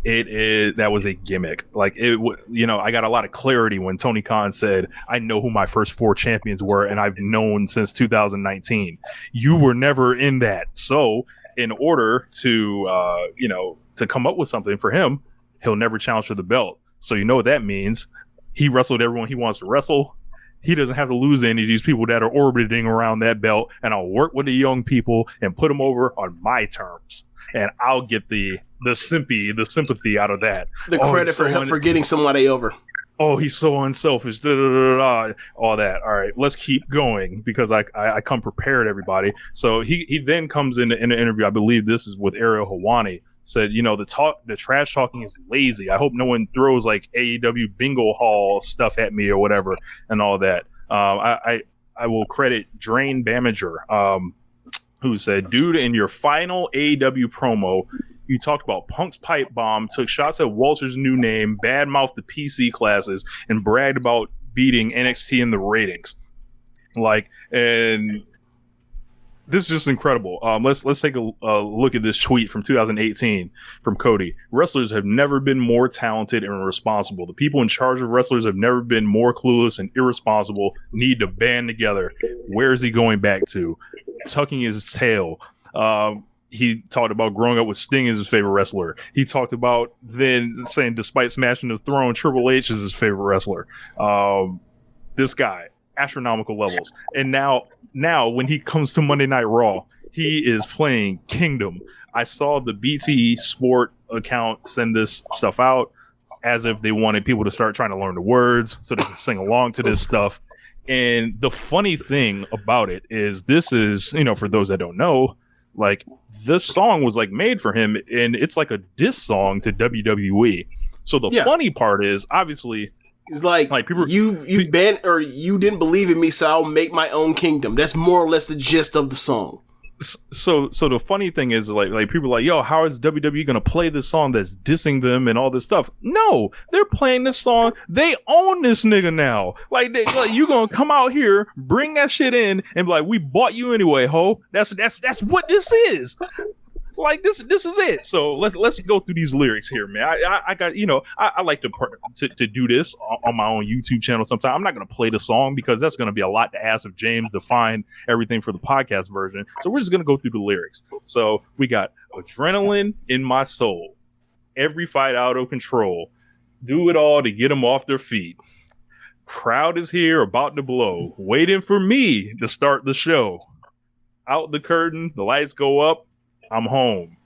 Speaker 8: That was a gimmick. Like you know, I got a lot of clarity when Tony Khan said, "I know who my first 4 champions were, and I've known since 2019." You were never in that. So, in order to you know, to come up with something for him, he'll never challenge for the belt. So you know what that means? He wrestled everyone he wants to wrestle. He doesn't have to lose any of these people that are orbiting around that belt, and I'll work with the young people and put them over on my terms, and I'll get the sympathy out of that.
Speaker 7: The credit for getting somebody over.
Speaker 8: Oh, he's so unselfish. Da, da, da, da, all that. All right, let's keep going because I come prepared, everybody. So he then comes in the interview. I believe this is with Ariel Helwani. Said, you know, the trash talking is lazy. I hope no one throws like AEW bingo hall stuff at me or whatever and all that. I will credit Drain Bamager, who said, dude, in your final AEW promo, you talked about Punk's pipe bomb, took shots at Walter's new name, badmouthed the PC classes, and bragged about beating NXT in the ratings. Like, and this is just incredible. Let's take a look at this tweet from 2018 from Cody. Wrestlers have never been more talented and responsible. The people in charge of wrestlers have never been more clueless and irresponsible. Need to band together. Where is he going back to? Tucking his tail. He talked about growing up with Sting as his favorite wrestler. He talked about then saying, despite smashing the throne, Triple H is his favorite wrestler. This guy, astronomical levels. And now when he comes to Monday Night Raw, he is playing Kingdom. I saw the BT Sport account send this stuff out as if they wanted people to start trying to learn the words so they can sing along to this stuff. And the funny thing about it is this is, you know, for those that don't know, like this song was like made for him, and it's like a diss song to WWE. So the funny part is, obviously,
Speaker 7: it's like people, you banned or you didn't believe in me, so I'll make my own kingdom. That's more or less the gist of the song.
Speaker 8: So the funny thing is, like people are like, yo, how is WWE gonna play this song that's dissing them and all this stuff? No, they're playing this song. They own this nigga now. Like you gonna come out here, bring that shit in, and be like, we bought you anyway, ho. That's what this is. Like this is it. So let's go through these lyrics here, man. I got, you know, I like to do this on my own YouTube channel sometime. I'm not gonna play the song because that's gonna be a lot to ask of James to find everything for the podcast version. So we're just gonna go through the lyrics. So we got adrenaline in my soul, every fight out of control, do it all to get them off their feet. Crowd is here about to blow, waiting for me to start the show. Out the curtain, the lights go up. I'm home.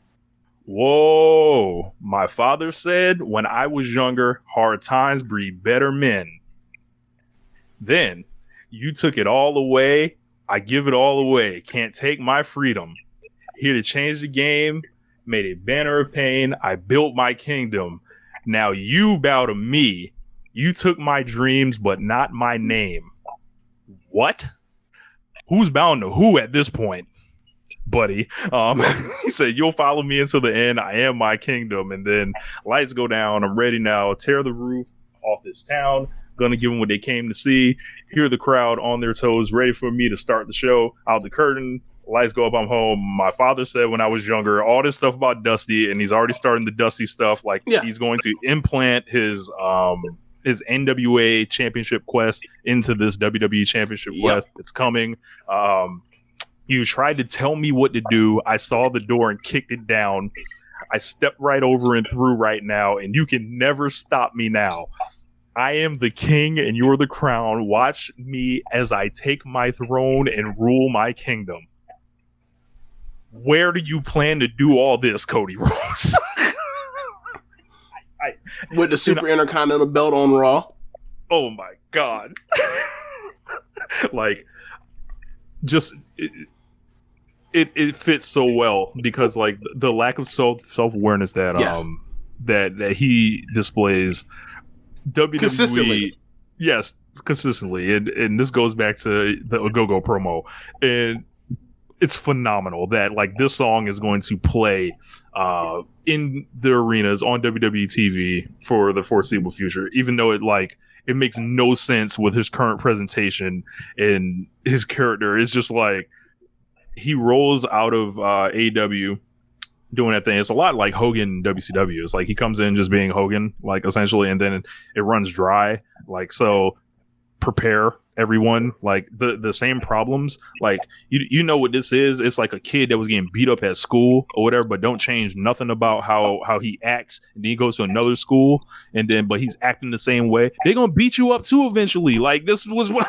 Speaker 8: Whoa. My father said when I was younger, hard times breed better men. Then you took it all away. I give it all away. Can't take my freedom. Here to change the game. Made a banner of pain. I built my kingdom. Now you bow to me. You took my dreams, but not my name. What? Who's bound to who at this point? Buddy, he said, you'll follow me until the end. I am my kingdom. And then lights go down. I'm ready now. Tear the roof off this town. Gonna give them what they came to see. Hear the crowd on their toes, ready for me to start the show. Out the curtain, lights go up. I'm home. My father said when I was younger, all this stuff about Dusty, and he's already starting the Dusty stuff. Like he's going to implant his NWA championship quest into this WWE championship quest. It's coming. You tried to tell me what to do. I saw the door and kicked it down. I stepped right over and through right now, and you can never stop me now. I am the king and you're the crown. Watch me as I take my throne and rule my kingdom. Where do you plan to do all this, Cody Rhodes?
Speaker 7: With the Super Intercontinental belt on Raw.
Speaker 8: Oh my God. Like, just it fits so well because like the lack of self-awareness that
Speaker 7: yes.
Speaker 8: that he displays. WWE,
Speaker 7: consistently.
Speaker 8: Yes, consistently. And this goes back to the Go-Go promo. And it's phenomenal that like this song is going to play in the arenas on WWE TV for the foreseeable future, even though it makes no sense with his current presentation and his character. It's just like he rolls out of AEW doing that thing. It's a lot like Hogan WCW. It's like he comes in just being Hogan, like essentially, and then it runs dry. Like, so prepare everyone. Like the same problems. Like you know what this is? It's like a kid that was getting beat up at school or whatever, but don't change nothing about how he acts. And then he goes to another school, but he's acting the same way. They're gonna beat you up too eventually. Like this was what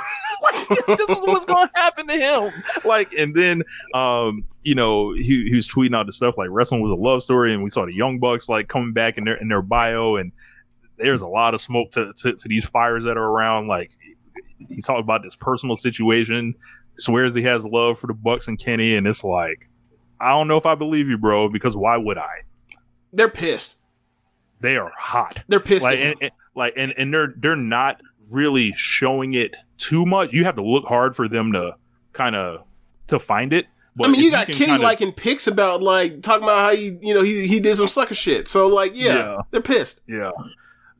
Speaker 8: this is what's gonna happen to him. Like, and then he was tweeting out the stuff like wrestling was a love story, and we saw the Young Bucks like coming back in their bio, and there's a lot of smoke to these fires that are around. Like, he talked about this personal situation, swears he has love for the Bucks and Kenny, and it's like, I don't know if I believe you, bro, because why would I?
Speaker 7: They're pissed.
Speaker 8: They are hot.
Speaker 7: They're pissed.
Speaker 8: And they're not really showing it too much. You have to look hard for them to kind of to find it. But
Speaker 7: I mean, you got Kenny liking pics about like talking about how he did some sucker shit. So like, yeah, they're pissed.
Speaker 8: Yeah.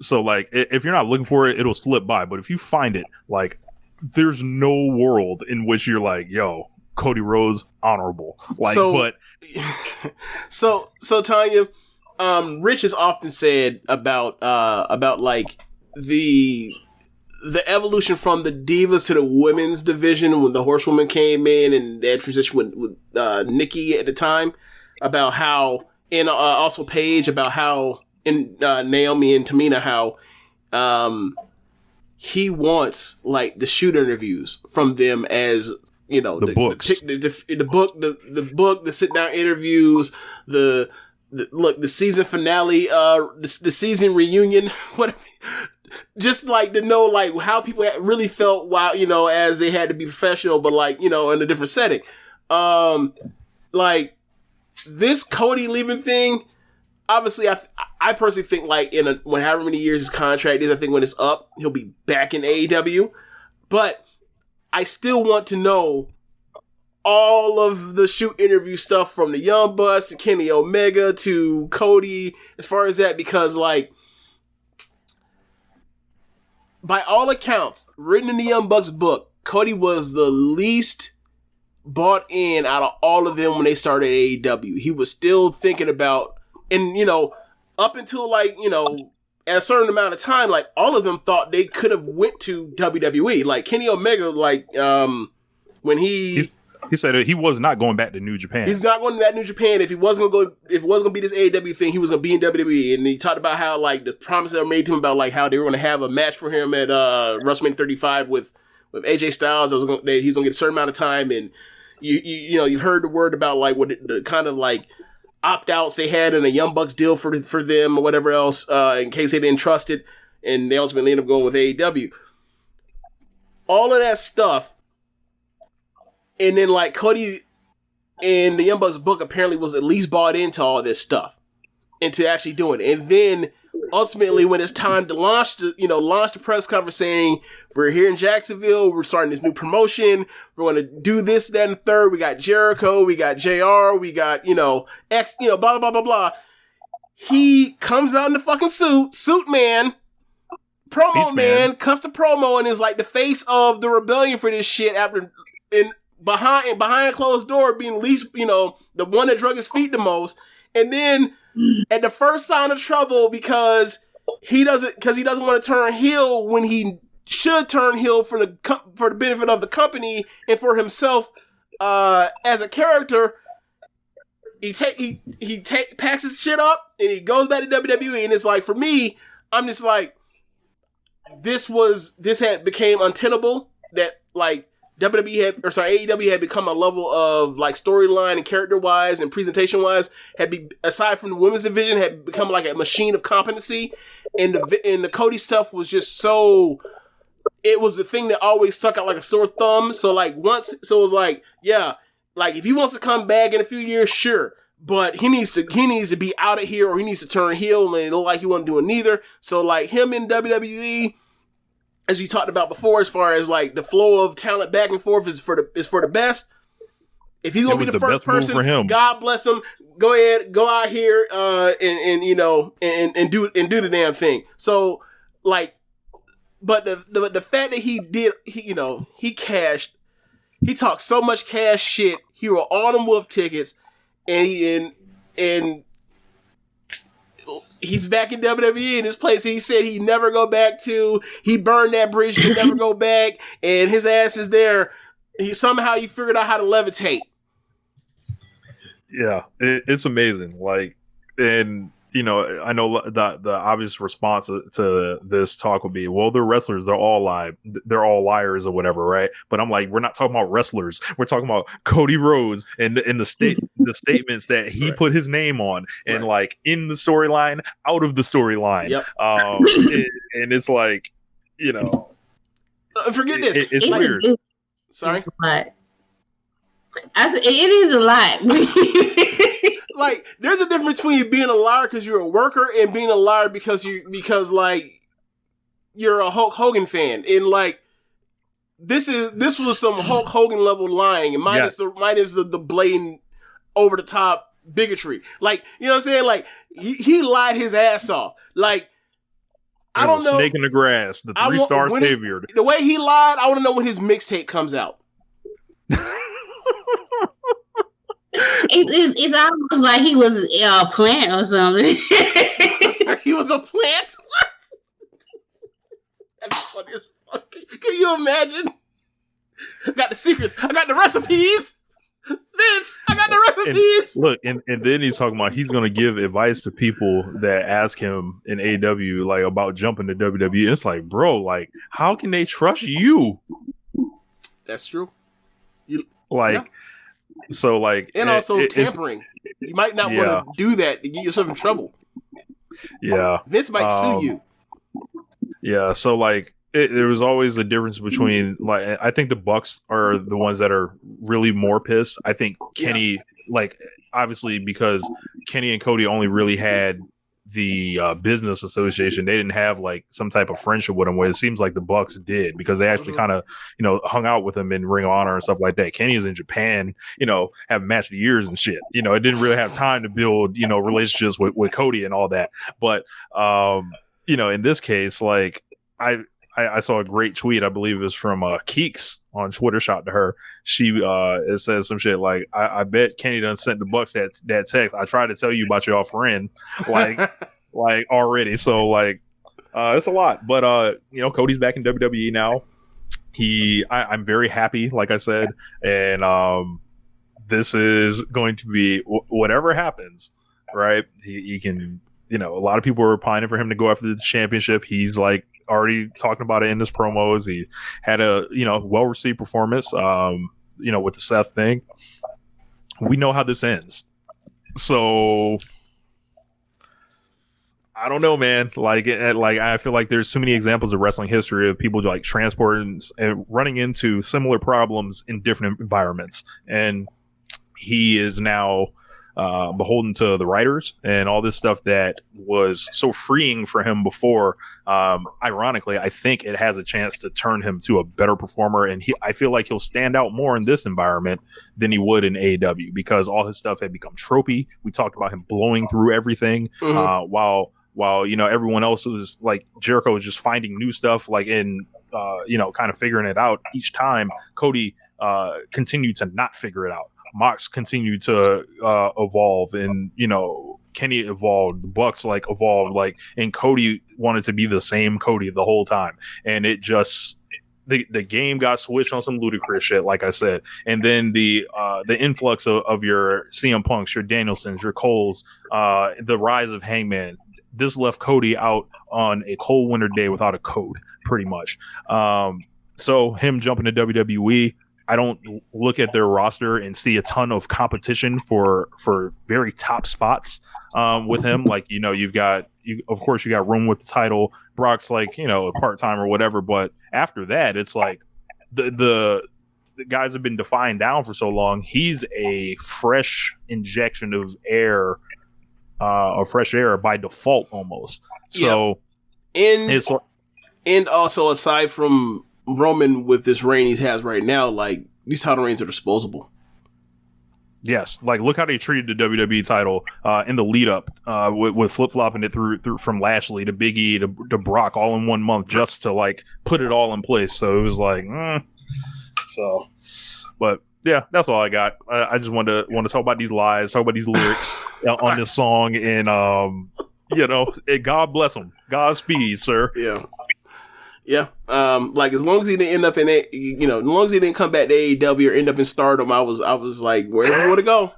Speaker 8: So like, if you're not looking for it, it'll slip by. But if you find it, like, there's no world in which you're like, yo, Cody Rhodes, honorable. Like, so
Speaker 7: Tonya, Rich has often said about like the evolution from the Divas to the women's division when the Horsewoman came in and that transition with Nikki at the time, about how, and also Paige, about how, and Naomi and Tamina, how he wants like the shoot interviews from them as the books, the book, the sit down interviews, the season finale, the season reunion, whatever. Just like to know like how people really felt while as they had to be professional, but like in a different setting. Like this Cody leaving thing. Obviously, I personally think like when however many years his contract is, I think when it's up, he'll be back in AEW. But I still want to know all of the shoot interview stuff from the Young Bucks to Kenny Omega to Cody, as far as that, because like by all accounts, written in the Young Bucks book, Cody was the least bought in out of all of them when they started AEW. He was still thinking about. And, up until like, at a certain amount of time, like all of them thought they could have went to WWE. Like Kenny Omega, like, when he said he was not going back to New Japan. He's not going back to New Japan. If it wasn't going to be this AEW thing, he was going to be in WWE. And he talked about how like the promises that were made to him about like how they were going to have a match for him at, WrestleMania 35 with AJ Styles. He's going to get a certain amount of time. And you've heard the word about like what the kind of like opt-outs they had in a Young Bucks deal for them or whatever else, in case they didn't trust it, and they ultimately ended up going with AEW. All of that stuff, and then like Cody and the Young Bucks book apparently was at least bought into all this stuff, into actually doing it. And then ultimately when it's time to launch the press conference saying, we're here in Jacksonville, we're starting this new promotion, we're going to do this, that, and the third, we got Jericho, we got JR, we got, X, blah, blah, blah, blah, blah. He comes out in the fucking suit man, promo man, cuts the promo and is like the face of the rebellion for this shit after, behind closed door being least, the one that drug his feet the most. And then at the first sign of trouble, because he doesn't want to turn heel when he should turn heel for the benefit of the company and for himself as a character, he packs his shit up and he goes back to WWE, and it's like, for me, I'm just like, this had became untenable, that like AEW had become a level of like storyline and character wise and presentation wise aside from the women's division, had become like a machine of competency, and the Cody stuff was just so, it was the thing that always stuck out like a sore thumb. So it was like, yeah, like if he wants to come back in a few years, sure, but he needs to be out of here, or he needs to turn heel, and it looked like he wasn't doing neither. So like him in WWE, as we talked about before, as far as like the flow of talent back and forth is for the best. If he's gonna be the first person, for him, God bless him. Go ahead, go out here, and do the damn thing. So like, but the fact that he cashed, he talked so much cash shit. He were all them wolf tickets, and he's back in WWE in this place he said he'd never go back to. He burned that bridge, he'd never go back, and his ass is there. He figured out how to levitate.
Speaker 8: Yeah, it's amazing. Like, and I know the obvious response to this talk would be, well, they're wrestlers, they're all liars or whatever, right? But I'm like, we're not talking about wrestlers. We're talking about Cody Rhodes and the statements that he put his name on, and like in the storyline, out of the storyline.
Speaker 7: Yep.
Speaker 8: And it's like,
Speaker 7: forget this.
Speaker 8: It's weird.
Speaker 7: Sorry.
Speaker 9: It is a lot.
Speaker 7: Like, there's a difference between being a liar because you're a worker and being a liar because you're a Hulk Hogan fan. And like, this was some Hulk Hogan level lying, and minus the blatant over the top bigotry. Like, you know what I'm saying? Like, he lied his ass off. Like, I don't know.
Speaker 8: Snake in the grass, the 3-star savior.
Speaker 7: The way he lied, I want to know when his mixtape comes out.
Speaker 9: It's almost like he was a plant or something.
Speaker 7: He was a plant? What? That's funny as fuck. Can you imagine? I got the secrets. I got the recipes. Vince, I got the recipes.
Speaker 8: And then he's talking about he's going to give advice to people that ask him in AEW like about jumping to WWE. And it's like, bro, like, how can they trust you?
Speaker 7: That's true.
Speaker 8: So like,
Speaker 7: and also tampering. You might not want to do that to get yourself in trouble.
Speaker 8: Yeah,
Speaker 7: Vince might sue you.
Speaker 8: Yeah, so like, there was always a difference between like, I think the Bucks are the ones that are really more pissed. I think Kenny, like, obviously because Kenny and Cody only really had the business association, they didn't have like some type of friendship with him, where it seems like the Bucks did, because they actually kind of hung out with him in Ring of Honor and stuff like that. Kenny is in Japan, having match of the years and shit. It didn't really have time to build relationships with Cody and all that. But in this case, like, I saw a great tweet, I believe it was from Keeks on Twitter, shout to her. She it says some shit like, I bet Kenny done sent the Bucks that text. I tried to tell you about your friend, like like already. So like, it's a lot. But Cody's back in WWE now. I'm very happy, like I said, and this is going to be whatever happens, right? He can, a lot of people are pining for him to go after the championship. He's like already talking about it in his promos. He had a well-received performance with the Seth thing. We know how this ends, so I don't know, man. Like I feel like there's too many examples of wrestling history of people like transporting and running into similar problems in different environments, and he is now beholden to the writers and all this stuff that was so freeing for him before. Ironically, I think it has a chance to turn him to a better performer, and I feel like he'll stand out more in this environment than he would in AEW, because all his stuff had become tropey. We talked about him blowing through everything, while everyone else was like, Jericho was just finding new stuff, like in kind of figuring it out each time. Cody continued to not figure it out. Mox continued to evolve, and Kenny evolved. The Bucks like evolved, like, and Cody wanted to be the same Cody the whole time, and it just the game got switched on some ludicrous shit, like I said, and then the influx of your CM Punks, your Danielsons, your Coles, the rise of Hangman. This left Cody out on a cold winter day without a code, pretty much. So him jumping to WWE, I don't look at their roster and see a ton of competition for very top spots with him. Like, you know, of course you got room with the title. Brock's like, you know, a part-time or whatever. But after that, it's like the guys have been defined down for so long. He's a fresh injection of air, fresh air by default almost. So,
Speaker 7: and also aside from Roman with this reign he has right now, like, these title reigns are disposable.
Speaker 8: Yes, like look how they treated the WWE title in the lead up with flip flopping it through from Lashley to Big E to Brock all in 1 month just to like put it all in place. So it was like, so. But yeah, that's all I got. I just want to talk about these lies, talk about these lyrics on this song, and you know, God bless them, Godspeed, sir.
Speaker 7: Yeah. Like as long as he didn't end up in it, you know, as long as he didn't come back to AEW or end up in Stardom, I was like, wherever you want to go.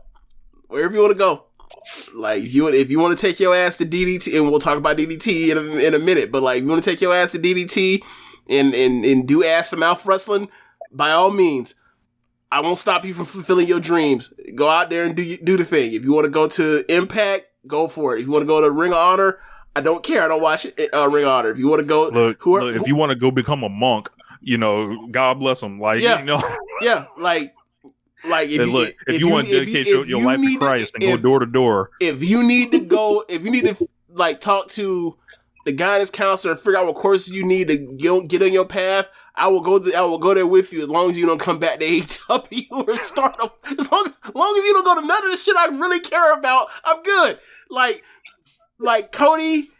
Speaker 7: Like if you want to take your ass to DDT, and we'll talk about DDT in a minute, but like, if you want to take your ass to DDT and do ass to mouth wrestling, by all means, I won't stop you from fulfilling your dreams. Go out there and do the thing. If you want to go to Impact, go for it. If you want to go to Ring of Honor, I don't care. I don't watch Ring of Honor. If you want to go,
Speaker 8: if you want to go become a monk, you know, God bless them. Like, you know,
Speaker 7: like if
Speaker 8: you want to dedicate your life to Christ and go door to door.
Speaker 7: If you need to like talk to the guidance counselor and figure out what courses you need to get on your path, I will go there with you as long as you don't come back to AEW or Stardom. As long as you don't go to none of the shit I really care about, I'm good. Like Cody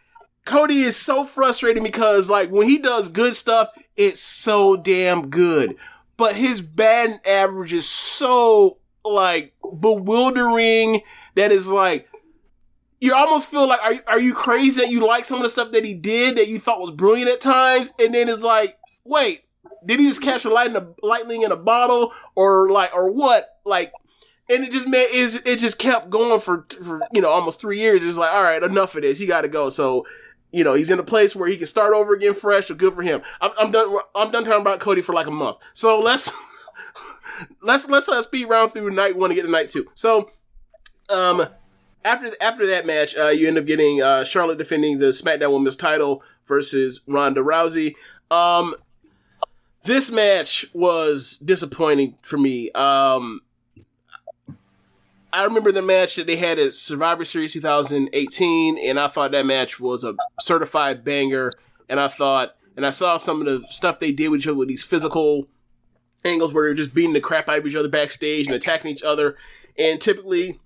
Speaker 7: is so frustrating because like when he does good stuff, it's so damn good. But his batting average is so like bewildering that is like, you almost feel like, are you crazy that you like some of the stuff that he did that you thought was brilliant at times? And then it's like, wait, did he just catch lightning in a bottle or what? Like, and it just kept going for you know, almost 3 years. It's like, all right, enough of this. You got to go. So, you know, he's in a place where he can start over again fresh. So good for him. I'm done talking about Cody for like a month. So let's speed round through night 1 to get to night 2. So, after that match, you end up getting Charlotte defending the SmackDown Women's title versus Ronda Rousey. This match was disappointing for me. I remember the match that they had at Survivor Series 2018, and I thought that match was a certified banger. And I saw some of the stuff they did with each other with these physical angles where they're just beating the crap out of each other backstage and attacking each other. And typically,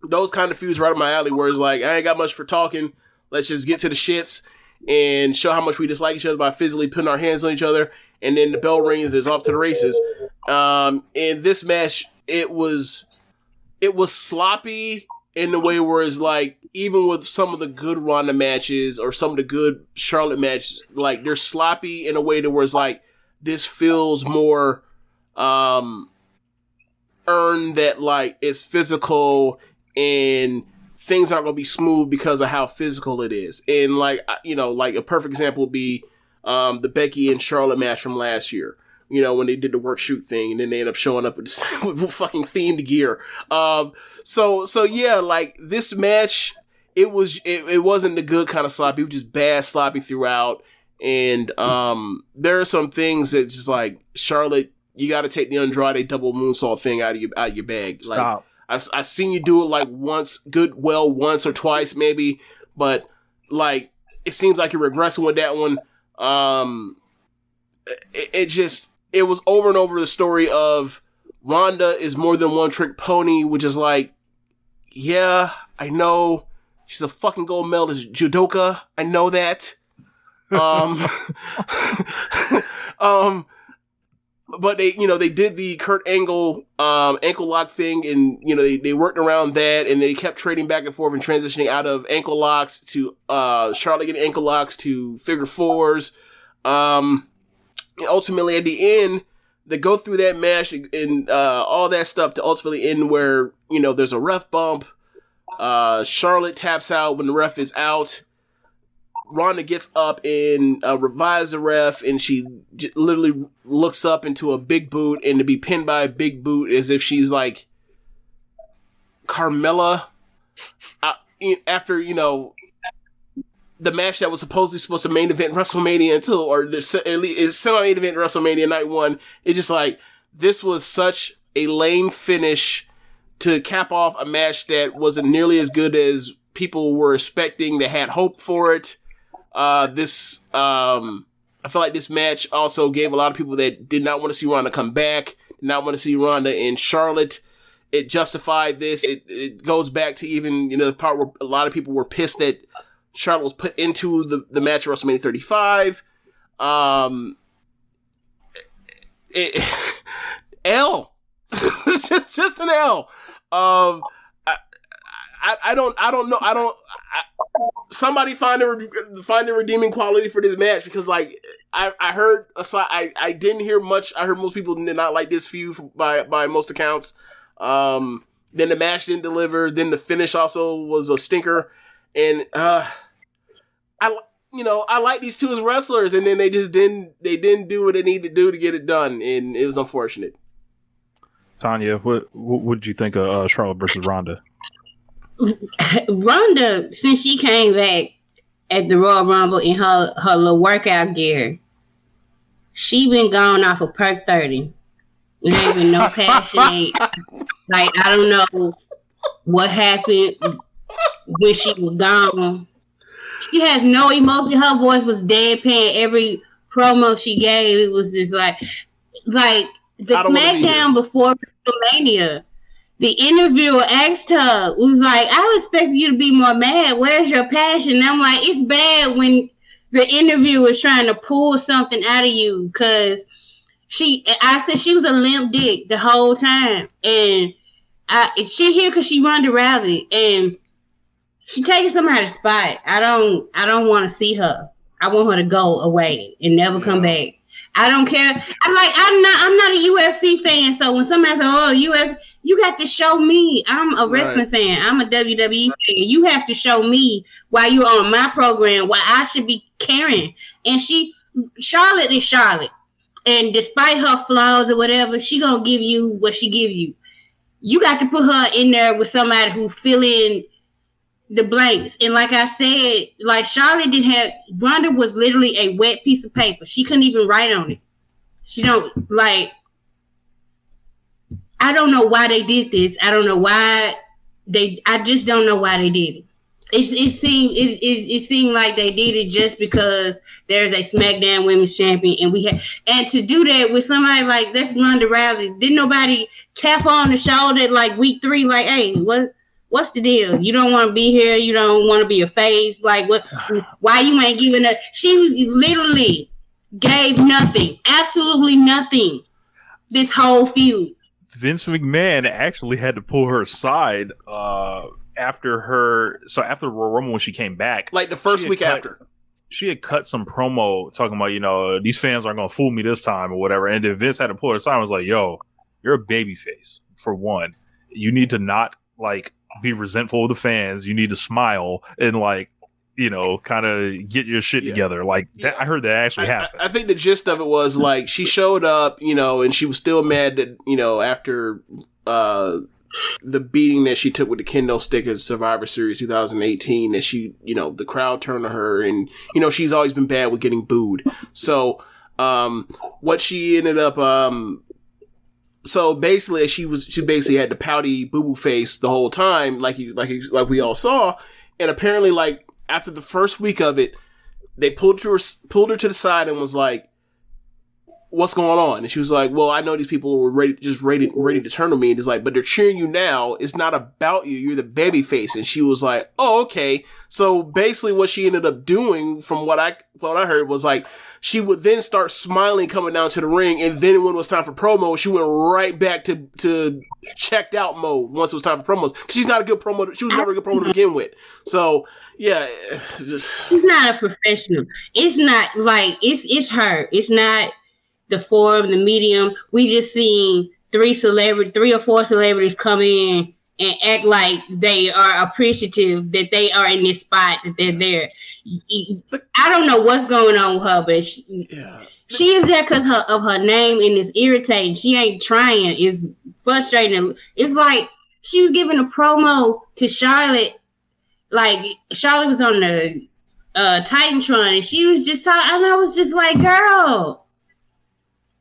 Speaker 7: those kind of feuds right up my alley where it's like, I ain't got much for talking. Let's just get to the shits and show how much we dislike each other by physically putting our hands on each other. And then the bell rings, it's off to the races. In this match, it was sloppy in the way where it's like, even with some of the good Ronda matches or some of the good Charlotte matches, like they're sloppy in a way that where it's like, this feels more earned, that like it's physical and things aren't going to be smooth because of how physical it is. And like, you know, like a perfect example would be the Becky and Charlotte match from last year. You know, when they did the work shoot thing and then they end up showing up with fucking themed gear. So yeah, like this match, it wasn't the good kind of sloppy. It was just bad sloppy throughout. And there are some things that just like, Charlotte, you got to take the Andrade double moonsault thing out of your bag.
Speaker 8: Stop.
Speaker 7: Like, I seen you do it like once or twice maybe, but like it seems like you're regressing with that one. It was over and over the story of Ronda is more than one trick pony, which is like, yeah, I know she's a fucking gold medalist judoka. I know that. But they did the Kurt Angle ankle lock thing, and they worked around that, and they kept trading back and forth and transitioning out of ankle locks to Charlotte getting ankle locks to figure fours. ultimately at the end, they go through that match and all that stuff to ultimately end where, there's a ref bump. Charlotte taps out when the ref is out. Ronda gets up and revives the ref, and she literally looks up into a big boot, and to be pinned by a big boot as if she's like Carmella. After, the match that was supposed to main event WrestleMania at least semi-main event WrestleMania night 1, it's just like, this was such a lame finish to cap off a match that wasn't nearly as good as people were expecting, that had hope for it. I feel like this match also gave a lot of people that did not want to see Ronda come back, did not want to see Ronda in Charlotte. It justified this. It goes back to even, the part where a lot of people were pissed that Charlotte was put into the match at WrestleMania 35. L. just an L. I don't know. Somebody find a redeeming quality for this match, because like I heard aside, I didn't hear much. I heard most people did not like this feud by most accounts. Then the match didn't deliver. Then the finish also was a stinker. And I like these two as wrestlers, and then they didn't do what they needed to do to get it done, and it was unfortunate.
Speaker 8: Tonya, what did you think of Charlotte versus Ronda?
Speaker 9: Ronda, since she came back at the Royal Rumble in her little workout gear, she been gone off of perk 30. There ain't been no passion. Like, I don't know what happened when she was gone. She has no emotion. Her voice was deadpan. Every promo she gave, it was just like the SmackDown before WrestleMania. The interviewer asked her, was like, I expect you to be more mad. Where's your passion? And I'm like, it's bad when the interviewer is trying to pull something out of you, because I said she was a limp dick the whole time. And she here because she Ronda Rousey, and she taking somebody's spot. I don't want to see her. I want her to go away and never come back. I don't care. I'm not a UFC fan, so when somebody says, "Oh, UFC," you got to show me. I'm a wrestling fan. I'm a WWE fan. You have to show me while you're on my program why I should be caring. And Charlotte is Charlotte, and despite her flaws or whatever, she gonna give you what she gives you. You got to put her in there with somebody who fill in the blanks. And like I said, like Charlotte Ronda was literally a wet piece of paper. She couldn't even write on it. I don't know why they did this. I don't know why I just don't know why they did it. It seemed like they did it just because there's a SmackDown Women's Champion, and to do that with somebody like that's Ronda Rousey. Didn't nobody tap on the shoulder like week 3, like, hey, what's the deal? You don't want to be here. You don't want to be a face. Like, what? Why you ain't giving up? She literally gave nothing, absolutely nothing, this whole feud.
Speaker 8: Vince McMahon actually had to pull her aside after the Royal Rumble when she came back.
Speaker 7: Like the first week after.
Speaker 8: She had cut some promo talking about, these fans aren't going to fool me this time or whatever. And then Vince had to pull her aside and was like, yo, you're a babyface, for one. You need to not, be resentful of the fans. You need to smile and kind of get your shit together. That, I heard that actually happened.
Speaker 7: I think the gist of it was she showed up, and she was still mad that, after the beating that she took with the kendo stick at Survivor Series 2018, that she, the crowd turned to her, and, she's always been bad with getting booed. So, what she ended up, so basically, she basically had the pouty boo boo face the whole time, like we all saw, and apparently, after the first week of it, they pulled her to the side and was like, "What's going on?" And she was like, "Well, I know these people were ready to turn on me," and it's like, "But they're cheering you now. It's not about you. You're the baby face." And she was like, "Oh, okay." So basically, what she ended up doing, from what I heard, was she would then start smiling coming down to the ring, and then when it was time for promo, she went right back to checked out mode once it was time for promos. Because she's not a good promo. She was never a good promo to begin with. So yeah, she's
Speaker 9: not a professional. It's not it's her. It's not. the forum, the medium. We just seen 3 or 4 celebrities come in and act like they are appreciative that they are in this spot, that they're there. I don't know what's going on with her, but she is there because of her name, and it's irritating. She ain't trying. It's frustrating. It's like she was giving a promo to Charlotte. Like, Charlotte was on the Titantron, and she was just talking, and I was just like, girl,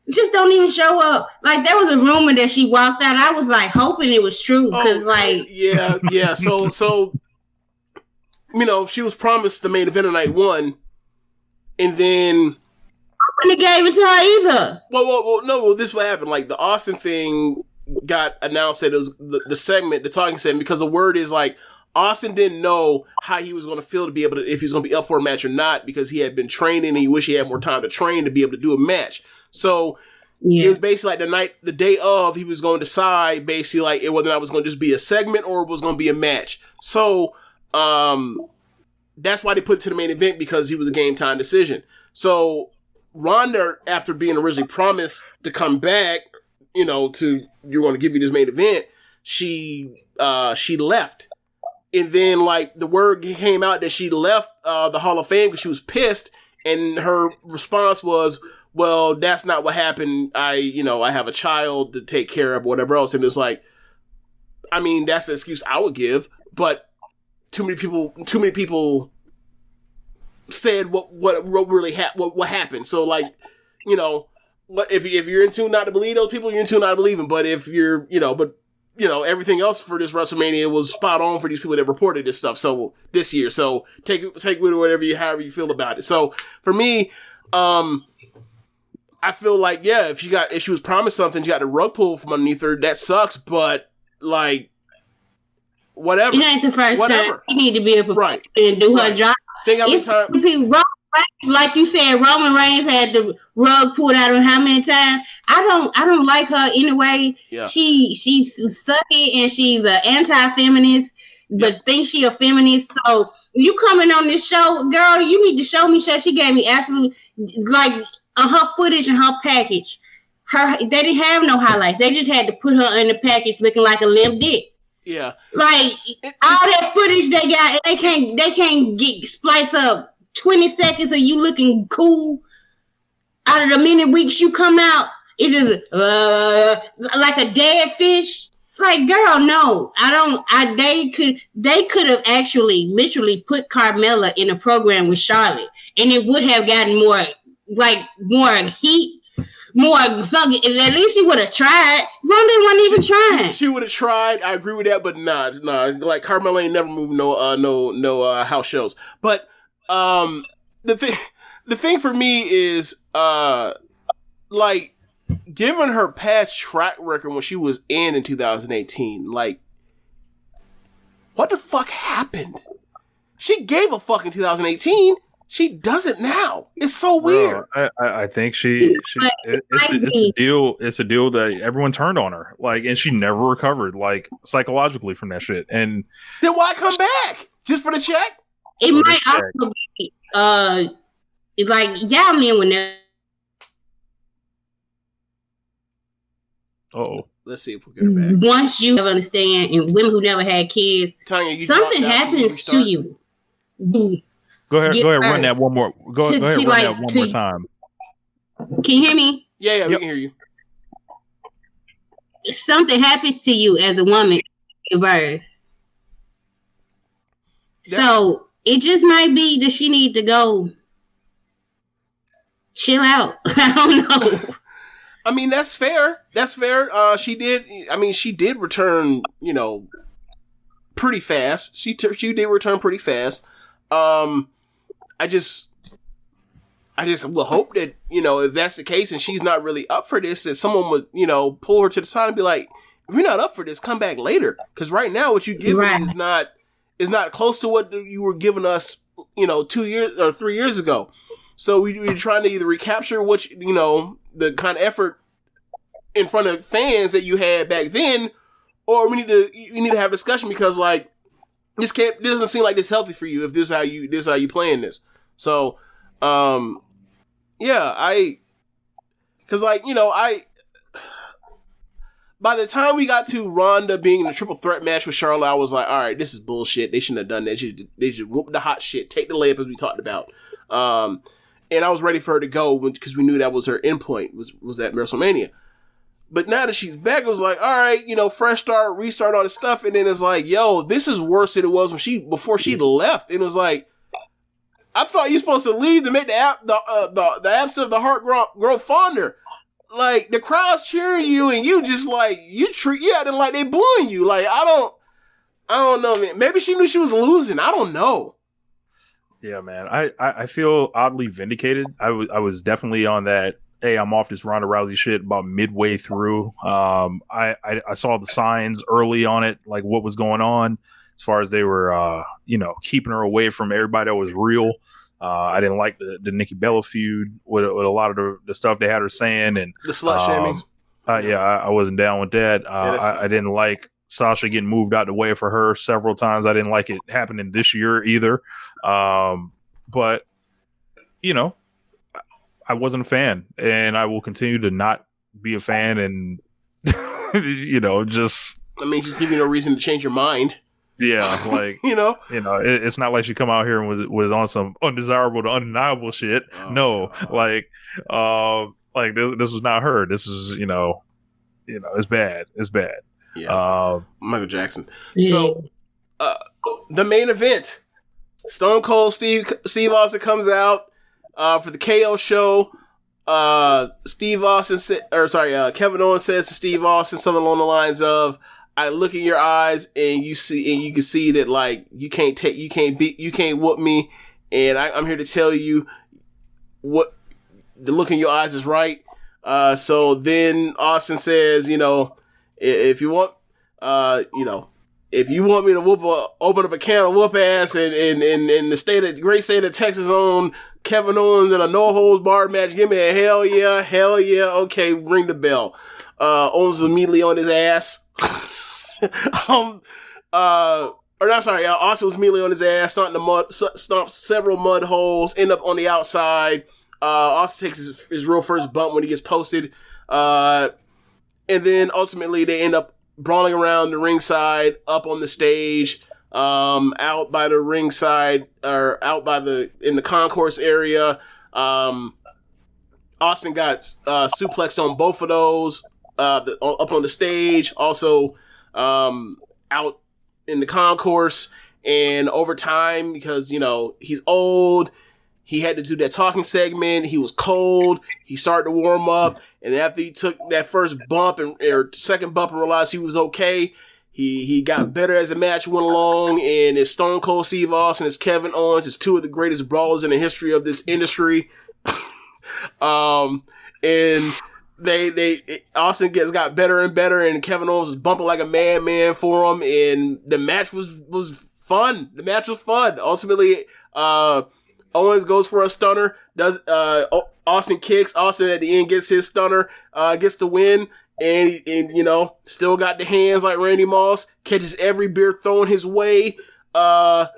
Speaker 9: just don't even show up. Like, there was a rumor that she walked out. I was like hoping it was true because,
Speaker 7: yeah. So she was promised the main event of night 1, and then
Speaker 9: nobody gave it to her either.
Speaker 7: Well, this is what happened. Like, the Austin thing got announced that it was the segment, the talking segment, because the word is like Austin didn't know how he was going to feel to be able to, if he was going to be up for a match or not, because he had been training and he wished he had more time to train to be able to do a match. So it was basically like the day of, he was going to decide basically like whether or not it was going to just be a segment or it was going to be a match. So that's why they put it to the main event, because he was a game time decision. So Ronda, after being originally promised to come back, you're going to give you this main event, she left. And then, like, the word came out that she left the Hall of Fame because she was pissed, and her response was, well, that's not what happened. I have a child to take care of, whatever else. And it's like, I mean, that's the excuse I would give, but too many people said what really what happened. So, like, if you're in tune not to believe those people, you're in tune not to believe them. But if you're, everything else for this WrestleMania was spot on for these people that reported this stuff. So this year, so take with it however you feel about it. So for me, I feel like, if she was promised something, she got the rug pulled from underneath her. That sucks, but like, whatever.
Speaker 9: It ain't the first time. You need to be able to do her job. Like you said, Roman Reigns had the rug pulled out of him how many times? I don't like her anyway. Yeah. She's sucky and she's an anti-feminist, but thinks she a feminist. So you coming on this show, girl, you need to show me. She gave me absolutely, like, her footage and her package. They didn't have no highlights. They just had to put her in the package looking like a limp dick.
Speaker 7: Yeah.
Speaker 9: Like, all that footage they got, and they can't get spliced up 20 seconds of you looking cool. Out of the many weeks you come out, it's just like a dead fish. Like, girl, no, I don't. They could have actually literally put Carmella in a program with Charlotte, and it would have gotten more heat, more something. At least she would have tried. Ronda wasn't even trying.
Speaker 7: She would have tried. I agree with that, but nah. Like, Carmella ain't never moved no house shows. But the thing for me is like, given her past track record when she was in 2018, like, what the fuck happened? She gave a fuck in 2018. She doesn't now. It's so weird.
Speaker 8: I think it's a deal. It's a deal that everyone turned on her. Like, and she never recovered, like, psychologically from that shit. And
Speaker 7: then why come back? Just for the check?
Speaker 9: It might also be like, y'all men would never.
Speaker 7: Let's see if we get her back.
Speaker 9: Once you understand, and women who never had kids,
Speaker 7: Tonya,
Speaker 9: something happens to you.
Speaker 8: Go ahead, run that one more. Go ahead, run that one more time.
Speaker 9: Can you hear me?
Speaker 7: Yeah, we can hear you.
Speaker 9: Something happens to you as a woman at birth. So it just might be that she need to go chill out. I don't know.
Speaker 7: I mean, that's fair. She did return, pretty fast. She did return pretty fast. I just will hope that, if that's the case and she's not really up for this, that someone would, pull her to the side and be like, if you're not up for this, come back later. Because right now what you give me is not close to what you were giving us, 2 years or 3 years ago. So we're trying to either recapture what, the kind of effort in front of fans that you had back then, or we need to have a discussion, because, like, this doesn't seem like this healthy for you if this is how you playing this. So, Because, like, you know, by the time we got to Ronda being in a triple threat match with Charlotte, I was like, all right, this is bullshit. They shouldn't have done that. They should whoop the hot shit, take the layup as we talked about. And I was ready for her to go because we knew that was her endpoint, was at WrestleMania. But now that she's back, it was like, all right, you know, fresh start, restart, all this stuff. And then it's like, yo, this is worse than it was before she left. It was like, I thought you were supposed to leave to make the absence of the heart grow fonder. Like, the crowd's cheering you, and you just like you acting like they booing you. Like, I don't know, man. Maybe she knew she was losing. I don't know.
Speaker 8: Yeah, man. I feel oddly vindicated. I was definitely on that. Hey, I'm off this Ronda Rousey shit about midway through. I saw the signs early on it, like what was going on, as far as they were, keeping her away from everybody that was real. I didn't like the Nikki Bella feud with a lot of the stuff they had her saying, and
Speaker 7: the slut shaming.
Speaker 8: I wasn't down with that. I didn't like Sasha getting moved out the way for her several times. I didn't like it happening this year either. But you know, I wasn't a fan, and I will continue to not be a fan. And just
Speaker 7: give you no reason to change your mind.
Speaker 8: Yeah, like it's not like she come out here and was on some undesirable to undeniable shit. Oh, no, God. Like this was not her. This is it's bad. It's bad.
Speaker 7: Yeah, Michael Jackson. So the main event, Stone Cold Steve Austin comes out for the KO show. Kevin Owens says to Steve Austin something along the lines of, I look in your eyes and you can see that, like, you can't whoop me, and I'm here to tell you what the look in your eyes is right. So then Austin says, if you want me to open up a can of whoop ass in the great state of Texas on Kevin Owens in a no holds barred match, give me a hell yeah, okay, ring the bell. Owens is immediately on his ass. Austin was immediately on his ass, stomped several mud holes, end up on the outside. Austin takes his real first bump when he gets posted. And then ultimately they end up brawling around the ringside, up on the stage, out by the ringside, or in the concourse area. Austin got suplexed on both of those, up on the stage, also out in the concourse, and over time, because he's old, he had to do that talking segment. He was cold. He started to warm up, and after he took that first bump or second bump and realized he was okay, he got better as the match went along. And it's Stone Cold Steve Austin, it's Kevin Owens, it's two of the greatest brawlers in the history of this industry. And Austin got better and better, and Kevin Owens was bumping like a madman for him, and the match was fun. The match was fun. Ultimately, Owens goes for a stunner. Austin kicks. Austin at the end gets his stunner, gets the win, and still got the hands like Randy Moss. Catches every beer thrown his way, and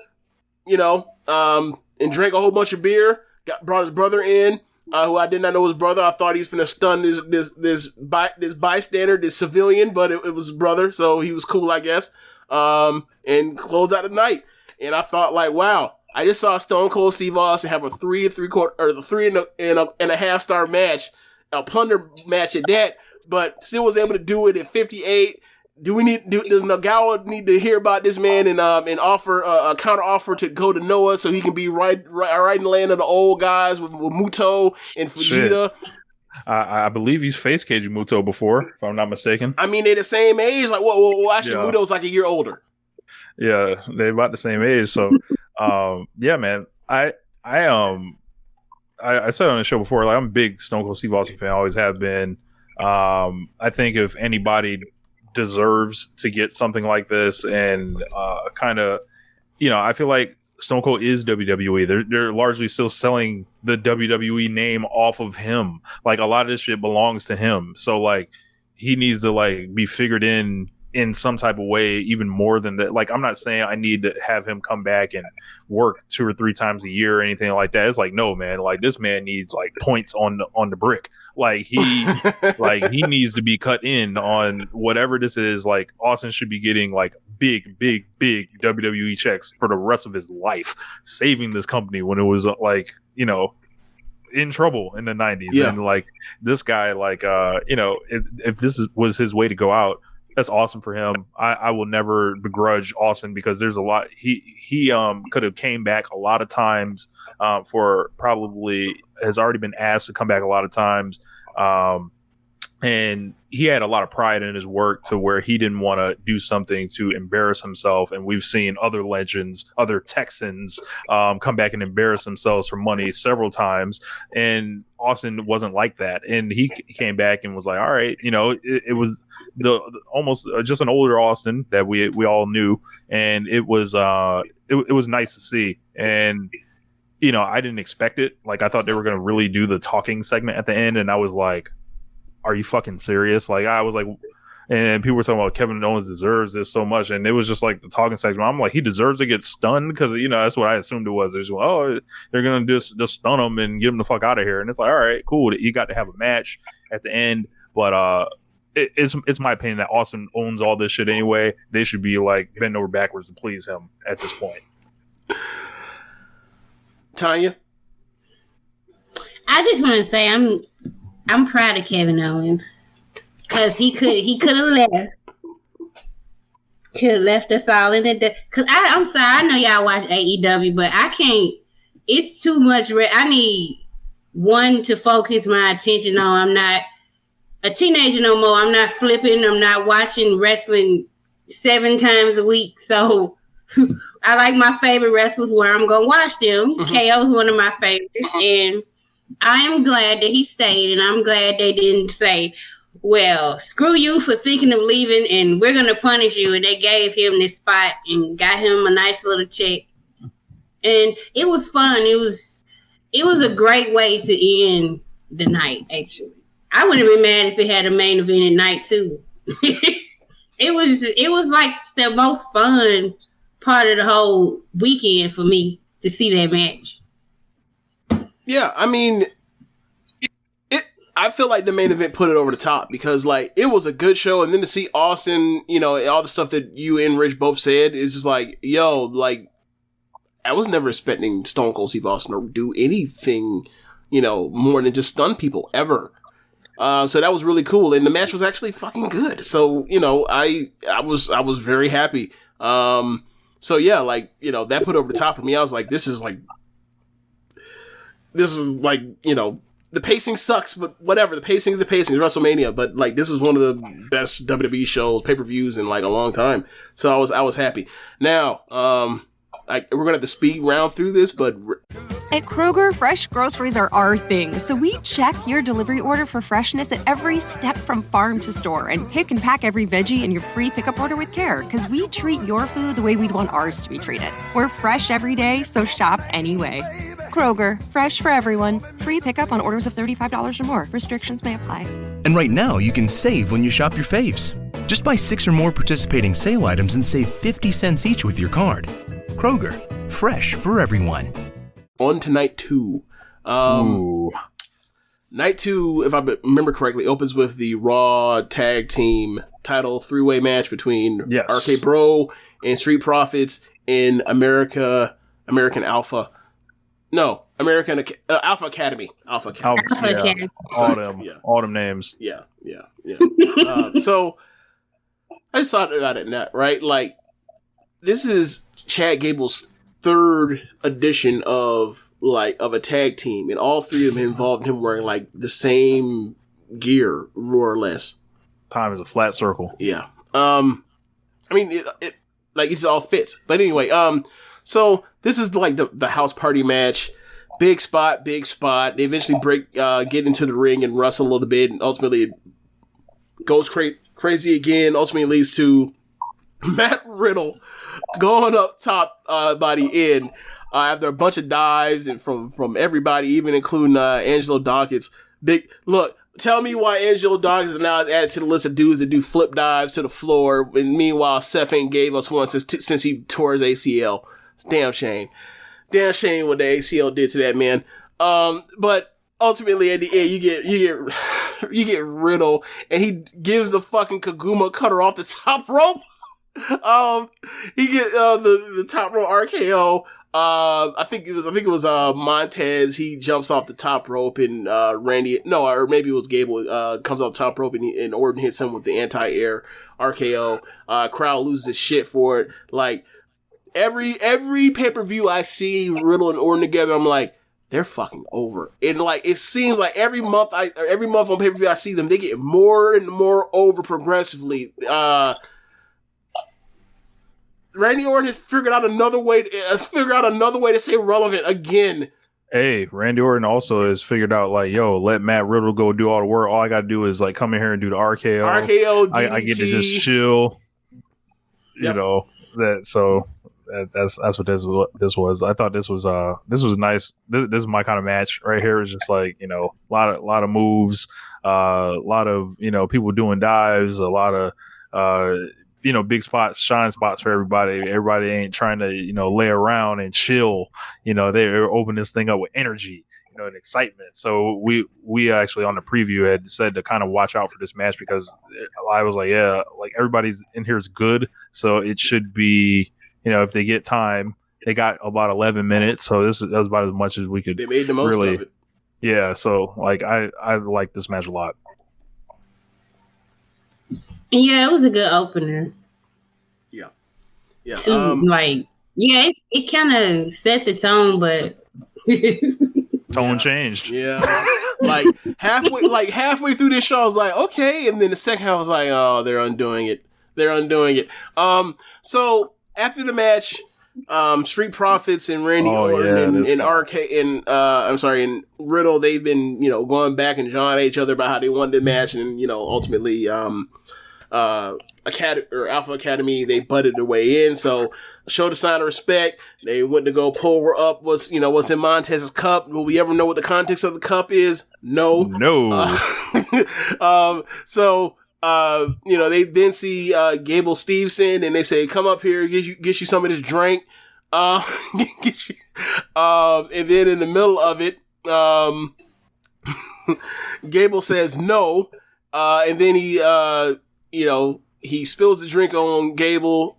Speaker 7: drank a whole bunch of beer. Brought his brother in. Who I did not know his brother. I thought he was finna stun this bystander, this civilian, but it was his brother, so he was cool, I guess. And close out the night. And I thought, like, wow, I just saw Stone Cold Steve Austin have a 3.5 star match, a plunder match at that, but still was able to do it at 58. Does Nagawa need to hear about this man and offer a counter offer to go to Noah so he can be right in the land of the old guys with Muto and Fujita? Shit.
Speaker 8: I believe he's face caged Muto before, if I'm not mistaken.
Speaker 7: I mean, they're the same age. Like, well, actually, yeah. Muto's like a year older.
Speaker 8: Yeah, they're about the same age. So, yeah, man. I said on the show before, like, I'm a big Stone Cold Steve Austin fan. I always have been. I think if anybody deserves to get something like this, and kind of, I feel like Stone Cold is WWE. They're largely still selling the WWE name off of him. Like, a lot of this shit belongs to him. So, like, he needs to, like, be figured in in some type of way, even more than that. Like, I'm not saying I need to have him come back and work 2 or 3 times a year or anything like that. It's like, no, man, like this man needs like points on the brick. Like he needs to be cut in on whatever this is. Like Austin should be getting like big WWE checks for the rest of his life, saving this company when it was like, you know, in trouble in the 90s.
Speaker 7: Yeah.
Speaker 8: And like this guy, like, you know, if this was his way to go out, that's awesome for him. I will never begrudge Austin because there's a lot. He could have came back a lot of times, for probably has already been asked to come back a lot of times. And he had a lot of pride in his work to where he didn't want to do something to embarrass himself. And we've seen other legends, other Texans, come back and embarrass themselves for money several times. And Austin wasn't like that. And he came back and was like, all right, you know, it was the almost just an older Austin that we all knew. And it was nice to see. And, you know, I didn't expect it. Like, I thought they were going to really do the talking segment at the end. And I was like, are you fucking serious? Like, I was like, and people were talking about Kevin Owens deserves this so much, and it was just like the talking segment. I'm like, he deserves to get stunned because, you know, that's what I assumed it was. There's, oh, they're gonna just stun him and get him the fuck out of here, and it's like, all right, cool. You got to have a match at the end, but it's my opinion that Austin owns all this shit anyway. They should be like bend over backwards to please him at this point.
Speaker 7: Tonya,
Speaker 9: I just want to say I'm proud of Kevin Owens because he could have left. Could have left us all in the because I'm sorry, I know y'all watch AEW, but I can't. It's too much. I need one to focus my attention on. I'm not a teenager no more. I'm not flipping. I'm not watching wrestling 7 times a week. So I like my favorite wrestlers where I'm gonna watch them.
Speaker 7: Mm-hmm.
Speaker 9: KO's one of my favorites, and I am glad that he stayed, and I'm glad they didn't say, well, screw you for thinking of leaving, and we're going to punish you. And they gave him this spot and got him a nice little check. And it was fun. It was a great way to end the night, actually. I wouldn't have been mad if it had a main event at night, too. It was like the most fun part of the whole weekend for me to see that match.
Speaker 7: yeah, I mean, I feel like the main event put it over the top because, like, it was a good show, and then to see Austin, you know, all the stuff that you and Rich both said, it's just like, yo, like, I was never expecting Stone Cold Steve Austin to do anything, you know, more than just stun people ever. So that was really cool, and the match was actually fucking good. So, you know, I was very happy. So yeah, like, you know, that put it over the top for me. I was like, this is like, you know, the pacing sucks, but whatever. The pacing is the pacing. It's WrestleMania, but like, this is one of the best WWE shows, pay-per-views in like a long time. So I was happy. Now, we're gonna have to speed round through this, but
Speaker 10: at Kroger, fresh groceries are our thing. So we check your delivery order for freshness at every step from farm to store, and pick and pack every veggie in your free pickup order with care. Because we treat your food the way we'd want ours to be treated. We're fresh every day, so shop anyway. Kroger, fresh for everyone. Free pickup on orders of $35 or more. Restrictions may apply.
Speaker 11: And right now, you can save when you shop your faves. Just buy 6 or more participating sale items and save 50 cents each with your card. Kroger, fresh for everyone.
Speaker 7: On to night 2. Night 2, if I remember correctly, opens with the Raw Tag Team title 3-way match between RK Bro and Street Profits in American Alpha. No, American Alpha Academy. Alpha Academy.
Speaker 8: All them names.
Speaker 7: Yeah. So I just thought about it, Nat, right? Like, this is Chad Gable's 3rd edition of a tag team, and all 3 of them involved him wearing like the same gear, more or less.
Speaker 8: Time is a flat circle.
Speaker 7: Yeah. I mean, it just all fits. But anyway, so this is like the house party match. Big spot. They eventually get into the ring and wrestle a little bit, and ultimately it goes crazy again. Ultimately leads to Matt Riddle going up top by the end after a bunch of dives and from everybody, even including Angelo Dawkins, Big look. Tell me why Angelo Dawkins is now added to the list of dudes that do flip dives to the floor, and meanwhile Seth ain't gave us one since he tore his ACL. It's a damn shame. Damn shame what the ACL did to that man. But ultimately at the end you get Riddle, and he gives the fucking Kaguma cutter off the top rope. He get the top rope RKO. I think it was Montez. He jumps off the top rope, and or maybe it was Gable comes off the top rope, and Orton hits him with the anti-air RKO. Crowd loses his shit for it. Like every pay-per-view I see Riddle and Orton together, I'm like, they're fucking over. And like it seems like every month on pay-per-view I see them, they get more and more over progressively. Randy Orton has figured out another way to stay relevant again.
Speaker 8: Hey, Randy Orton also has figured out, like, yo, let Matt Riddle go do all the work. All I got to do is, like, come in here and do the RKO.
Speaker 7: DDT.
Speaker 8: I get to just chill. Yep. You know, that's what this was. I thought this was nice. This is my kind of match right here. It's just like, you know, a lot of moves, a lot of, you know, people doing dives, a lot of, you know, big spots, shine spots for everybody. Everybody ain't trying to, you know, lay around and chill. You know, they're opening this thing up with energy, you know, and excitement. So we actually on the preview had said to kind of watch out for this match, because I was like, yeah, like everybody's in here is good. So it should be, you know, if they get time, they got about 11 minutes. So that was about as much as we could.
Speaker 7: They made the most of it.
Speaker 8: Yeah. So like, I like this match a lot.
Speaker 9: Yeah, it was a good opener.
Speaker 7: Yeah.
Speaker 9: It kind of set the tone, but
Speaker 8: tone changed.
Speaker 7: Yeah, like halfway through this show, I was like, okay, and then the second half I was like, oh, they're undoing it. So after the match, Street Profits and Randy Orton and Riddle, they've been, you know, going back and jawing at each other about how they won the match, and you know, ultimately, Alpha Academy, they butted their way in, so showed a sign of respect. They went to go pull her up. What's in Montez's cup? Will we ever know what the context of the cup is? No. So you know, they then see Gable Steveson, and they say, come up here, get you some of this drink. And then in the middle of it, Gable says no, and then he you know, he spills the drink on Gable.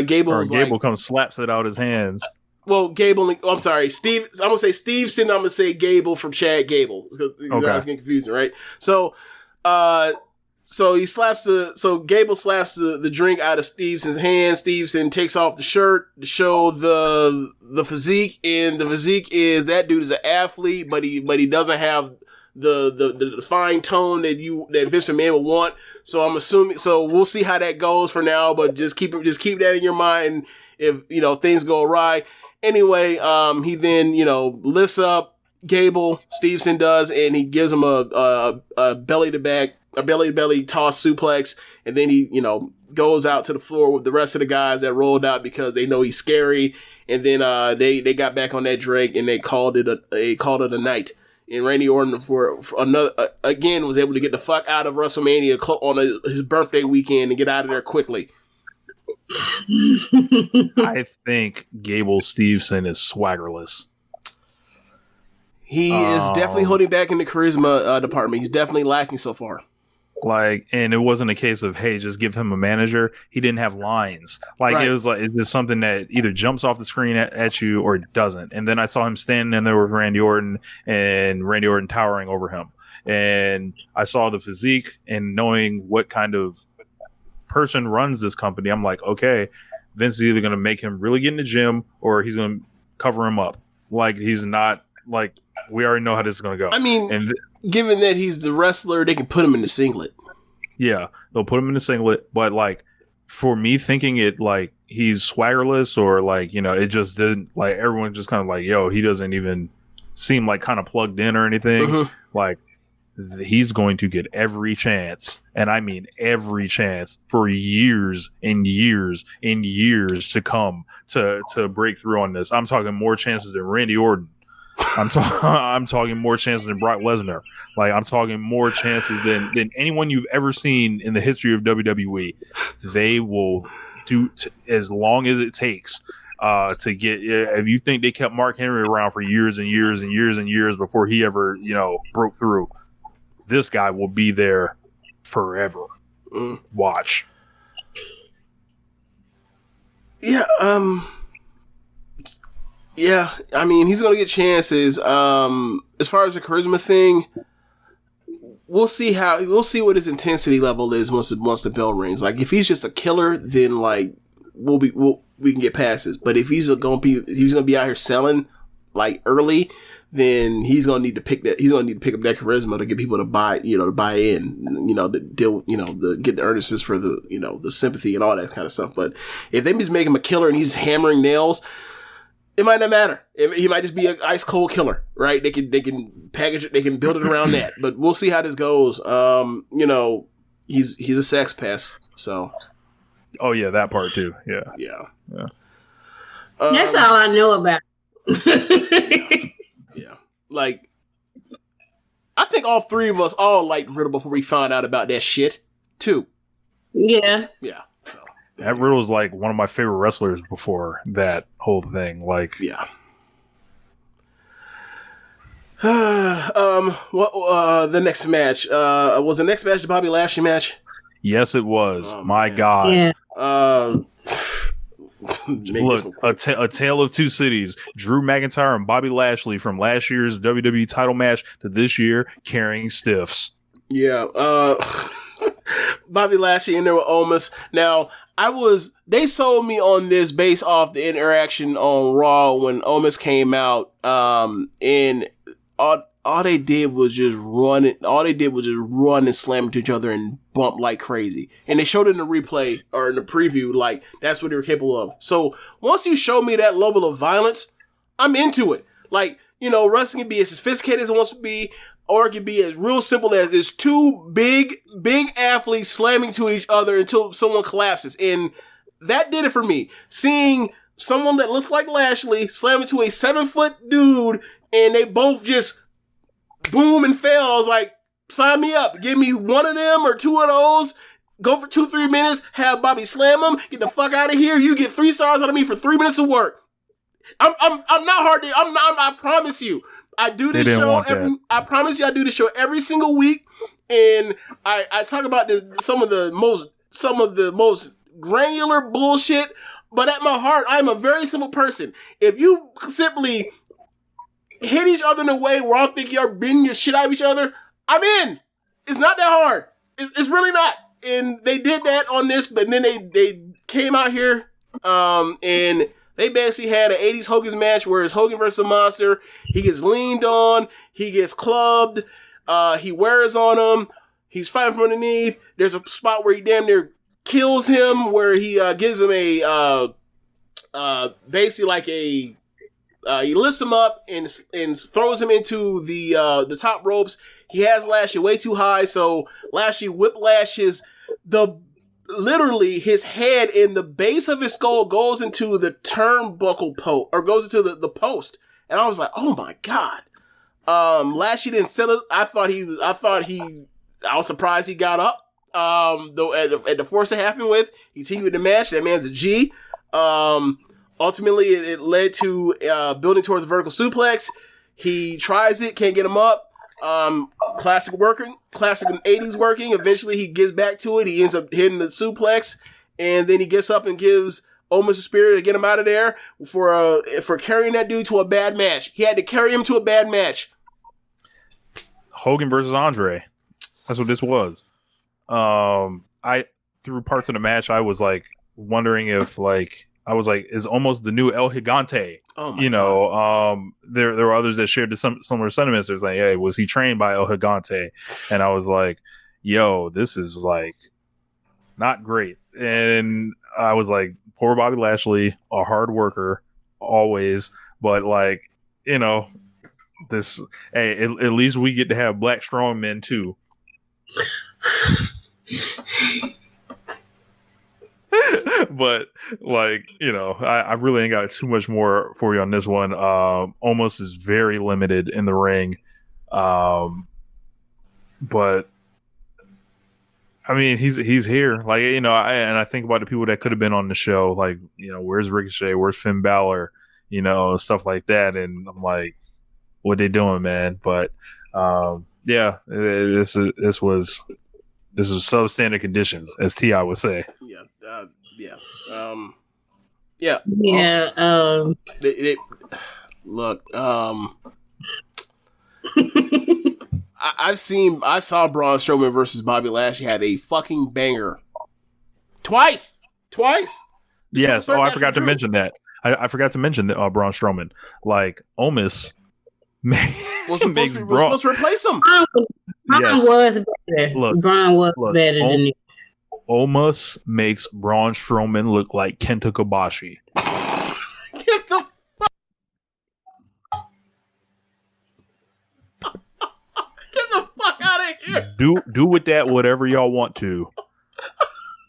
Speaker 7: Gable
Speaker 8: comes, slaps it out his hands.
Speaker 7: Well, Gable, I'm sorry, Steve. I'm gonna say Steveson. I'm gonna say Gable from Chad Gable. Because you guys get confusing, right? So, Gable slaps the drink out of Steveson's hand. Steveson takes off the shirt to show the physique, and the physique is that dude is an athlete, but he doesn't have the defined tone that Vince McMahon would want. So I'm assuming. So we'll see how that goes for now. But just keep that in your mind if, you know, things go awry. Anyway, he then, you know, lifts up Gable, Steveson does, and he gives him a belly to belly toss suplex, and then he, you know, goes out to the floor with the rest of the guys that rolled out because they know he's scary. And then they got back on that drink, and they called it a night. And Randy Orton for another again was able to get the fuck out of WrestleMania on his birthday weekend and get out of there quickly.
Speaker 8: I think Gable Steveson is swaggerless.
Speaker 7: He is definitely holding back in the charisma department. He's definitely lacking so far.
Speaker 8: Like, and it wasn't a case of, hey, just give him a manager. He didn't have lines. Like, right. It was like, it's something that either jumps off the screen at you or it doesn't. And then I saw him standing in there with Randy Orton, and Randy Orton towering over him. And I saw the physique, and knowing what kind of person runs this company, I'm like, okay, Vince is either going to make him really get in the gym or he's going to cover him up. Like, he's not, like, we already know how this is going to go.
Speaker 7: I mean, given that he's the wrestler, they can put him in the singlet.
Speaker 8: Yeah, they'll put him in the singlet. But, like, for me thinking it, like, he's swaggerless or, like, you know, it just didn't, like, everyone just kind of like, yo, he doesn't even seem, like, kind of plugged in or anything. Mm-hmm. Like, he's going to get every chance, and I mean every chance, for years and years and years to come to break through on this. I'm talking more chances than Randy Orton. I'm talking more chances than Brock Lesnar. Like, I'm talking more chances than anyone you've ever seen in the history of WWE. They will do as long as it takes to get. If you think they kept Mark Henry around for years and years and years and years before he ever, broke through, this guy will be there forever. Watch.
Speaker 7: Yeah. Yeah, I mean, he's going to get chances. As far as the charisma thing, we'll see what his intensity level is once the bell rings. Like, if he's just a killer, then like we can get past this. But if he's going to be out here selling like early, then he's going to need to pick up that charisma to get people to buy in, to deal, to get the earnestness for the sympathy and all that kind of stuff. But if they just make him a killer and he's hammering nails, it might not matter. He might just be an ice cold killer, right? They can package it, they can build it around that. But we'll see how this goes. He's a sex pest, so.
Speaker 8: Oh yeah, that part too. Yeah.
Speaker 9: That's all I know about.
Speaker 7: Yeah. Like, I think all three of us all liked Riddle before we found out about that shit too.
Speaker 9: Yeah.
Speaker 7: Yeah. So.
Speaker 8: That Riddle's like one of my favorite wrestlers before that whole thing. Like,
Speaker 7: yeah. The next match was the next match the Bobby Lashley match?
Speaker 8: Yes, it was. My God.
Speaker 9: Yeah.
Speaker 8: Look, a tale of two cities. Drew McIntyre and Bobby Lashley from last year's WWE title match to this year carrying stiffs.
Speaker 7: Yeah. Bobby Lashley in there with Omos. Now, they sold me on this based off the interaction on Raw when Omos came out, and all they did was just run and slam into each other and bump like crazy. And they showed it in the replay or in the preview, like that's what they were capable of. So once you show me that level of violence, I'm into it. Like, wrestling can be as sophisticated as it wants to be, or it can be as real simple as it's two big athletes slamming to each other until someone collapses. And that did it for me. Seeing someone that looks like Lashley slam into a 7-foot dude and they both just boom and fail. I was like, sign me up. Give me one of them or two of those. Go for 2-3 minutes. Have Bobby slam him. Get the fuck out of here. You get 3 stars out of me for 3 minutes of work. I'm not hard to. I promise you. I do this show I promise you I do this show every single week, and I talk about some of the most granular bullshit, but at my heart, I'm a very simple person. If you simply hit each other in a way where I don't think you're beating your shit out of each other, I'm in. It's not that hard. It's really not. And they did that on this, but then they came out here, and they basically had an 80s Hogan's match where it's Hogan versus a monster. He gets leaned on. He gets clubbed. He wears on him. He's fighting from underneath. There's a spot where he damn near kills him, where he gives him basically like he lifts him up and throws him into the top ropes. He has Lashley way too high, so Lashley whiplashes literally his head in the base of his skull goes into the turnbuckle post, or goes into the post. And I was like, oh my God. Lashley didn't sell it. I was surprised he got up. Though at the force it happened with, he continued the match. That man's a G. Ultimately it led to, building towards a vertical suplex. He tries it, can't get him up. Classic 80s working. Eventually he gets back to it. He ends up hitting the suplex, and then he gets up and gives Omos a spear to get him out of there for carrying that dude to a bad match. He had to carry him to a bad match.
Speaker 8: Hogan versus Andre. That's what this was. Through parts of the match, I was like wondering if is almost the new El Gigante.
Speaker 7: Oh my God.
Speaker 8: There were others that shared some similar sentiments. There's like, hey, was he trained by El Gigante? And I was like, yo, this is like not great. And I was like, poor Bobby Lashley, a hard worker always, but like, this, hey, at least we get to have black strong men too. But like, I really ain't got too much more for you on this one. Almost is very limited in the ring. But I mean, he's here. Like, I think about the people that could have been on the show. Like, where's Ricochet? Where's Finn Balor? Stuff like that. And I'm like, what they doing, man? But yeah, this was substandard conditions, as T.I. would say.
Speaker 7: Look, I saw Braun Strowman versus Bobby Lashley have a fucking banger. Twice.
Speaker 8: Yes. Oh, I forgot to mention that. I forgot to mention that Braun Strowman, like, almost
Speaker 7: was supposed to replace him.
Speaker 9: Braun was better. Braun was better than this.
Speaker 8: Omos makes Braun Strowman look like Kenta Kobashi.
Speaker 7: Get the fuck out of here.
Speaker 8: Do with that whatever y'all want to.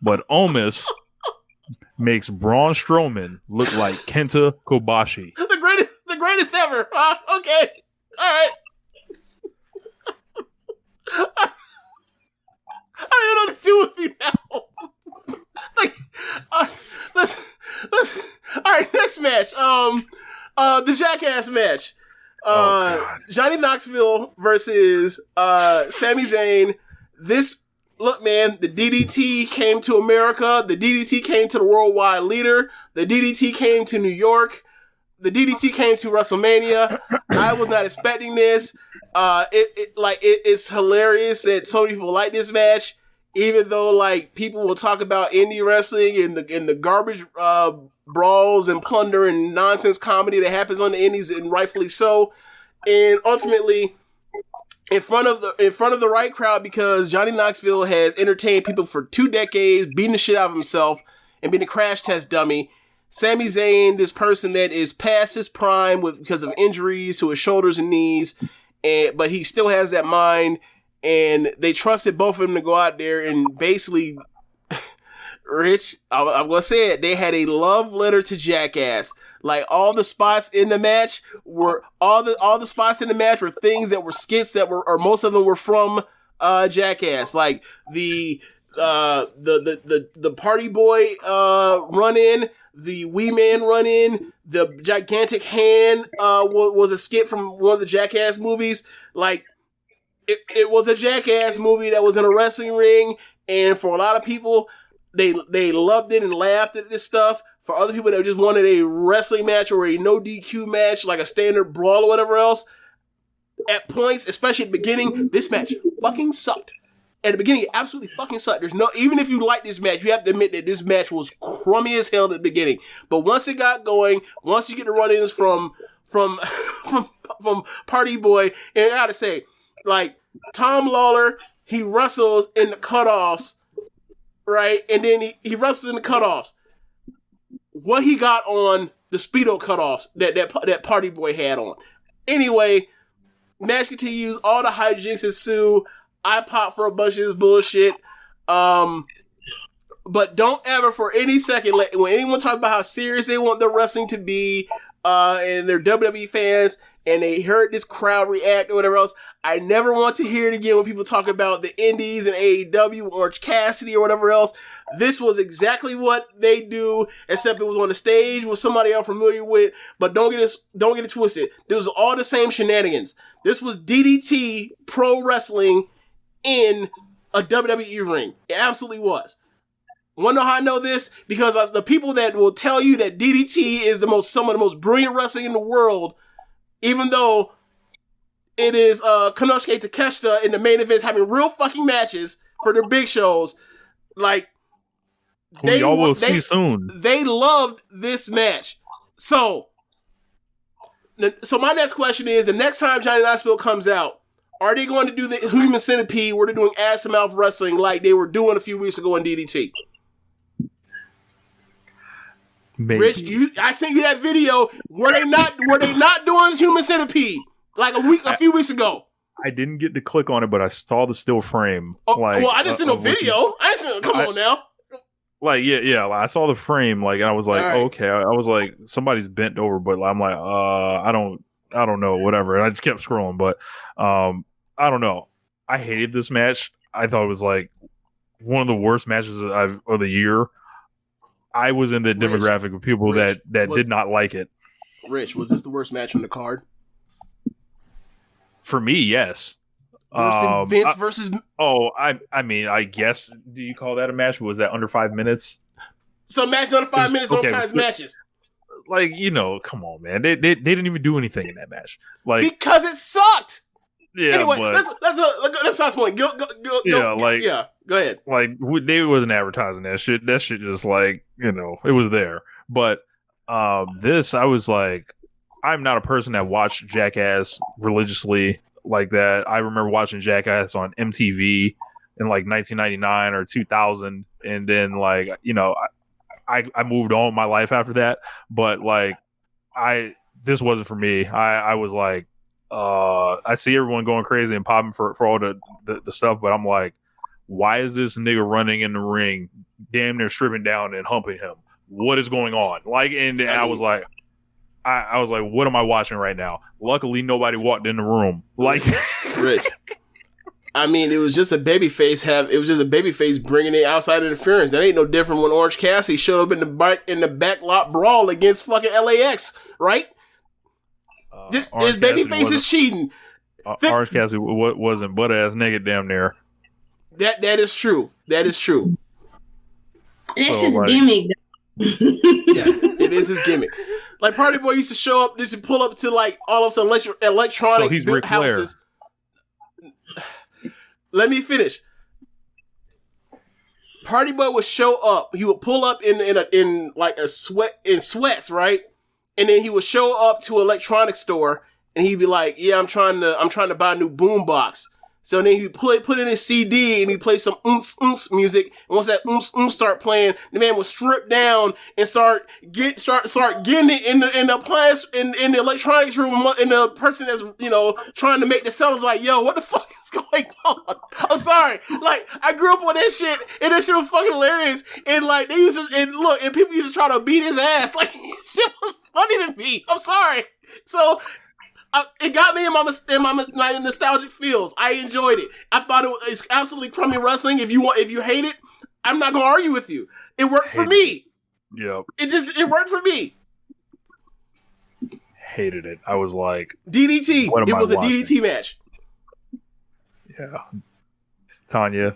Speaker 8: But Omos makes Braun Strowman look like Kenta Kobashi.
Speaker 7: The greatest ever. Okay. All right. I don't even know what to do with you now. Let's all right, next match. The Jackass match. Johnny Knoxville versus Sami Zayn. Look, man, the DDT came to America. The DDT came to the worldwide leader. The DDT came to New York. The DDT came to WrestleMania. I was not expecting this. It's hilarious that so many people like this match, even though like people will talk about indie wrestling and the garbage brawls and plunder and nonsense comedy that happens on the indies, and rightfully so. And ultimately, in front of the right crowd, because Johnny Knoxville has entertained people for 2 decades, beating the shit out of himself and being a crash test dummy. Sami Zayn, this person that is past his prime because of injuries to his shoulders and knees, but he still has that mind, and they trusted both of them to go out there and basically, Rich, I'm going to say it, they had a love letter to Jackass. Like, all the spots in the match were things that were skits that were, or most of them were from Jackass. Like the party boy run in, the Wee Man run in, the gigantic hand was a skit from one of the Jackass movies. Like, it was a Jackass movie that was in a wrestling ring, and for a lot of people, they loved it and laughed at this stuff. For other people that just wanted a wrestling match or a no DQ match, like a standard brawl or whatever else, at points, especially at the beginning, this match fucking sucked. At the beginning, it absolutely fucking sucked. Even if you like this match, you have to admit that this match was crummy as hell at the beginning. But once it got going, once you get the run-ins from Party Boy, and I gotta say, like, Tom Lawler, he wrestles in the cutoffs, right? And then he wrestles in the cutoffs. What he got on the Speedo cutoffs that Party Boy had on. Anyway, match continues. All the hijinks ensue. I pop for a bunch of this bullshit. But don't ever for any second when anyone talks about how serious they want their wrestling to be, and they're WWE fans, and they heard this crowd react or whatever else, I never want to hear it again when people talk about the Indies and AEW, Orange Cassidy or whatever else. This was exactly what they do, except it was on the stage with somebody I'm familiar with. But don't get it twisted. This was all the same shenanigans. This was DDT pro wrestling in a WWE ring. It absolutely was. Want to know how I know this? Because the people that will tell you that DDT is some of the most brilliant wrestling in the world, even though it is Konosuke Takeshita in the main events having real fucking matches for their big shows, like,
Speaker 8: y'all will see soon.
Speaker 7: They loved this match. So my next question is, the next time Johnny Knoxville comes out, are they going to do the Human Centipede where they're doing ass to mouth wrestling like they were doing a few weeks ago in DDT?
Speaker 8: Maybe.
Speaker 7: Rich, I sent you that video. Were they not doing Human Centipede like a few weeks ago?
Speaker 8: I didn't get to click on it, but I saw the still frame.
Speaker 7: Well, I didn't see no video. Come on now.
Speaker 8: Like, yeah. Like, I saw the frame, like, and I was like,
Speaker 7: Right.
Speaker 8: oh, okay. I was like, somebody's bent over, but I'm like, I don't know, whatever. And I just kept scrolling, but I don't know. I hated this match. I thought it was like one of the worst matches of the year. I was in the demographic of people that did not like it.
Speaker 7: Rich, was this the worst match on the card?
Speaker 8: For me, yes.
Speaker 7: Worse than Vince versus...
Speaker 8: Oh, I mean, I guess, do you call that a match? Was that under 5 minutes?
Speaker 7: Some matches under 5 minutes, all kinds of matches.
Speaker 8: Like, come on, man. They didn't even do anything in that match. Like,
Speaker 7: because it sucked.
Speaker 8: Yeah,
Speaker 7: anyway,
Speaker 8: but,
Speaker 7: that's not point. Go ahead.
Speaker 8: Like, they wasn't advertising that shit. That shit just like, it was there. But this, I was like, I'm not a person that watched Jackass religiously like that. I remember watching Jackass on MTV in like 1999 or 2000, and then like, I moved on with my life after that. But like, this wasn't for me. I was like, I see everyone going crazy and popping for all the stuff, but I'm like, why is this nigga running in the ring, damn near stripping down and humping him? What is going on? Like, and I was like, what am I watching right now? Luckily, nobody walked in the room. Like,
Speaker 7: Rich. I mean, it was just a babyface. It was just a babyface bringing in outside interference. That ain't no different when Orange Cassidy showed up in the backlot brawl against fucking LAX, right? This babyface is cheating.
Speaker 8: Orange Cassidy wasn't butt ass naked damn near.
Speaker 7: That is true. That is true.
Speaker 9: That's his gimmick.
Speaker 7: Yes, it is his gimmick. Like, Party Boy used to show up, used to pull up to like all of a sudden electronic
Speaker 8: so he's Ric Flair.
Speaker 7: houses. Let me finish. Party Boy would show up. He would pull up in sweats, right? And then he would show up to an electronics store, and he'd be like, "Yeah, I'm trying to buy a new boombox." So then he put in his CD and he play some music. And once that start playing, the man would strip down and start getting it in the appliance in the electronics room. And the person that's trying to make the sell is like, "Yo, what the fuck is going on?" I'm sorry. Like, I grew up with that shit, and that shit was fucking hilarious. And like, they used to, and people used to try to beat his ass. Like, shit was funny to me. I'm sorry. So. It got me in my nostalgic feels. I enjoyed it. I thought it was absolutely crummy wrestling. If you hate it, I'm not gonna argue with you. It worked for me.
Speaker 8: Yep.
Speaker 7: It worked for me.
Speaker 8: Hated it. I was like,
Speaker 7: DDT. It was a DDT match.
Speaker 8: Yeah. Tonya.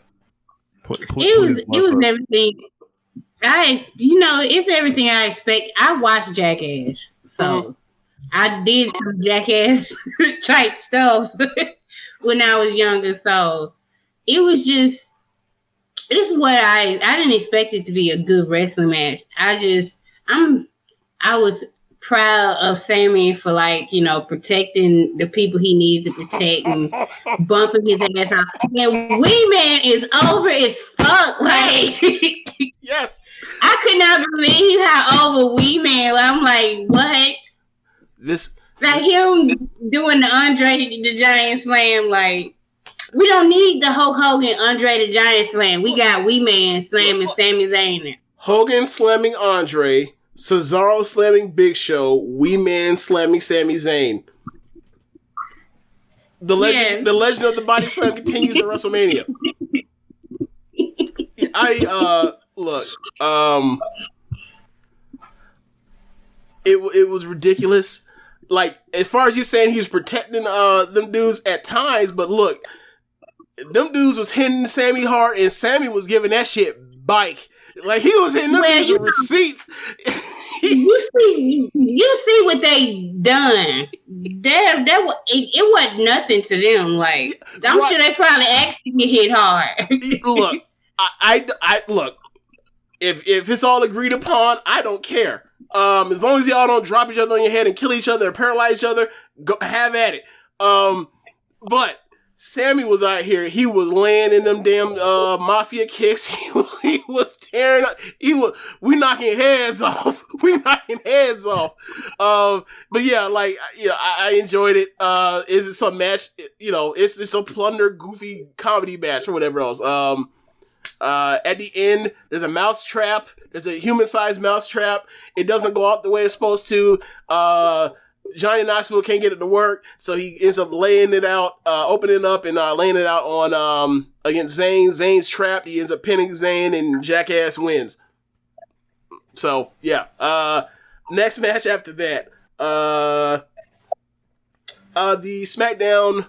Speaker 9: It was everything. It's everything I expect. I watched Jackass, so. I did some Jackass type stuff when I was younger, so it was just, it's what I didn't expect it to be a good wrestling match. I was proud of Sammy for protecting the people he needed to protect and bumping his ass off. And Wee Man is over as fuck. Like,
Speaker 7: yes,
Speaker 9: I could not believe how over Wee Man. I'm like, what? Like him doing the Andre the Giant Slam, like, we don't need the Hulk Hogan Andre the Giant Slam. We got Wee Man slamming Sami Zayn.
Speaker 7: Hogan slamming Andre, Cesaro slamming Big Show, Wee Man slamming Sami Zayn. The legend of the body slam continues at WrestleMania. It was ridiculous. Like, as far as you saying he was protecting them dudes at times, but look, them dudes was hitting Sammy hard, and Sammy was giving that shit bike. Like, he was hitting them dudes with receipts.
Speaker 9: You see what they done. It wasn't nothing to them. Like, I'm sure they probably actually get hit hard.
Speaker 7: Look, I look. If it's all agreed upon, I don't care. As long as y'all don't drop each other on your head and kill each other and paralyze each other, go have at it. But Sammy was out here. He was laying in them damn mafia kicks. He was tearing up. We knocking heads off. But yeah, I enjoyed it. Is it some match? It's a plunder, goofy comedy match or whatever else. At the end, there's a mouse trap. There's a human-sized mouse trap. It doesn't go out the way it's supposed to. Johnny Knoxville can't get it to work, so he ends up laying it out, opening it up and laying it out on against Zayn. Zayn's trapped. He ends up pinning Zayn, and Jackass wins. So yeah. Next match after that, the SmackDown.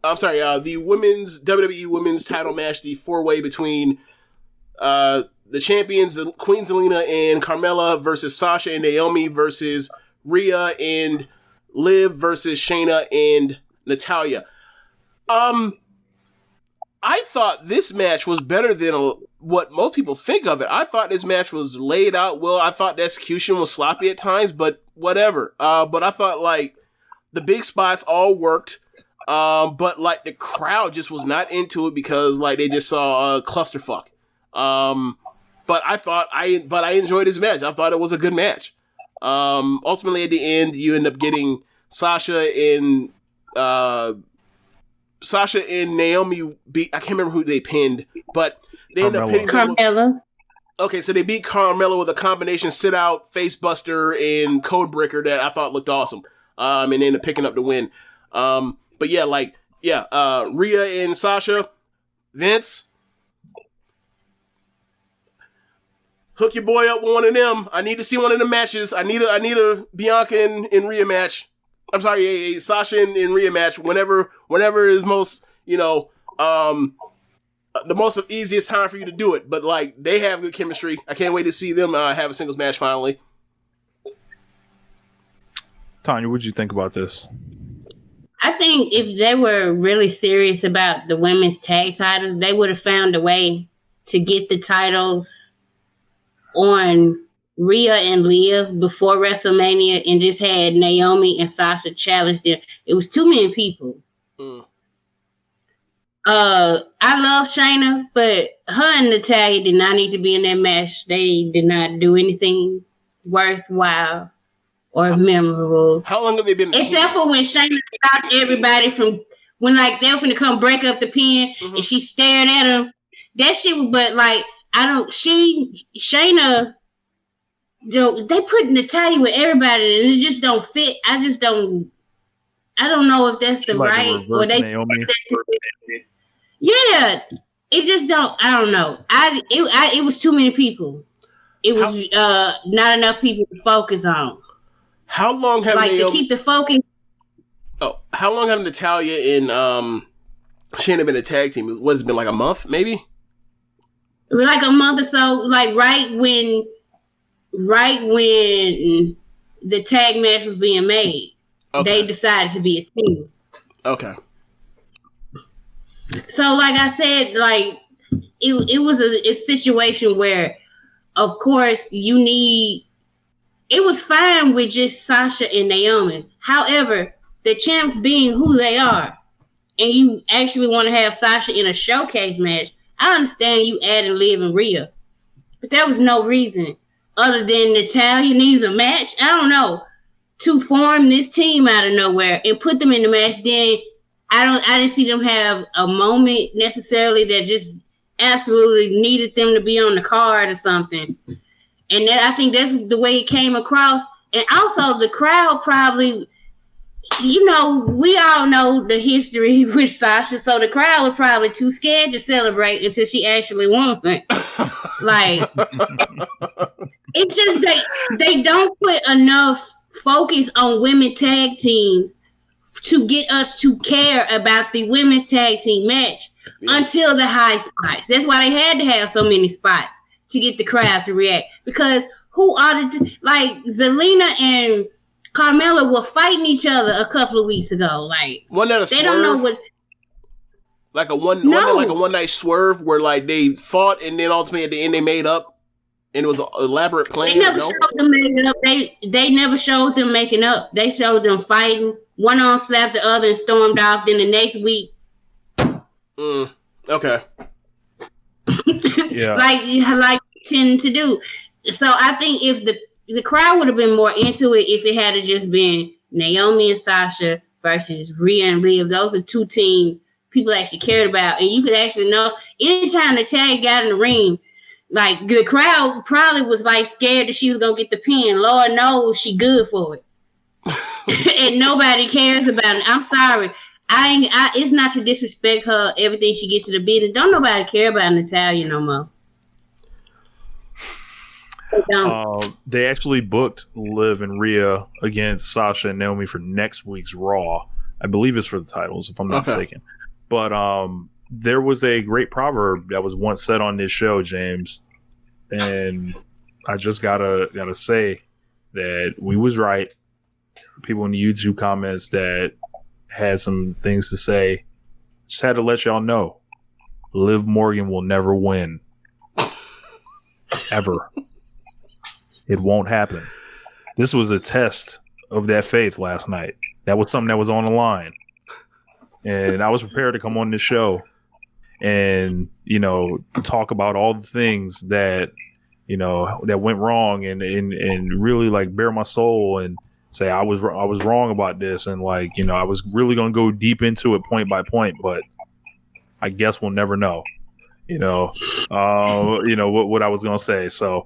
Speaker 7: I'm sorry. The women's WWE Women's Title match, the 4-way between the champions, Queen Zelina and Carmella versus Sasha and Naomi versus Rhea and Liv versus Shayna and Natalya. I thought this match was better than what most people think of it. I thought this match was laid out well. I thought the execution was sloppy at times, but whatever. But I thought like the big spots all worked. But like the crowd just was not into it because like they just saw a clusterfuck. But I enjoyed this match. I thought it was a good match. Ultimately at the end, you end up getting Sasha and Naomi beat. I can't remember who they pinned, but they end up pinning
Speaker 9: Carmella.
Speaker 7: Okay, so they beat Carmella with a combination sit out, face buster, and code breaker that I thought looked awesome. And they end up picking up the win. But yeah, Rhea and Sasha, Vince, hook your boy up with one of them. I need to see one of the matches. I need a Bianca and Rhea match. I'm sorry, a Sasha and Rhea match. Whenever is most, the most easiest time for you to do it. But like they have good chemistry. I can't wait to see them have a singles match finally.
Speaker 8: Tonya, what'd you think about this?
Speaker 9: I think if they were really serious about the women's tag titles, they would have found a way to get the titles on Rhea and Liv before WrestleMania and just had Naomi and Sasha challenge them. It was too many people. I love Shayna, but her and Natalya did not need to be in that match. They did not do anything worthwhile or memorable.
Speaker 7: How long have they been?
Speaker 9: Except for when Shayna stopped everybody from when like they were finna come break up the pin and she stared at him. That shit was, but like Shayna, they put Natalya with everybody and it just don't fit. I don't know if that's the right or they. Yeah, it just don't. I don't know. It was too many people. It was not enough people to focus on.
Speaker 7: How long have
Speaker 9: Naomi, to keep the focus?
Speaker 7: Oh, how long have Natalya and Shayna been a tag team? What's it been, like a month, maybe?
Speaker 9: Like a month or so. Like right when the tag match was being made, they decided to be a team. Okay. So, like I said, like it was a situation where, of course, it was fine with just Sasha and Naomi. However, the champs being who they are, and you actually want to have Sasha in a showcase match, I understand you adding Liv and Rhea. But there was no reason other than Natalya needs a match, I don't know, to form this team out of nowhere and put them in the match. Then I didn't see them have a moment necessarily that just absolutely needed them to be on the card or something. And I think that's the way it came across. And also the crowd probably, we all know the history with Sasha, so the crowd was probably too scared to celebrate until she actually won. Like, it's just they don't put enough focus on women tag teams to get us to care about the women's tag team match until the high spots. That's why they had to have so many spots to get the crowd to react. Because who are like Zelina and Carmella were fighting each other a couple of weeks ago. Like,
Speaker 7: wasn't that a swerve?
Speaker 9: They don't know what.
Speaker 7: Like a one night swerve where like they fought and then ultimately at the end they made up and it was an elaborate plan.
Speaker 9: They never showed them making up. They never showed them making up. They showed them fighting. One arm slapped the other and stormed off. Then the next week.
Speaker 7: Okay.
Speaker 8: Yeah.
Speaker 9: like tend to do. So I think if the crowd would have been more into it if it had just been Naomi and Sasha versus Rhea and Liv. Those are two teams people actually cared about. And you could actually know anytime the tag got in the ring, like the crowd probably was like scared that she was gonna get the pin. Lord knows she good for it. And nobody cares about it. I'm sorry. It's not to disrespect her, everything she gets to the business. Don't nobody care about Natalya no more.
Speaker 8: They actually booked Liv and Rhea against Sasha and Naomi for next week's Raw. I believe it's for the titles, if I'm not mistaken. But there was a great proverb that was once said on this show, James, and I just gotta say that we was right. People in the YouTube comments that had some things to say, just had to let y'all know, Liv Morgan will never win. Ever. It won't happen. This was a test of that faith last night. That was something that was on the line. And I was prepared to come on this show and, talk about all the things that, that went wrong and really like bare my soul and say I was wrong about this. And I was really going to go deep into it point by point, but I guess we'll never know. What I was gonna say. So,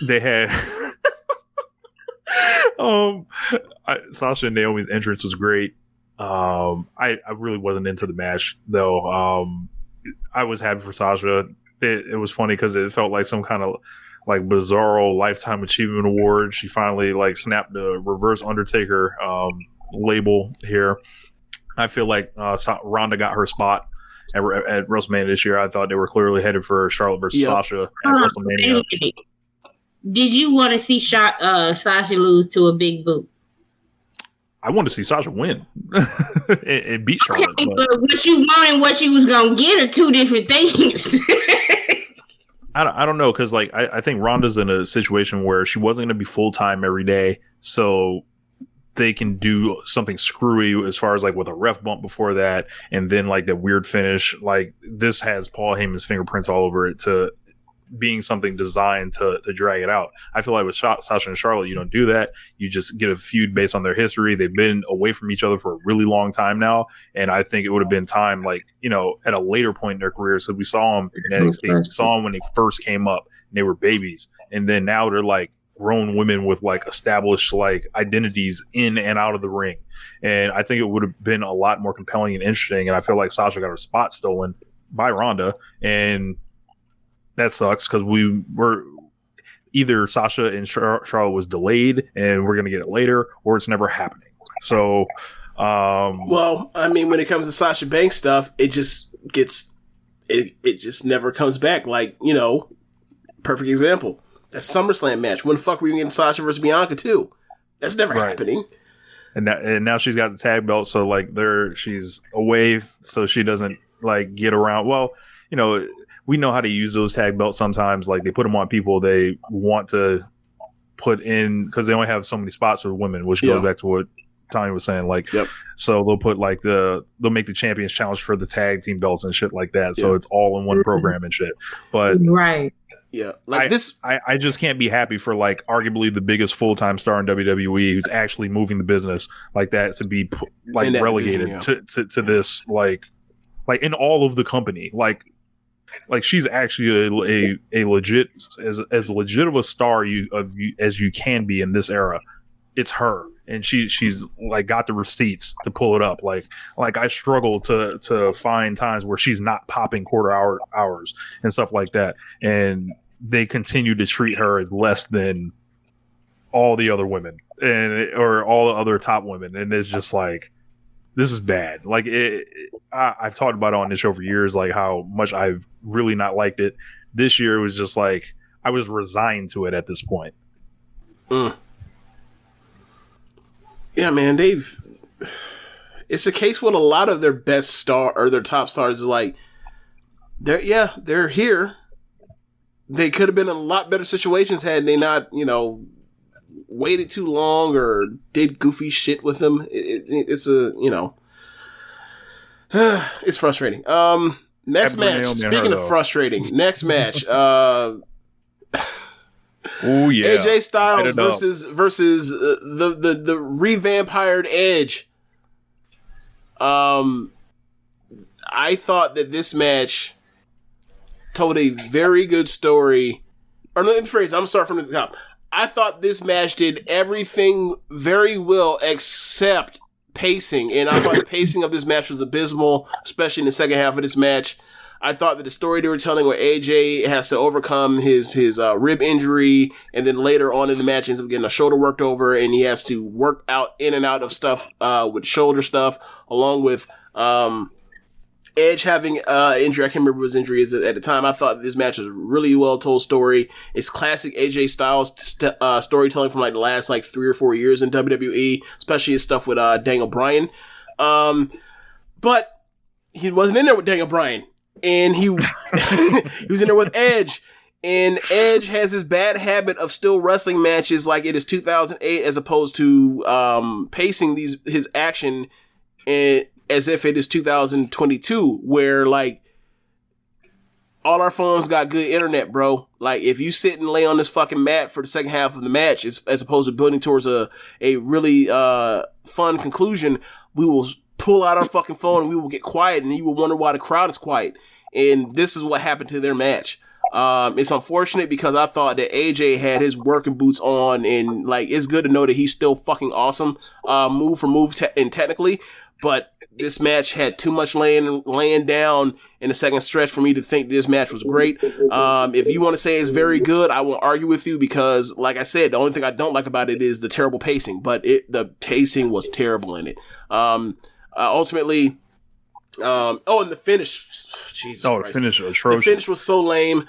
Speaker 8: they had Sasha and Naomi's entrance was great. I really wasn't into the match though. I was happy for Sasha. It was funny because it felt like some kind of like bizarro lifetime achievement award. She finally snapped the reverse Undertaker label here. I feel like Ronda got her spot at WrestleMania this year. I thought they were clearly headed for Charlotte versus Sasha at WrestleMania.
Speaker 9: Did you want to see Sasha lose to a big boot?
Speaker 8: I wanted to see Sasha win and beat Charlotte.
Speaker 9: Okay, but what you want and what you was gonna get are two different things.
Speaker 8: I don't know, because I think Ronda's in a situation where she wasn't going to be full time every day, so they can do something screwy as far as with a ref bump before that, and then that weird finish. This has Paul Heyman's fingerprints all over it to being something designed to drag it out. I feel like with Sasha and Charlotte, you don't do that. You just get a feud based on their history. They've been away from each other for a really long time now, and I think it would have been time, at a later point in their career. So we saw them in NXT. We saw them when they first came up, and they were babies, and then now they're grown women with established identities in and out of the ring. And I think it would have been a lot more compelling and interesting. And I feel like Sasha got her spot stolen by Ronda, and that sucks because we were either Sasha and Charlotte was delayed and we're going to get it later, or it's never happening. So,
Speaker 7: well, I mean, when it comes to Sasha Banks stuff, it just gets, it just never comes back. Perfect example. That SummerSlam match. When the fuck were you getting Sasha versus Bianca too? That's never happening.
Speaker 8: And now she's got the tag belt, so she's away, so she doesn't get around. Well, we know how to use those tag belts sometimes. They put them on people they want to put in because they only have so many spots for women, which goes back to what Tonya was saying. So they'll put they'll make the champions challenge for the tag team belts and shit like that. So it's all in one program and shit. But
Speaker 7: yeah,
Speaker 8: I just can't be happy for arguably the biggest full-time star in WWE who's actually moving the business like that to be relegated to this in all of the company. She's actually a legit as legit of a star as you can be in this era. It's her, and she's got the receipts to pull it up. I struggle to find times where she's not popping quarter hours and stuff like that, and they continue to treat her as less than all the other women or all the other top women, and it's just this is bad. I've talked about it on this show for years, how much I've really not liked it. This year it was just I was resigned to it at this point.
Speaker 7: Yeah, man, it's a case with a lot of their best star or their top stars they're here. They could have been in a lot better situations had they not, waited too long or did goofy shit with them. It's it's frustrating. Next match. Speaking of frustrating, next match. Oh
Speaker 8: yeah,
Speaker 7: AJ Styles versus the revampired Edge. I thought that this match told a very good story. Or let me phrase, I'm going to start from the top. I thought this match did everything very well except pacing. And I thought the pacing of this match was abysmal, especially in the second half of this match. I thought that the story they were telling where AJ has to overcome his rib injury, and then later on in the match ends up getting a shoulder worked over, and he has to work out in and out of stuff with shoulder stuff, along with Edge having injury. I can't remember what his injury is at the time. I thought this match was a really well told story. It's classic AJ Styles storytelling from like the last like 3 or 4 years in WWE, especially his stuff with Daniel Bryan. But he wasn't in there with Daniel Bryan, and he was in there with Edge. And Edge has his bad habit of still wrestling matches like it is 2008, as opposed to pacing his action as if it is 2022, where like all our phones got good internet, bro. Like if you sit and lay on this fucking mat for the second half of the match, as opposed to building towards a really fun conclusion, we will pull out our fucking phone and we will get quiet, and you will wonder why the crowd is quiet. And this is what happened to their match. It's unfortunate because I thought that AJ had his working boots on, and like it's good to know that he's still fucking awesome, move for move and technically, but this match had too much laying down in the second stretch for me to think this match was great. If you want to say it's very good, I won't argue with you because, like I said, the only thing I don't like about it is the terrible pacing. But the pacing was terrible in it. Ultimately, and the finish. Jesus Christ.
Speaker 8: The finish was atrocious.
Speaker 7: The finish was so lame.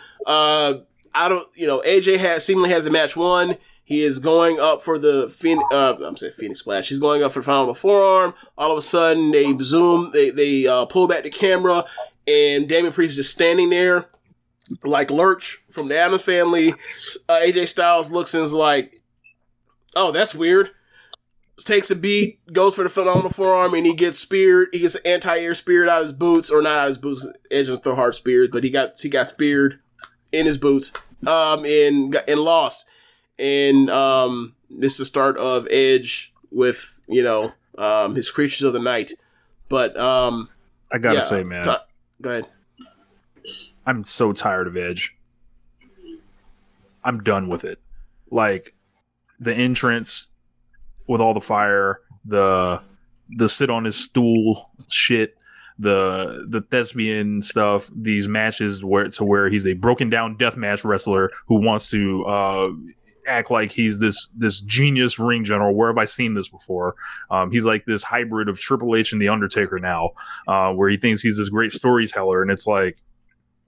Speaker 7: AJ seemingly has the match won. He is going up for the Phoenix Splash. He's going up for the final forearm. All of a sudden, they zoom, they pull back the camera, and Damian Priest is just standing there like Lurch from the Addams Family. AJ Styles looks and is like, "Oh, that's weird." Takes a beat, goes for the phenomenal forearm, and he gets speared. He gets an anti-air speared out of his boots, or not out of his boots. Edge doesn't throw hard spears, but he got speared in his boots, and lost. And this is the start of Edge with his Creatures of the Night. But
Speaker 8: I gotta say, man,
Speaker 7: go ahead.
Speaker 8: I'm so tired of Edge. I'm done with it. Like the entrance with all the fire, the sit on his stool shit, the thespian stuff, these matches where he's a broken down deathmatch wrestler who wants to act like he's this genius ring general. Where have I seen this before? He's like this hybrid of Triple H and The Undertaker now, where he thinks he's this great storyteller, and it's like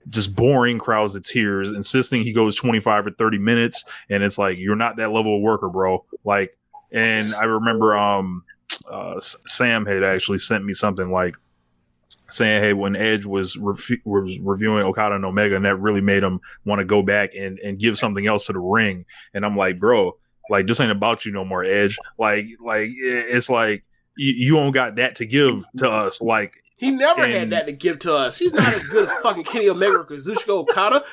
Speaker 8: just boring crowds to tears, insisting he goes 25 or 30 minutes, and it's like, you're not that level of worker, bro. Like, and I remember Sam had actually sent me something like saying, hey, when Edge was reviewing Okada and Omega, and that really made him want to go back and give something else to the ring. And I'm like, bro, like, this ain't about you no more, Edge. Like it's like you don't got that to give to us. Like,
Speaker 7: he never had that to give to us. He's not as good as fucking Kenny Omega or Kazuchika Okada.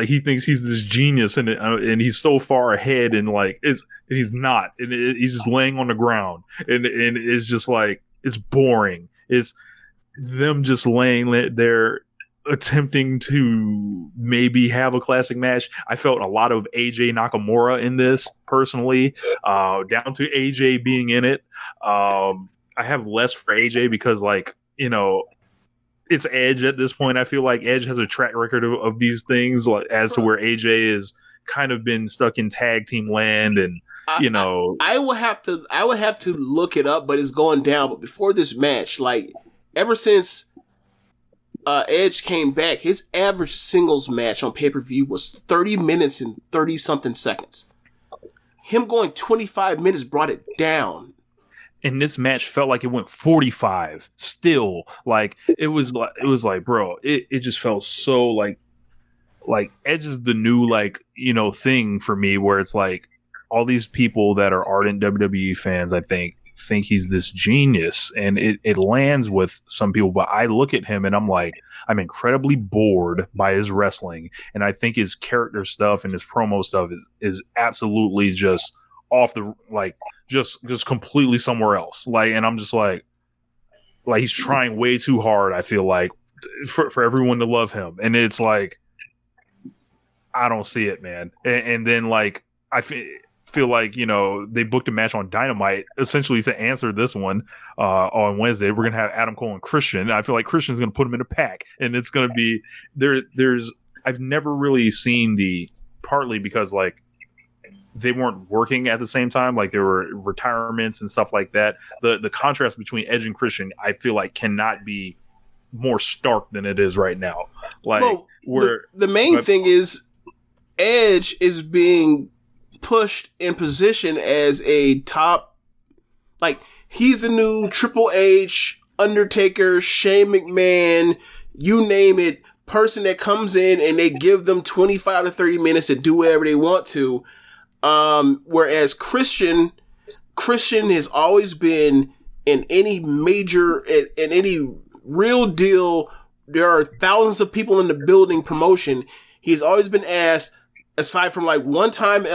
Speaker 8: He thinks he's this genius, and he's so far ahead, and like he's not, and he's just laying on the ground, and it's just like, it's boring. It's them just laying there, attempting to maybe have a classic match. I felt a lot of AJ Nakamura in this personally, down to AJ being in it. I have less for AJ because, like, it's Edge at this point. I feel like Edge has a track record of these things, like, as to where AJ has kind of been stuck in tag team land, and I will have to look it up, but it's going down. But before this match, like, ever since Edge came back, his average singles match on pay-per-view was 30 minutes and 30 something seconds. Him going 25 minutes brought it down. And this match felt like it went 45 still. Like, it was like, bro, it just felt so like Edge is the new, like, thing for me, where it's like all these people that are ardent WWE fans, I think he's this genius, and it lands with some people, but I look at him and I'm like, I'm incredibly bored by his wrestling, and I think his character stuff and his promo stuff is absolutely just off the just completely somewhere else. And I'm just like he's trying way too hard. I feel like for everyone to love him, and it's like I don't see it, man. And then I feel like they booked a match on Dynamite essentially to answer this one on Wednesday. We're gonna have Adam Cole and Christian. I feel like Christian's gonna put him in a pack, and it's gonna be there's I've never really seen partly because they weren't working at the same time, there were retirements and stuff like that. The contrast between Edge and Christian, I feel like cannot be more stark than it is right now.
Speaker 7: The main thing is Edge is being pushed in position as a top, he's the new Triple H, Undertaker, Shane McMahon, you name it, person that comes in and they give them 25 to 30 minutes to do whatever they want to. Whereas Christian has always been in any major, in any real deal, there are thousands of people in the building promotion. He's always been asked, aside from one time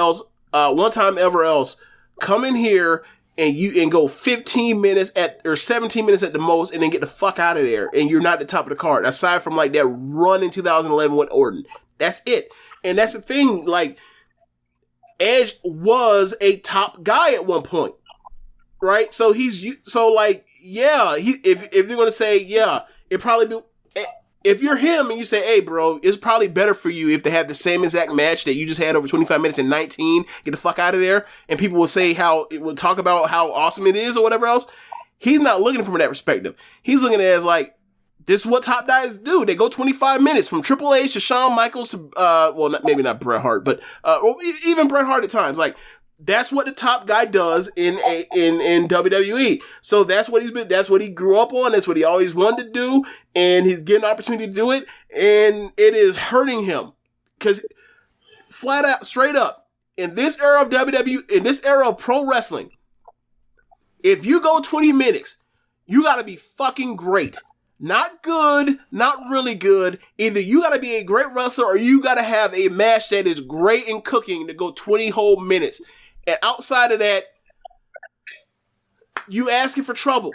Speaker 7: ever else, come in here and go 15 minutes or 17 minutes at the most, and then get the fuck out of there. And you're not at the top of the card. Aside from that run in 2011 with Orton, that's it. And that's the thing. Edge was a top guy at one point, right? So if they're gonna say, it probably be. If you're him and you say, hey, bro, it's probably better for you if they have the same exact match that you just had over 25 minutes and 19, get the fuck out of there, and people will say will talk about how awesome it is or whatever else. He's not looking from that perspective. He's looking at it as this is what top guys do. They go 25 minutes from Triple H to Shawn Michaels to, maybe not Bret Hart, but even Bret Hart at times. That's what the top guy does in WWE. So that's what that's what he grew up on. That's what he always wanted to do. And he's getting an opportunity to do it. And it is hurting him. Because flat out, straight up, in this era of WWE, in this era of pro wrestling, if you go 20 minutes, you gotta be fucking great. Not good, not really good. Either you gotta be a great wrestler or you gotta have a match that is great in cooking to go 20 whole minutes. And outside of that, you asking for trouble.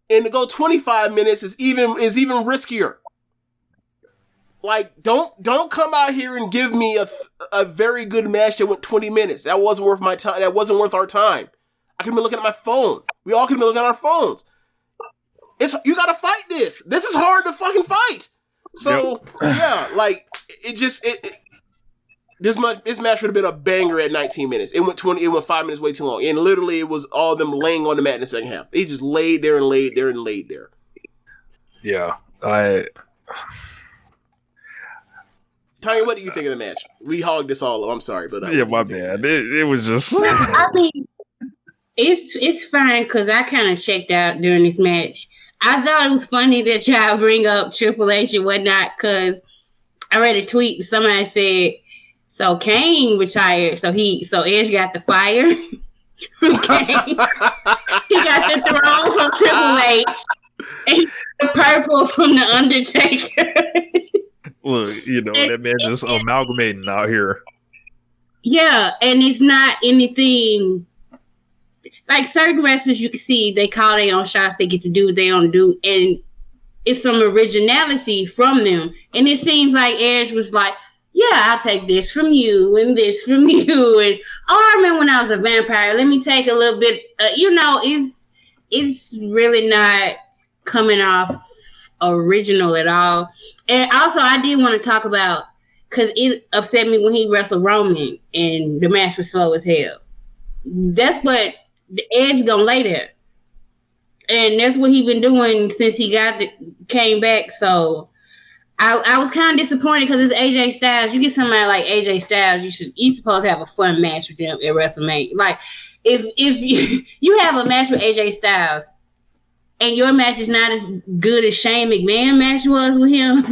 Speaker 7: And to go 25 minutes is even riskier. Don't come out here and give me a very good match that went 20 minutes. That wasn't worth my time. That wasn't worth our time. I could be looking at my phone. We all could be looking at our phones. You gotta fight this. This is hard to fucking fight. So this match would have been a banger at 19 minutes. It went 5 minutes way too long. And literally it was all of them laying on the mat in the second half. They just laid there and laid there and laid there.
Speaker 8: Yeah.
Speaker 7: Tonya, what do you think of the match? We hogged this all up. I'm sorry, but
Speaker 8: my bad. It was just
Speaker 9: I mean, it's fine because I kind of checked out during this match. I thought it was funny that y'all bring up Triple H and whatnot because I read a tweet. Somebody said, so Kane retired, so Edge got the fire from Kane. He got the throne from Triple H, and he got the purple from the Undertaker.
Speaker 8: Look, that man just amalgamating out here.
Speaker 9: Yeah, and it's not anything certain wrestlers you can see they call their own shots, they get to do what they want to do, and it's some originality from them. And it seems like Edge was like, yeah, I'll take this from you and this from you. And I remember when I was a vampire, let me take a little bit, it's really not coming off original at all. And also I did want to talk about, because it upset me when he wrestled Roman and the match was slow as hell. That's what the Edge gonna lay there. And that's what he been doing since he came back. So I was kind of disappointed because it's AJ Styles. You get somebody like AJ Styles, you supposed to have a fun match with him at WrestleMania. If you have a match with AJ Styles and your match is not as good as Shane McMahon match was with him,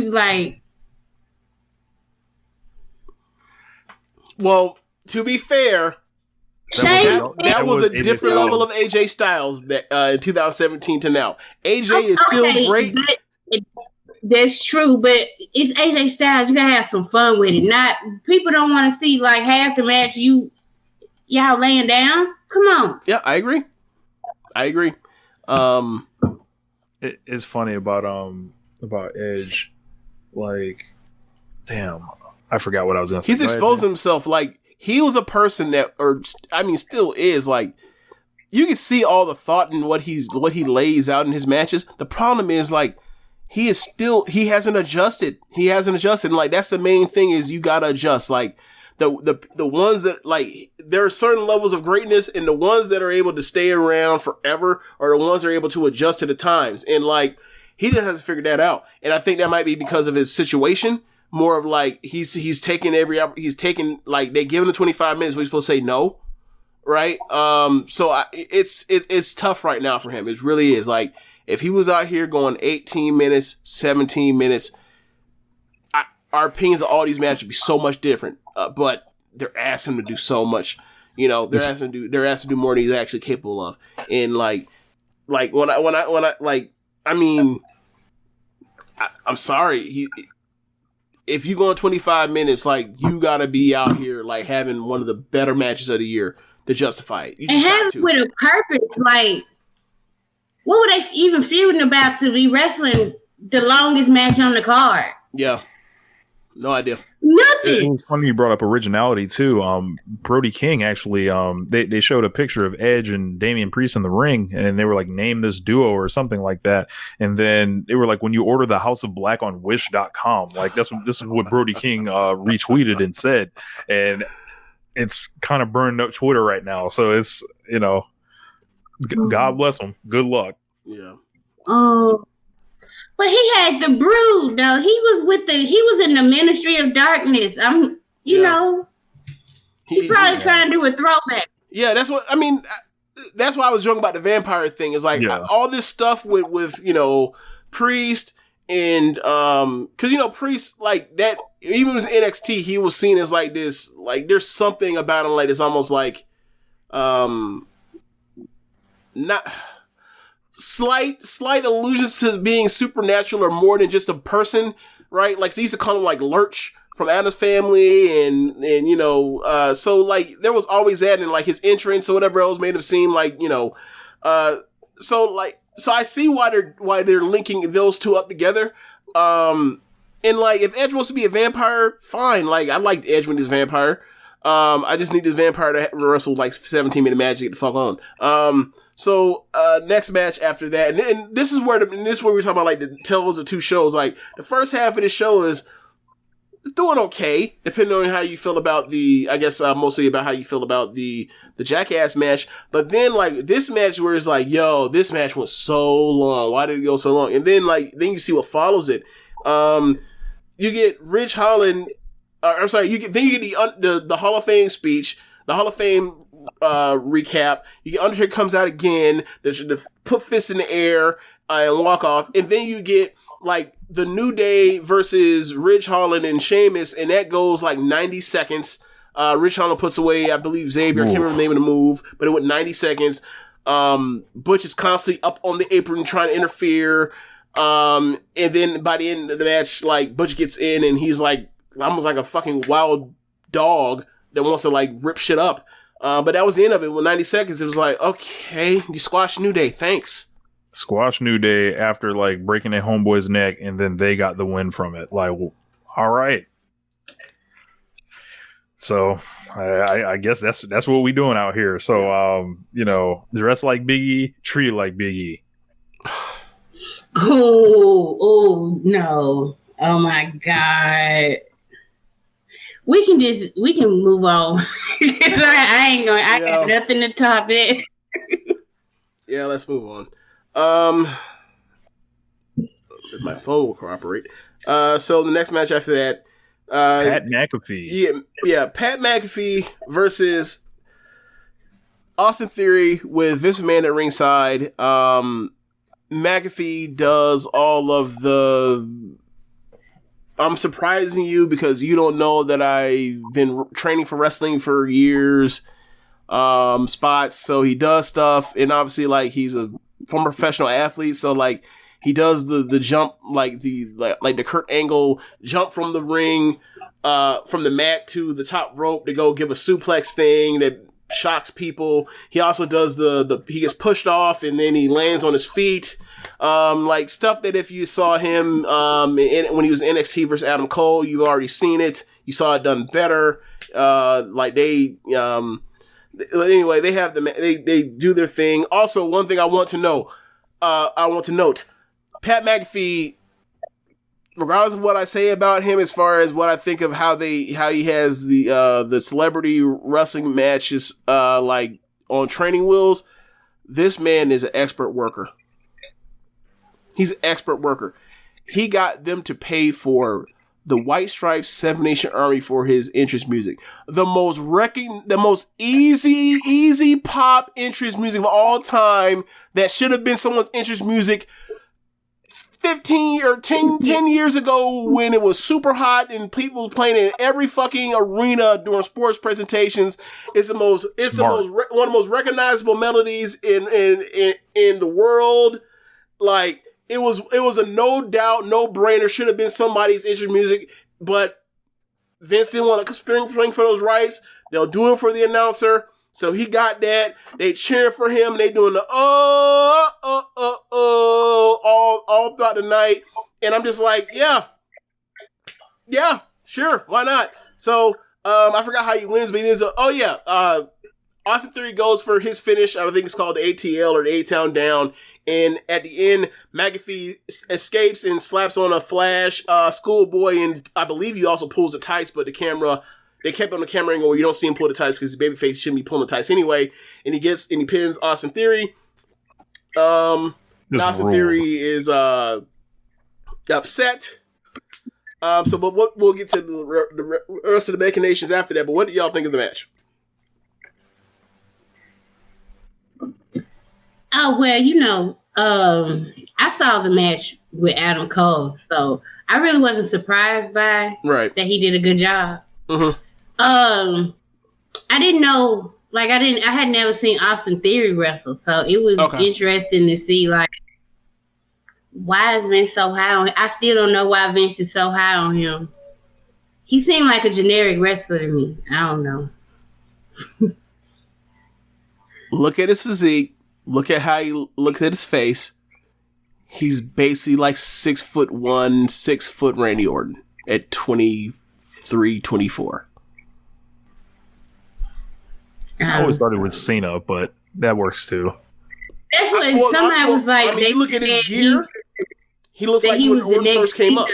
Speaker 7: well, to be fair, that was a different level of AJ Styles that in 2017 to now. AJ is still great.
Speaker 9: That's true, but it's AJ Styles. You gotta have some fun with it. Not people don't want to see half the match. y'all laying down. Come on.
Speaker 7: Yeah, I agree.
Speaker 8: It's funny about Edge. Like, damn, I forgot what I was going to say.
Speaker 7: He's exposed himself. Like, he was a person that, still is. Like, you can see all the thought in what he lays out in his matches. The problem is, like, he hasn't adjusted. And, like, that's the main thing is you gotta adjust. Like, the ones that, like, there are certain levels of greatness, and the ones that are able to stay around forever are the ones that are able to adjust to the times. And, like, he just hasn't figured that out. And I think that might be because of his situation. More of, like, he's taking like, they give him the 25 minutes where he's supposed to say no. Right? So it's tough right now for him. It really is. Like, if he was out here going 18 minutes, 17 minutes, our opinions of all these matches would be so much different. But they're asking him to do so much. You know, they're asking him to do more than he's actually capable of. And like when I I'm sorry. If you go on 25 minutes, like, you gotta be out here like having one of the better matches of the year to justify it.
Speaker 9: And have it with a purpose. Like, what were they even feuding about to be wrestling the longest match on the card?
Speaker 7: Yeah. No idea.
Speaker 9: Nothing.
Speaker 8: It was funny you brought up originality too. Brody King actually, they showed a picture of Edge and Damian Priest in the ring, and they were like, name this duo or something like that. And then they were like, when you order the House of Black on Wish.com, like this is what Brody King retweeted and said, and it's kind of burned up Twitter right now. So it's, you know, God bless him. Good luck.
Speaker 7: Yeah.
Speaker 9: Oh. But he had the brood, though. He was in the Ministry of Darkness. You know, he's probably trying to do a throwback.
Speaker 7: Yeah, that's what I mean. That's why I was joking about the vampire thing. Is like all this stuff with you know, Priest and because you know Priest, like that. Even with NXT, he was seen as like this. Like, there's something about him like it's almost like not. Slight allusions to being supernatural or more than just a person, right? Like, they used to call him like Lurch from Addams Family, and you know, so like there was always that, and like his entrance or whatever else made him seem like, you know, so I see why they're linking those two up together, and like if Edge wants to be a vampire, fine. Like, I liked Edge when he's a vampire. I just need this vampire to wrestle like 17-minute match to get the fuck on. So next match after that, and this is where we're talking about like the tales of two shows. Like, the first half of the show is doing okay, depending on how you feel about mostly about how you feel about the Jackass match. But then like this match where it's like, yo, this match was so long. Why did it go so long? And then you see what follows it. You get Ridge Holland. You get the Hall of Fame speech, the Hall of Fame recap. You get Undertaker comes out again, the put fists in the air and walk off, and then you get like the New Day versus Ridge Holland and Sheamus, and that goes like 90 seconds. Ridge Holland puts away, I believe, Xavier. I can't remember the name of the move, but it went 90 seconds. Butch is constantly up on the apron trying to interfere. And then by the end of the match, like, Butch gets in and he's like almost like a fucking wild dog that wants to like rip shit up. But that was the end of it. With 90 seconds, it was like, okay, you squashed New Day. Thanks.
Speaker 8: Squash New Day after like breaking their homeboy's neck, and then they got the win from it. Like, all right. So I guess that's what we doing out here. So you know, dress like Big E, treat like Big E.
Speaker 9: Oh no! Oh my God! We can move on. I ain't going. I got nothing to top it.
Speaker 7: Yeah, let's move on. My phone will cooperate. So the next match after that,
Speaker 8: Pat McAfee.
Speaker 7: Yeah, Pat McAfee versus Austin Theory with Vince McMahon at ringside. McAfee does all of the I'm surprising you because you don't know that I've been training for wrestling for years spots. So he does stuff, and obviously like he's a former professional athlete, so like he does the jump, like the Kurt Angle jump from the ring, from the mat to the top rope to go give a suplex thing that shocks people. He also does he gets pushed off and then he lands on his feet. Like stuff that if you saw him when he was in NXT versus Adam Cole, you've already seen it. You saw it done better. But anyway, they do their thing. Also, one thing I want to note, Pat McAfee, regardless of what I say about him, as far as what I think of how he has the celebrity wrestling matches like on training wheels, this man is an expert worker. He's an expert worker. He got them to pay for the White Stripes Seven Nation Army for his entrance music. The most easy pop entrance music of all time that should have been someone's entrance music 15 or 10 years ago when it was super hot and people were playing in every fucking arena during sports presentations. It's one of the most recognizable melodies in the world. Like, it was a no doubt, no brainer. Should have been somebody's entrance music, but Vince didn't want to spring for those rights. They'll do it for the announcer. So he got that. They cheering for him. They doing the all throughout the night. And I'm just like, yeah, sure, why not? So I forgot how he wins, but he is Austin Theory goes for his finish. I think it's called the ATL or the A-Town Down. And at the end, McAfee escapes and slaps on a Flash Schoolboy, and I believe he also pulls the tights, but they kept on the camera angle where you don't see him pull the tights because his babyface shouldn't be pulling the tights anyway. And he pins Austin Theory. Austin Theory is upset. But we'll get to the rest of the machinations after that. But what do y'all think of the match?
Speaker 9: Oh, well, I saw the match with Adam Cole, so I really wasn't surprised by that he did a good job.
Speaker 7: Mm-hmm.
Speaker 9: I didn't know, I had never seen Austin Theory wrestle, so it was interesting to see, why is Vince so high on him? I still don't know why Vince is so high on him. He seemed like a generic wrestler to me. I don't know.
Speaker 7: Look at his physique. Look at how he looks at his face. He's basically like 6'1", 6 foot Randy Orton at 23, 24.
Speaker 8: I always thought it was Cena, but that works too.
Speaker 9: That's what somebody was like.
Speaker 7: They look at his gear. He looks like when Orton first came up.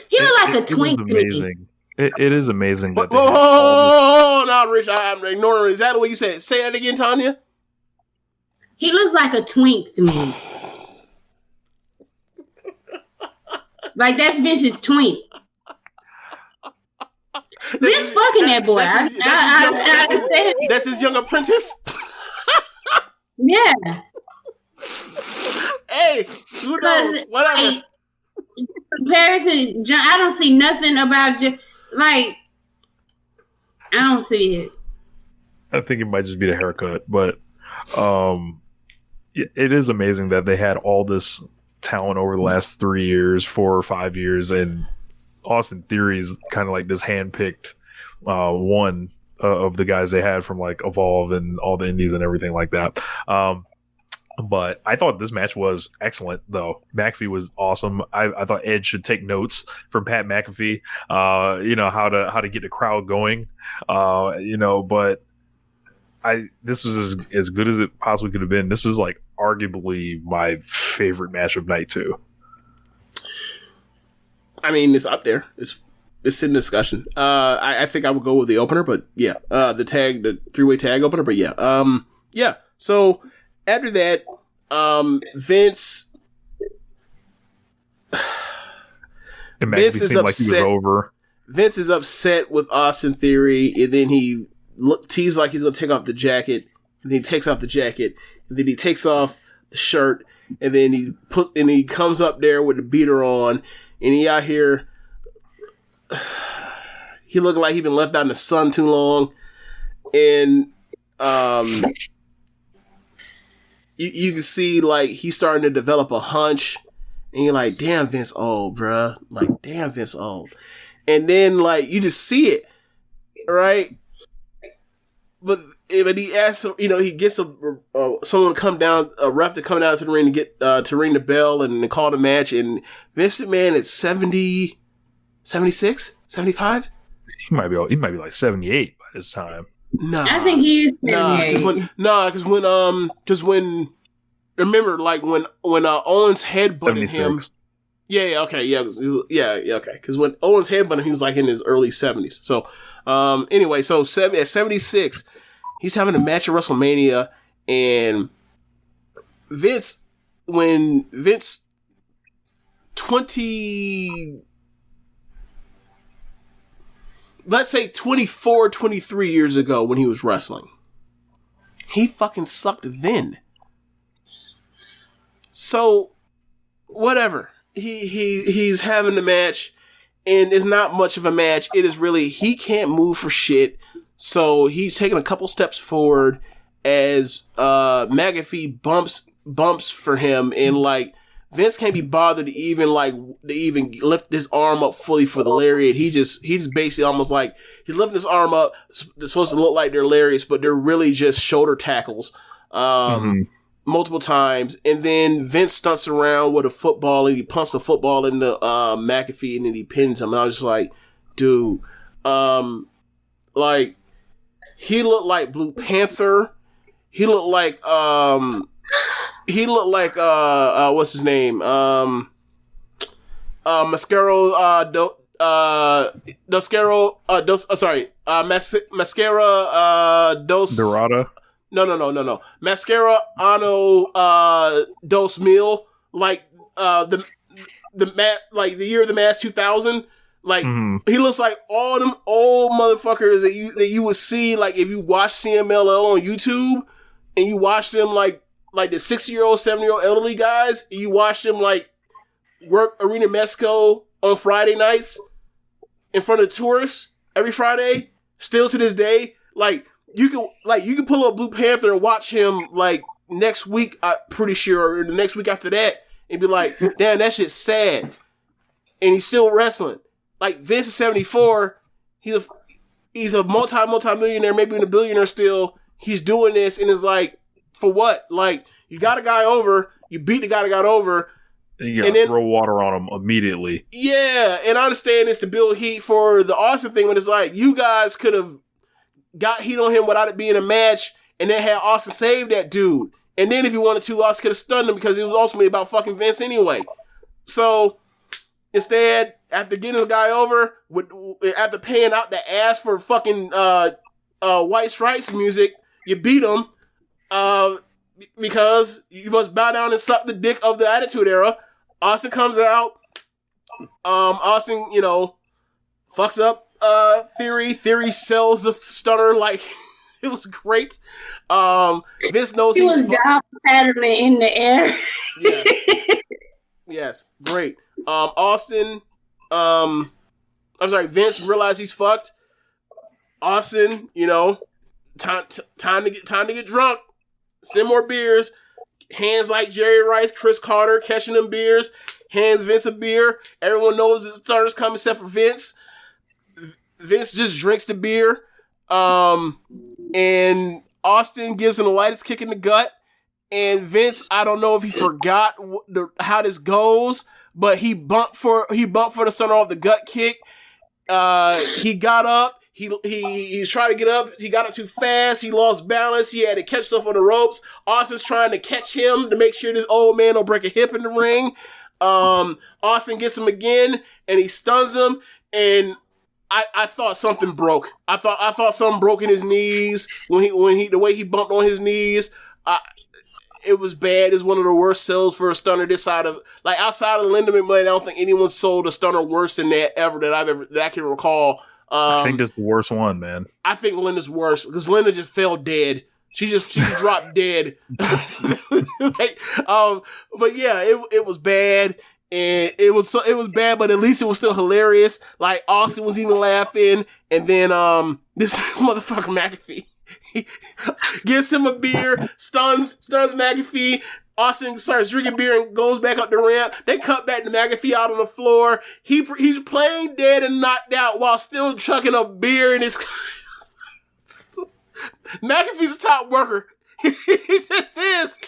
Speaker 9: He looked like a twink to me.
Speaker 8: It is amazing.
Speaker 7: That no, Rich, I'm ignoring. Is that the way you said it? Say that again, Tonya.
Speaker 9: He looks like a twink to me. Like that's Vince's twink. Vince fucking that boy.
Speaker 7: That's his young apprentice.
Speaker 9: Yeah.
Speaker 7: Hey, who knows? Whatever.
Speaker 9: Comparison, I don't see nothing about I don't see it.
Speaker 8: I think it might just be the haircut, but it is amazing that they had all this talent over the last 3 years, 4 or 5 years, and Austin Theory is kind of like this handpicked one of the guys they had from Evolve and all the indies and everything like that. But I thought this match was excellent, though. McAfee was awesome. I thought Edge should take notes from Pat McAfee. How to get the crowd going. But this was as good as it possibly could have been. This is arguably my favorite match of night 2.
Speaker 7: I mean, it's up there. It's in discussion. I think I would go with the opener, but yeah, the 3-way tag opener, but yeah, yeah. So. After that, Vince is upset. He was over. Vince is upset with Austin Theory, and then he teased like he's going to take off the jacket, and then he takes off the jacket, and then he takes off the shirt, and then he comes up there with the beater on, and he out here. He looking like he been left out in the sun too long, and You can see he's starting to develop a hunch, and you're like, "Damn, Vince old, bruh." Damn, Vince old. And then you just see it, right? but he asks, he gets someone to come down, a ref to come down to the ring to get to ring the bell and call the match. And Vince McMahon is 70, 76, 75.
Speaker 8: He might be like 78 by this time.
Speaker 7: No,
Speaker 9: I think he is 78.
Speaker 7: Because when remember, like when Owens headbutted
Speaker 8: 76.
Speaker 7: him. Okay. Because when Owens headbutted him, he was like in his early 70s. So, anyway, so at 76, he's having a match at WrestleMania, and Vince 24, 23 years ago when he was wrestling, he fucking sucked then. So, whatever. He's having the match, and it's not much of a match. It is really, he can't move for shit. So he's taking a couple steps forward as McAfee bumps for him, and like Vince can't be bothered to even lift his arm up fully for the lariat. He just basically almost like he's lifting his arm up. They're supposed to look like they're lariats, but they're really just shoulder tackles. Multiple times, and then Vince stunts around with a football, and he punts the football into McAfee, and then he pins him. And I was just like, dude, like he looked like Blue Panther. He looked like what's his name? Mascara
Speaker 8: Dorada.
Speaker 7: No. Mascara Ano Dos Mil, like the year of the Mask 2000. Like he looks like all them old motherfuckers that you would see, like if you watch CMLL on YouTube and you watch them like the 60-year-old, 70-year-old elderly guys, and you watch them like work Arena Mexico on Friday nights in front of tourists every Friday, still to this day. Like you can pull up Blue Panther and watch him like next week, I'm pretty sure, or the next week after that, and be like, damn, that shit's sad. And he's still wrestling. Like Vince is 74, he's a multi-millionaire, maybe even a billionaire still. He's doing this, and it's like, for what? Like, you got a guy over, you beat the guy that got over,
Speaker 8: and you gotta throw water on him immediately.
Speaker 7: Yeah, and I understand it's to build heat for the Austin thing, but it's like, you guys could have got heat on him without it being a match, and then had Austin save that dude. And then if he wanted to, Austin could have stunned him, because it was ultimately about fucking Vince anyway. So, instead, after getting the guy over, after paying out the ass for fucking White Stripes music, you beat him because you must bow down and suck the dick of the Attitude Era. Austin comes out. Austin, fucks up Theory. Theory sells the stunner like it was great. Vince knows
Speaker 9: he was down pattern in the air.
Speaker 7: Yes, great. Austin, I'm sorry, Vince realized he's fucked. Austin, time to get drunk. Send more beers. Hands like Jerry Rice, Chris Carter, catching them beers. Hands Vince a beer. Everyone knows the starter's coming except for Vince. Vince just drinks the beer. And Austin gives him the lightest kick in the gut. And Vince, I don't know if he forgot how this goes, but he bumped for the stunner off the gut kick. He got up. He's trying to get up. He got up too fast. He lost balance. He had to catch himself on the ropes. Austin's trying to catch him to make sure this old man don't break a hip in the ring. Austin gets him again, and he stuns him. And I thought something broke. I thought something broke in his knees when he the way he bumped on his knees. It was bad. It's one of the worst sells for a stunner this side of, like, outside of Linda McMahon. I don't think anyone sold a stunner worse than that ever that I can recall.
Speaker 8: I think that's the worst one, man.
Speaker 7: I think Linda's worse because Linda just fell dead. She just dropped dead. But yeah, it was bad, and it was bad, but at least it was still hilarious. Like Austin was even laughing, and then this motherfucker McAfee. He gives him a beer, stuns McAfee. Austin starts drinking beer and goes back up the ramp. They cut back to McAfee out on the floor. He's playing dead and knocked out while still chucking a beer in his. McAfee's a top worker. He just is.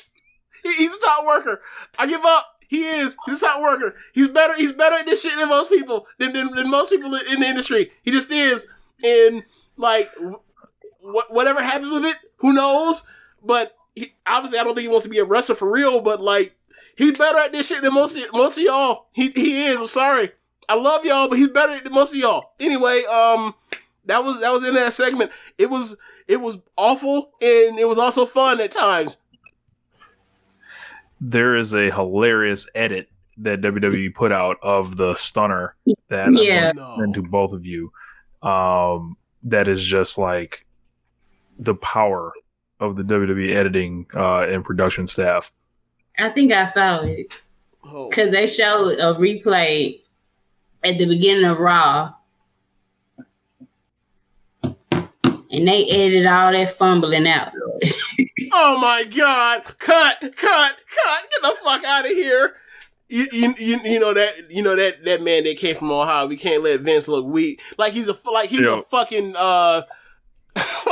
Speaker 7: He's a top worker. I give up. He is. He's a top worker. He's better at this shit than most people. Than most people in the industry. He just is. And like, whatever happens with it, who knows? But obviously, I don't think he wants to be a wrestler for real. But like, he's better at this shit than most of y'all. He is. I'm sorry. I love y'all, but he's better than most of y'all. Anyway, that was in that segment. It was awful, and it was also fun at times.
Speaker 8: There is a hilarious edit that WWE put out of the stunner that I'm going to both of you. That is just like the power of the WWE editing and production staff.
Speaker 9: I think I saw it because they showed a replay at the beginning of Raw, and they edited all that fumbling out.
Speaker 7: Oh my God! Cut! Get the fuck out of here! You know that man that came from Ohio. We can't let Vince look weak. Like he's a fucking like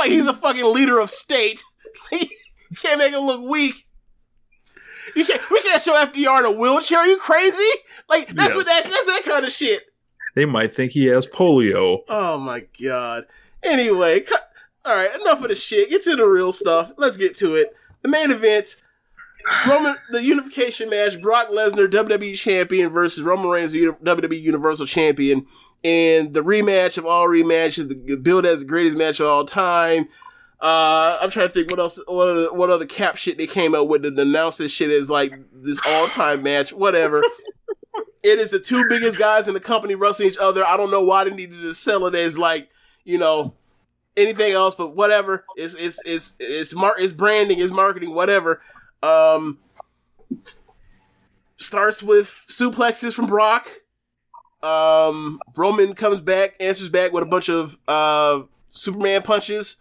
Speaker 7: he's a fucking leader of state. You can't make him look weak. We can't show FDR in a wheelchair. Are you crazy? Like that's that kind of shit.
Speaker 8: They might think he has polio.
Speaker 7: Oh my God. Anyway, all right, enough of the shit. Get to the real stuff. Let's get to it. The main event, the unification match, Brock Lesnar, WWE Champion versus Roman Reigns, WWE Universal Champion. And the rematch of all rematches, the billed as the greatest match of all time. I'm trying to think what other cap shit they came up with to announce this shit as like this all-time match, whatever. It is the two biggest guys in the company wrestling each other. I don't know why they needed to sell it as like, anything else, but whatever. It's branding, it's marketing, whatever. Starts with suplexes from Brock. Roman answers back with a bunch of Superman punches.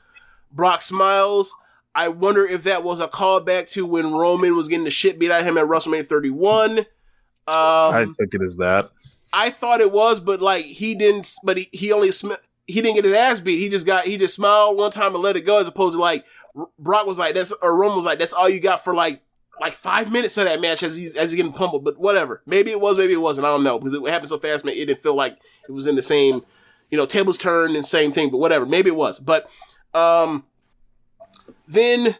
Speaker 7: Brock smiles. I wonder if that was a callback to when Roman was getting the shit beat out of him at WrestleMania 31.
Speaker 8: I took it as that.
Speaker 7: I thought it was, but like he didn't. But he didn't get his ass beat. He just smiled one time and let it go, as opposed to like Brock was like Roman was like, that's all you got for like 5 minutes of that match as he's getting pummeled. But whatever. Maybe it was, maybe it wasn't. I don't know, because it happened so fast. Man, it didn't feel like it was in the same, tables turned and same thing. But whatever. Maybe it was. But then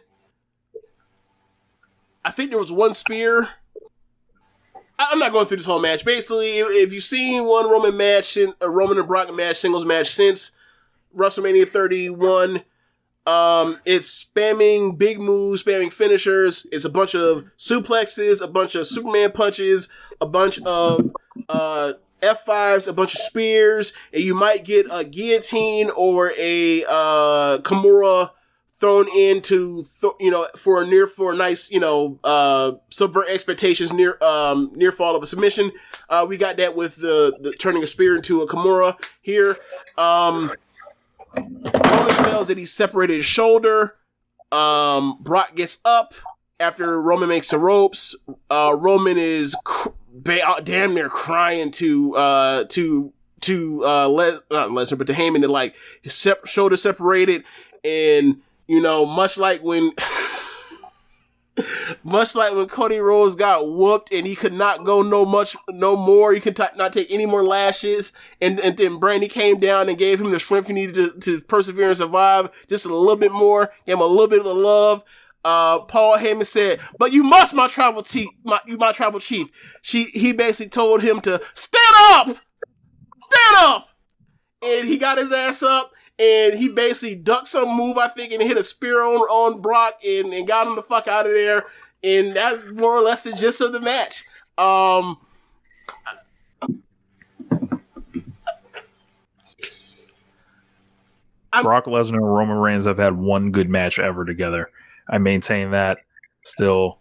Speaker 7: I think there was one spear. I'm not going through this whole match. Basically, if you've seen one Roman and Brock match, singles match since WrestleMania 31, it's spamming big moves, spamming finishers. It's a bunch of suplexes, a bunch of Superman punches, a bunch of F5s, a bunch of spears, and you might get a guillotine or a Kimura thrown into for a nice subvert expectations near fall of a submission. We got that with the turning a spear into a Kimura here. Roman sells that he separated his shoulder. Brock gets up after Roman makes the ropes. Roman is damn near crying to not Lesnar, but to Heyman, that like his shoulder separated. And much like when Cody Rhodes got whooped and he could not go no more, he could not take any more lashes, and then Brandy came down and gave him the strength he needed to persevere and survive just a little bit more, gave him a little bit of love. Paul Heyman said, "But you must, my tribal chief, my tribal chief." He basically told him to stand up, and he got his ass up. And he basically ducked some move, I think, and hit a spear on Brock and got him the fuck out of there. And that's more or less the gist of the match.
Speaker 8: Brock Lesnar and Roman Reigns have had one good match ever together. I maintain that still.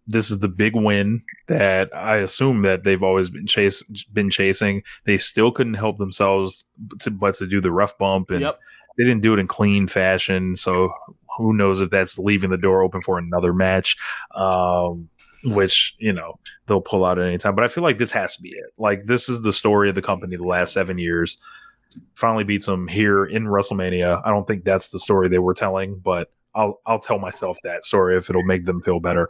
Speaker 8: This is the big win that I assume that they've always been chasing. They still couldn't help themselves but to do the rough bump, and they didn't do it in clean fashion. So who knows if that's leaving the door open for another match, which they'll pull out at any time. But I feel like this has to be it. Like, this is the story of the company the last 7 years. finally beats him here in WrestleMania. I don't think that's the story they were telling, but I'll tell myself that story if it'll make them feel better.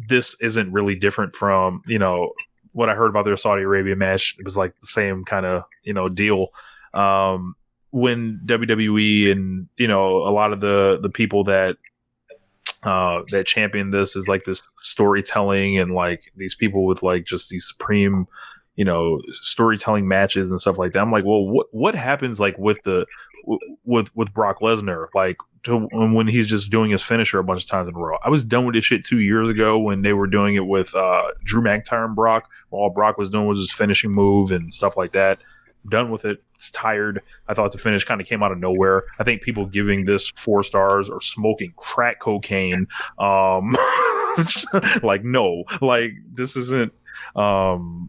Speaker 8: This isn't really different from, what I heard about their Saudi Arabia match. It was like the same kind of, deal. When WWE and, a lot of the people that champion this is like this storytelling and like these people with like just these supreme, storytelling matches and stuff like that. I'm like, well, what happens like with Brock Lesnar, like when he's just doing his finisher a bunch of times in a row? I was done with this shit 2 years ago when they were doing it with Drew McIntyre and Brock. All Brock was doing was his finishing move and stuff like that. Done with it. It's tired. I thought the finish kind of came out of nowhere. I think people giving this 4 stars are smoking crack cocaine. Like, no, like this isn't, and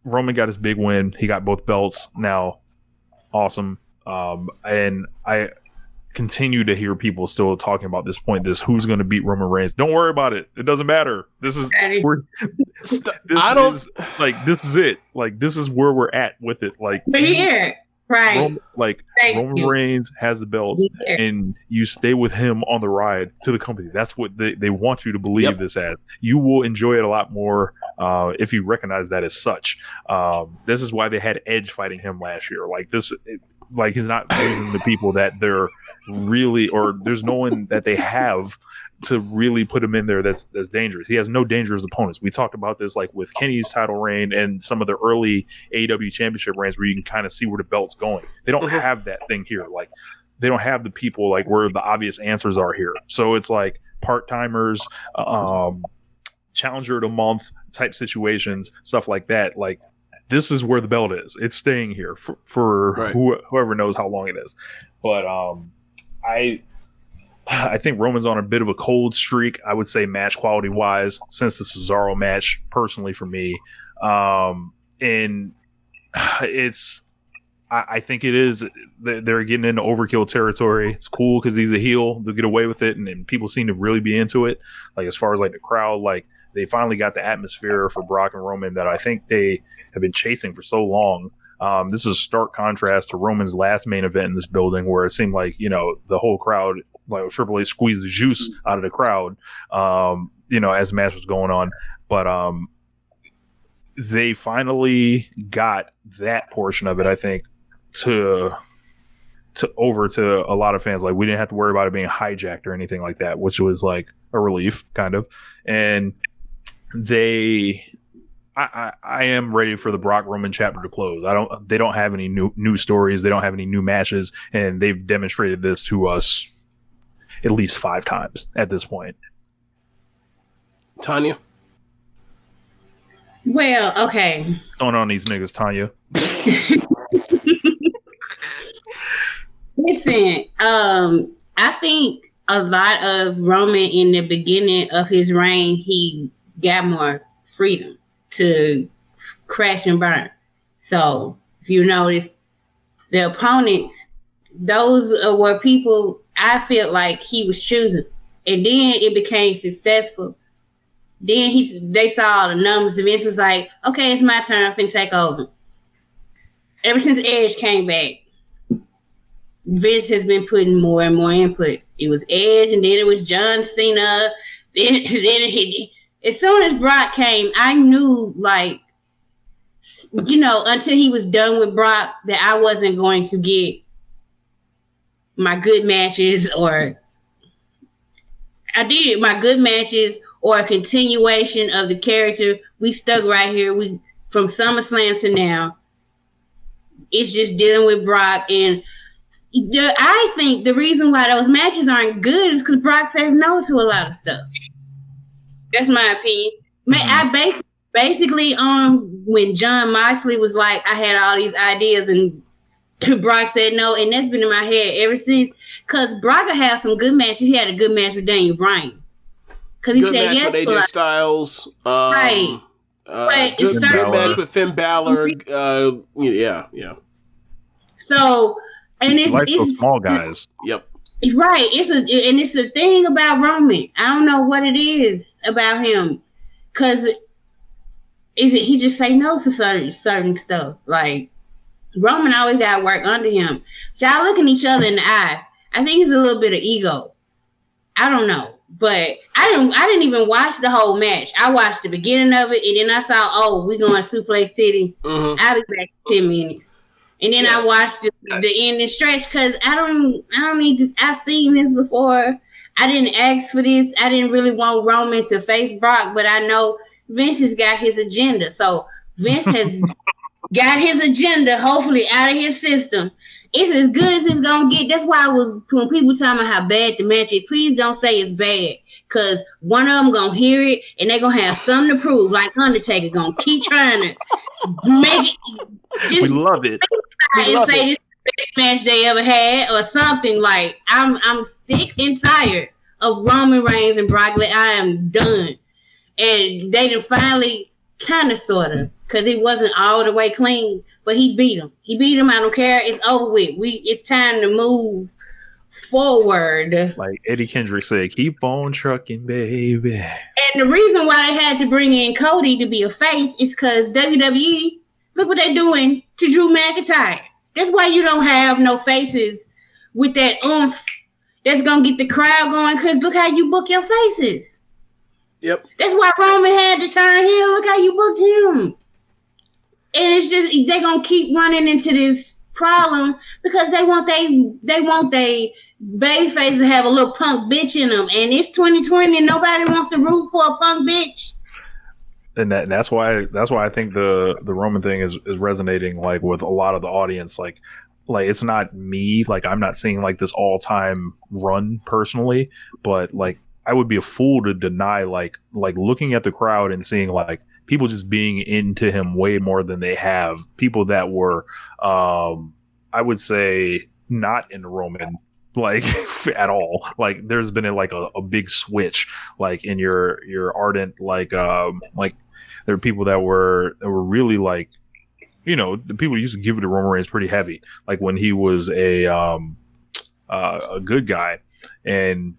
Speaker 8: Roman got his big win. He got both belts now. Awesome. And I continue to hear people still talking about this point, who's going to beat Roman Reigns. Don't worry about it. It doesn't matter. This is it. Like, this is where we're at with it. Like,
Speaker 9: we're here. Right.
Speaker 8: Roman Reigns has the belts, and you stay with him on the ride to the company. That's what they want you to believe this as. You will enjoy it a lot more if you recognize that as such. This is why they had Edge fighting him last year. Like this, he's not losing the people that they're really, or there's no one that they have to really put him in there that's dangerous. He has no dangerous opponents. We talked about this like with Kenny's title reign and some of the early AEW championship reigns where you can kind of see where the belt's going. They don't have that thing here. Like, they don't have the people like where the obvious answers are here. So it's like part-timers, challenger of the month type situations, stuff like that. Like, this is where the belt is. It's staying here for right. Whoever knows how long it is. But I think Roman's on a bit of a cold streak, I would say, match quality wise, since the Cesaro match, personally for me. And I think it is, they're getting into overkill territory. It's cool because he's a heel. They'll get away with it. And people seem to really be into it. Like, as far as like the crowd, like they finally got the atmosphere for Brock and Roman that I think they have been chasing for so long. This is a stark contrast to Roman's last main event in this building, where it seemed like, the whole crowd, like Triple H squeezed the juice out of the crowd, as the match was going on. But they finally got that portion of it, I think, to over to a lot of fans. Like, we didn't have to worry about it being hijacked or anything like that, which was like a relief, kind of. And I am ready for the Brock Roman chapter to close. They don't have any new stories. They don't have any new matches, and they've demonstrated this to us at least 5 times at this point.
Speaker 7: Tonya?
Speaker 9: Well, okay.
Speaker 8: What's going on these niggas, Tonya?
Speaker 9: Listen, I think a lot of Roman in the beginning of his reign, he got more freedom to crash and burn. So if you notice, the opponents, those were people I felt like he was choosing. And then it became successful. Then they saw the numbers. Vince was like, okay, it's my turn. I'm finna take over. Ever since Edge came back, Vince has been putting more and more input. It was Edge, and then it was John Cena. Then as soon as Brock came, I knew, like, until he was done with Brock, that I wasn't going to get my good matches, or I did my good matches, or a continuation of the character. We stuck right here. We from SummerSlam to now. It's just dealing with Brock, and I think the reason why those matches aren't good is because Brock says no to a lot of stuff. That's my opinion. I basically when John Moxley was like, I had all these ideas and Brock said no, and that's been in my head ever since. Because Brock will have some good matches. He had a good match with Daniel Bryan. Because he said yes
Speaker 7: with AJ Styles.
Speaker 9: Right.
Speaker 7: But good match with Finn Balor. Yeah.
Speaker 9: So, and it's
Speaker 8: those small guys.
Speaker 7: Yep.
Speaker 9: Right. It's a thing about Roman. I don't know what it is about him. Because is it he just say no to certain stuff. Like Roman always got to work under him. Y'all looking each other in the eye. I think it's a little bit of ego. I don't know. But I didn't even watch the whole match. I watched the beginning of it, and then I saw, we going to Suplex City.
Speaker 7: Mm-hmm.
Speaker 9: I'll be back in 10 minutes. And then I watched the ending stretch because I don't need this. I've seen this before. I didn't ask for this. I didn't really want Roman to face Brock, but I know Vince has got his agenda. So Vince has got his agenda, hopefully, out of his system. It's as good as it's going to get. That's why when people talking about how bad the match is, please don't say it's bad. Because one of them going to hear it, and they're going to have something to prove, like Undertaker going to keep trying to make it. Just
Speaker 8: we love it.
Speaker 9: And say this is the best match they ever had or something. Like, I'm sick and tired of Roman Reigns and Brock Lesnar. I am done. And they done finally, kind of, sort of, because he wasn't all the way clean, but he beat him. He beat him. I don't care. It's over with. It's time to move forward.
Speaker 8: Like Eddie Kendrick said, keep on trucking, baby.
Speaker 9: And the reason why they had to bring in Cody to be a face is because WWE, look what they're doing to Drew McIntyre. That's why you don't have no faces with that oomph that's going to get the crowd going, because look how you book your faces.
Speaker 7: Yep.
Speaker 9: That's why Roman had to turn heel. Look how you booked him. And it's just they're gonna keep running into this problem because they want they baby face to have a little punk bitch in them. And it's 2020 and nobody wants to root for a punk bitch.
Speaker 8: And that's why I think the Roman thing is resonating like with a lot of the audience. Like it's not me. Like I'm not seeing like this all time run personally, but like I would be a fool to deny like looking at the crowd and seeing like people just being into him way more than they have. People that were, I would say, not into Roman, like at all. Like there's been a big switch, like in your ardent, like there are people that were really like, the people who used to give it to Roman Reigns pretty heavy, like when he was a good guy, and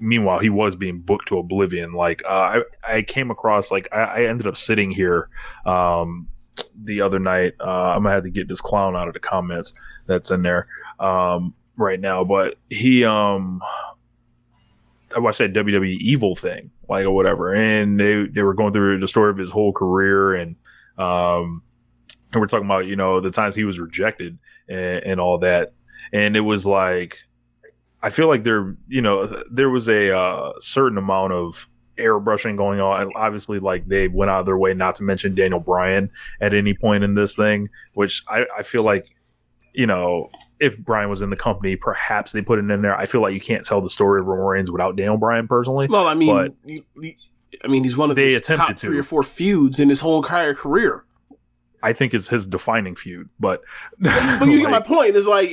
Speaker 8: meanwhile he was being booked to oblivion. Like I came across, like I ended up sitting here the other night. I'm gonna have to get this clown out of the comments that's in there right now, but he I said WWE evil thing, like, or whatever, and they were going through the story of his whole career, and we're talking about the times he was rejected and all that, and it was like, I feel like there was a certain amount of airbrushing going on. And obviously, like, they went out of their way not to mention Daniel Bryan at any point in this thing, which I feel like, if Bryan was in the company, perhaps they put it in there. I feel like you can't tell the story of Roman Reigns without Daniel Bryan personally.
Speaker 7: Well, I mean, he's one of the top 3 or 4 feuds in his whole entire career.
Speaker 8: I think it's his defining feud, but
Speaker 7: you get my point. It's like,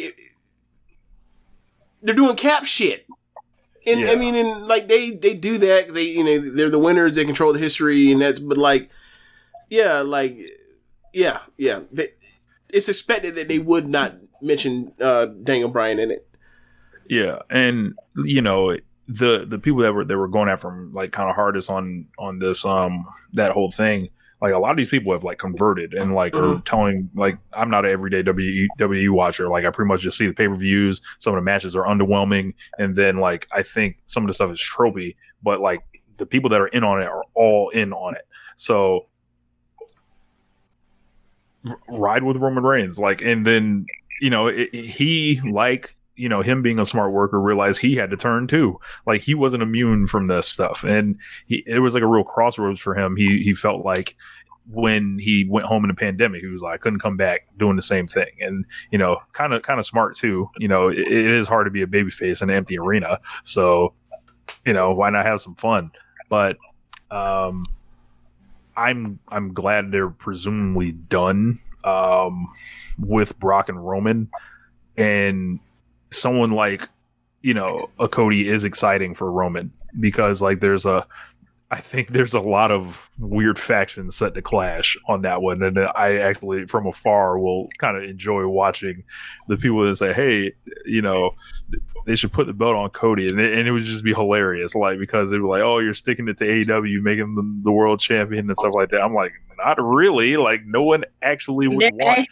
Speaker 7: they're doing cap shit. And yeah. I mean, and like they do that. They're the winners. They control the history, and it's expected that they would not mention Daniel Bryan in it.
Speaker 8: Yeah, and the people that were going after him like kind of hardest on this that whole thing. Like, a lot of these people have like converted and like are telling, like, I'm not an everyday WWE watcher. Like, I pretty much just see the pay-per-views. Some of the matches are underwhelming, and then like I think some of the stuff is tropey. But like the people that are in on it are all in on it. So ride with Roman Reigns, like, and then he like. Him being a smart worker, realized he had to turn too. Like, he wasn't immune from this stuff, and it was like a real crossroads for him. He felt like when he went home in the pandemic, he was like, I couldn't come back doing the same thing. And kind of smart too. It is hard to be a babyface in an empty arena, so why not have some fun? But I'm glad they're presumably done with Brock and Roman, and someone like a Cody is exciting for Roman, because like I think there's a lot of weird factions set to clash on that one, and I actually from afar will kind of enjoy watching the people that say, hey, they should put the belt on Cody, and it would just be hilarious, like, because they were like, oh, you're sticking it to AEW, making them the world champion and stuff like that. I'm like, not really. Like, no one actually would want.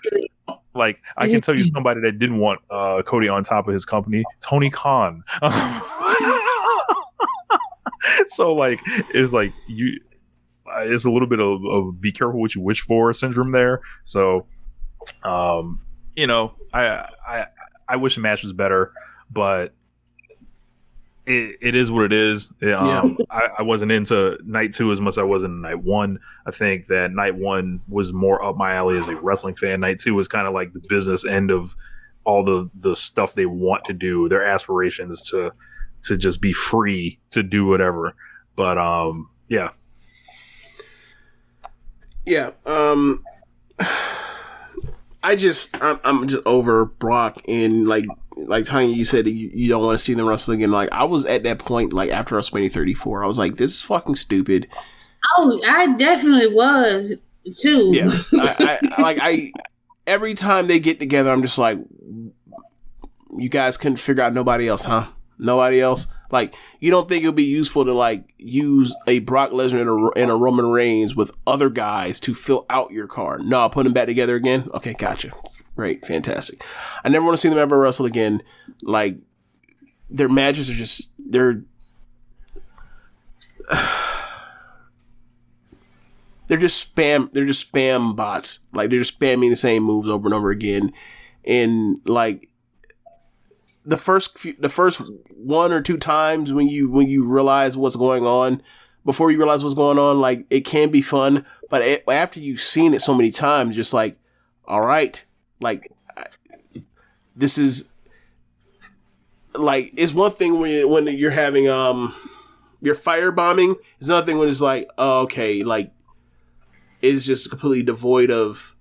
Speaker 8: Like, I can tell you somebody that didn't want Cody on top of his company, Tony Khan. So, like, it's like it's a little bit of be careful what you wish for syndrome there. So, you know, I wish the match was better, but it is what it is. I wasn't into night 2 as much as I was in night 1. I think that night 1 was more up my alley as a wrestling fan. Night 2 was kind of like the business end of all the stuff they want to do, their aspirations to just be free to do whatever. But yeah.
Speaker 7: I'm just over Brock, and like Tonya, you said you don't want to see them wrestle again. Like, I was at that point, like after WrestleMania 34, I was like, this is fucking stupid.
Speaker 9: Oh, I definitely was too.
Speaker 7: Yeah, I every time they get together, I'm just like, you guys couldn't figure out nobody else, huh? Nobody else. Like, you don't think it would be useful to like use a Brock Lesnar and a Roman Reigns with other guys to fill out your card? No, put them back together again. Okay, gotcha. Great, fantastic. I never want to see them ever wrestle again. Like, their matches are just they're just spam. They're just spam bots. Like, they're just spamming the same moves over and over again. And like the first 1 or 2 times when you realize what's going on, before you realize what's going on, like, it can be fun. But after you've seen it so many times, just like, all right, like, this is like, it's one thing when you're having you're firebombing. It's another thing when it's like, oh, okay, like, it's just completely devoid of.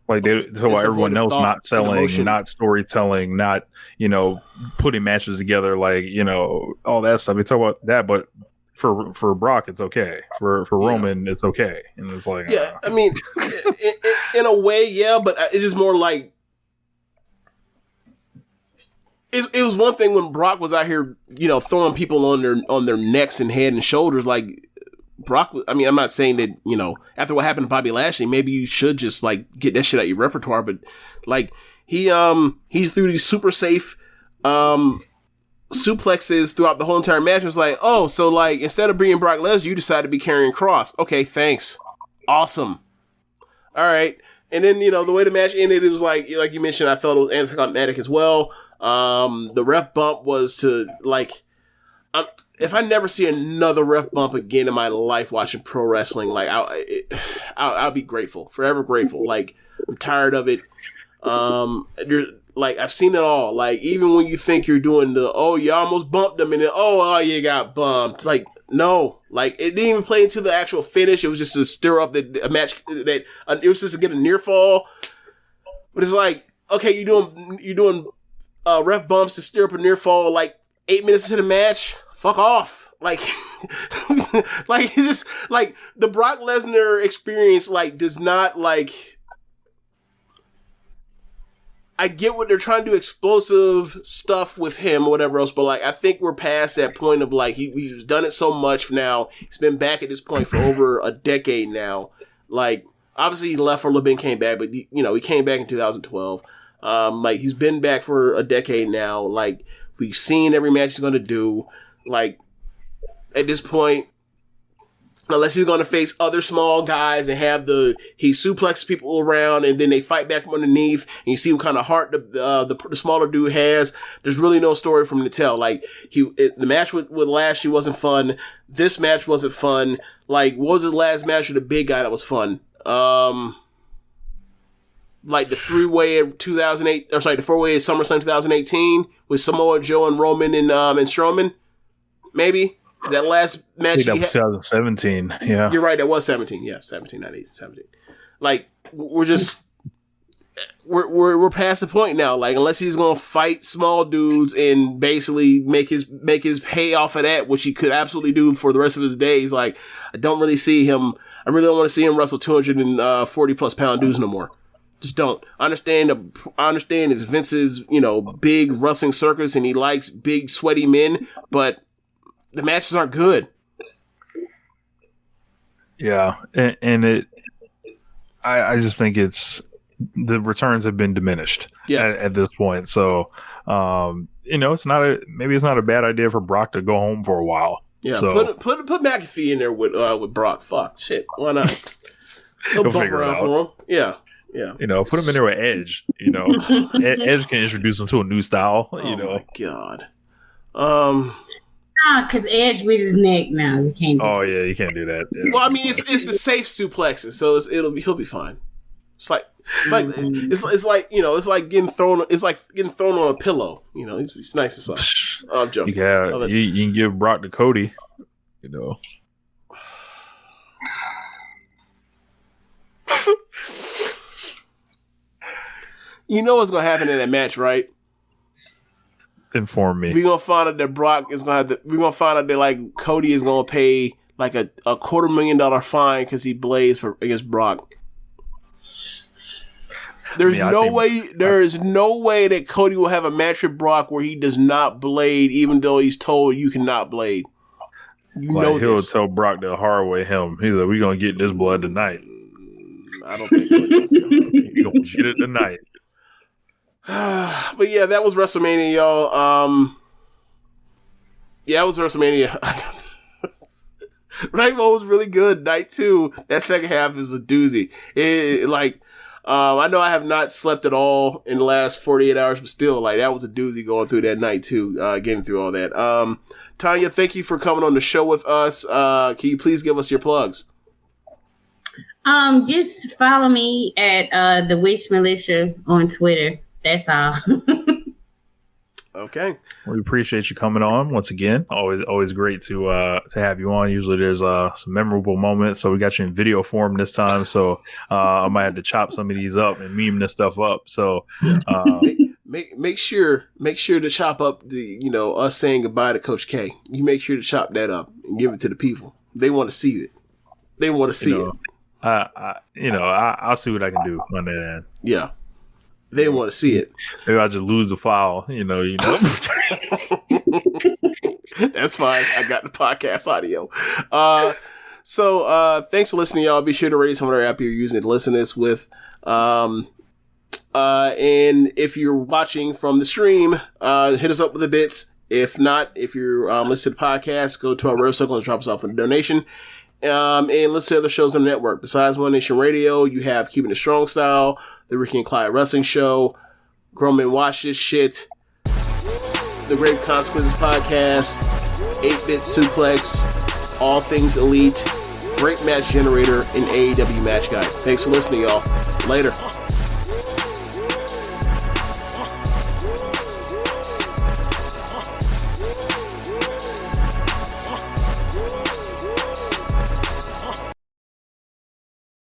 Speaker 8: Like, everyone else not selling, not storytelling, not, you know, putting matches together, like, you know, all that stuff. We talk about that, but for Brock, it's okay. For Roman, it's okay. And it's like,
Speaker 7: I mean, in a way, yeah, but it's just more like, it was one thing when Brock was out here, you know, throwing people on their necks and head and shoulders, like. Brock, I mean, I'm not saying that, you know, after what happened to Bobby Lashley, maybe you should just like get that shit out your repertoire, but like he's through these super safe suplexes throughout the whole entire match. It's like, oh, so like instead of bringing Brock Lesnar, you decided to be carrying Cross. Okay, thanks. Awesome. All right. And then, you know, the way the match ended, it was like you mentioned, I felt it was anticlimactic as well. The ref bump was to like, if I never see another ref bump again in my life watching pro wrestling, like I'll be grateful, forever grateful. Like, I'm tired of it. Like, I've seen it all. Like, even when you think you're doing you almost bumped them, and then you got bumped. Like, no, like, it didn't even play into the actual finish. It was just to stir up a match that it was just to get a near fall. But it's like, okay, you're doing ref bumps to stir up a near fall like 8 minutes into the match. Fuck off. Like, like, it's just, like, the Brock Lesnar experience, like, does not, like, I get what they're trying to do, explosive stuff with him or whatever else, but, like, I think we're past that point of, like, he's done it so much now. He's been back at this point for over a decade now. Like, obviously he left for a little bit and came back, but, you know, he came back in 2012. Like, he's been back for a decade now. Like, we've seen every match he's going to do. Like, at this point, unless he's going to face other small guys and have he suplexes people around and then they fight back from underneath and you see what kind of heart the smaller dude has, there's really no story for him to tell. Like, the match with Lashley wasn't fun. This match wasn't fun. Like, what was his last match with the big guy that was fun? Like the 3-way of 2008, or sorry, the 4-way of SummerSlam 2018 with Samoa Joe and Roman and Strowman. Maybe that last match.
Speaker 8: I think that was 2017. Yeah,
Speaker 7: you're right. That was 17. Yeah, 17, not 18, 17. Like, we're past the point now. Like, unless he's gonna fight small dudes and basically make his pay off of that, which he could absolutely do for the rest of his days. Like, I don't really see him. I really don't want to see him wrestle 240 plus pound dudes no more. Just don't. I understand it's Vince's, you know, big wrestling circus and he likes big sweaty men, but the matches aren't good.
Speaker 8: Yeah, and I just think the returns have been diminished at this point. So, it's not a bad idea for Brock to go home for a while.
Speaker 7: Yeah,
Speaker 8: so,
Speaker 7: put McAfee in there with Brock. Fuck, shit, why not? He'll bump around for him. Yeah.
Speaker 8: Put him in there with Edge. Edge can introduce him to a new style.
Speaker 7: My God.
Speaker 9: Because Edge with his neck now. You can't.
Speaker 8: Yeah, you can't do that. Yeah.
Speaker 7: Well, I mean, it's the safe suplexes, so he'll be fine. It's like getting thrown on a pillow. It's nice and soft. I'm joking.
Speaker 8: You can give Brock to Cody.
Speaker 7: You know what's gonna happen in that match, right?
Speaker 8: Inform me.
Speaker 7: We're gonna find out that Brock is gonna have to. We're gonna find out that like Cody is gonna pay like a $250,000 fine because he blazed against Brock. There is no way that Cody will have a match with Brock where he does not blade, even though he's told you cannot blade.
Speaker 8: He'll tell Brock the hard way him. He's like, "We're gonna get this blood tonight."
Speaker 7: I don't think you're
Speaker 8: gonna get it tonight.
Speaker 7: But yeah, that was WrestleMania, y'all. Yeah, it was WrestleMania. Night 1 was really good. Night 2, that second half is a doozy. I know I have not slept at all in the last 48 hours, but still, that was a doozy going through that night too, getting through all that. Tonya, thank you for coming on the show with us. Can you please give us your plugs?
Speaker 9: Just follow me at the Witch Militia on Twitter. That's all.
Speaker 7: Okay.
Speaker 8: We appreciate you coming on once again. Always great to have you on. Usually there's some memorable moments. So we got you in video form this time. So I might have to chop some of these up and meme this stuff up. So
Speaker 7: make sure to chop up the us saying goodbye to Coach K. You make sure to chop that up and give it to the people. They want to see it. They want to see it.
Speaker 8: I'll see what I can do on that end.
Speaker 7: Yeah. They want to see it.
Speaker 8: Maybe I'll just lose the file,
Speaker 7: That's fine. I got the podcast audio. So thanks for listening, y'all. Be sure to rate some of our app you're using to listen to this with. And if you're watching from the stream, hit us up with the bits. If not, if you're listening to the podcast, go to our website and drop us off a donation. And listen to other shows on the network. Besides One Nation Radio, you have Keepin It Strong Style, the Ricky Clive Wrestling Show, Grown Men Watch This Shit, the Great Consequences Podcast, 8-Bit Suplex, All Things Elite, Great Match Generator, and AEW Match Guide. Thanks for listening, y'all. Later.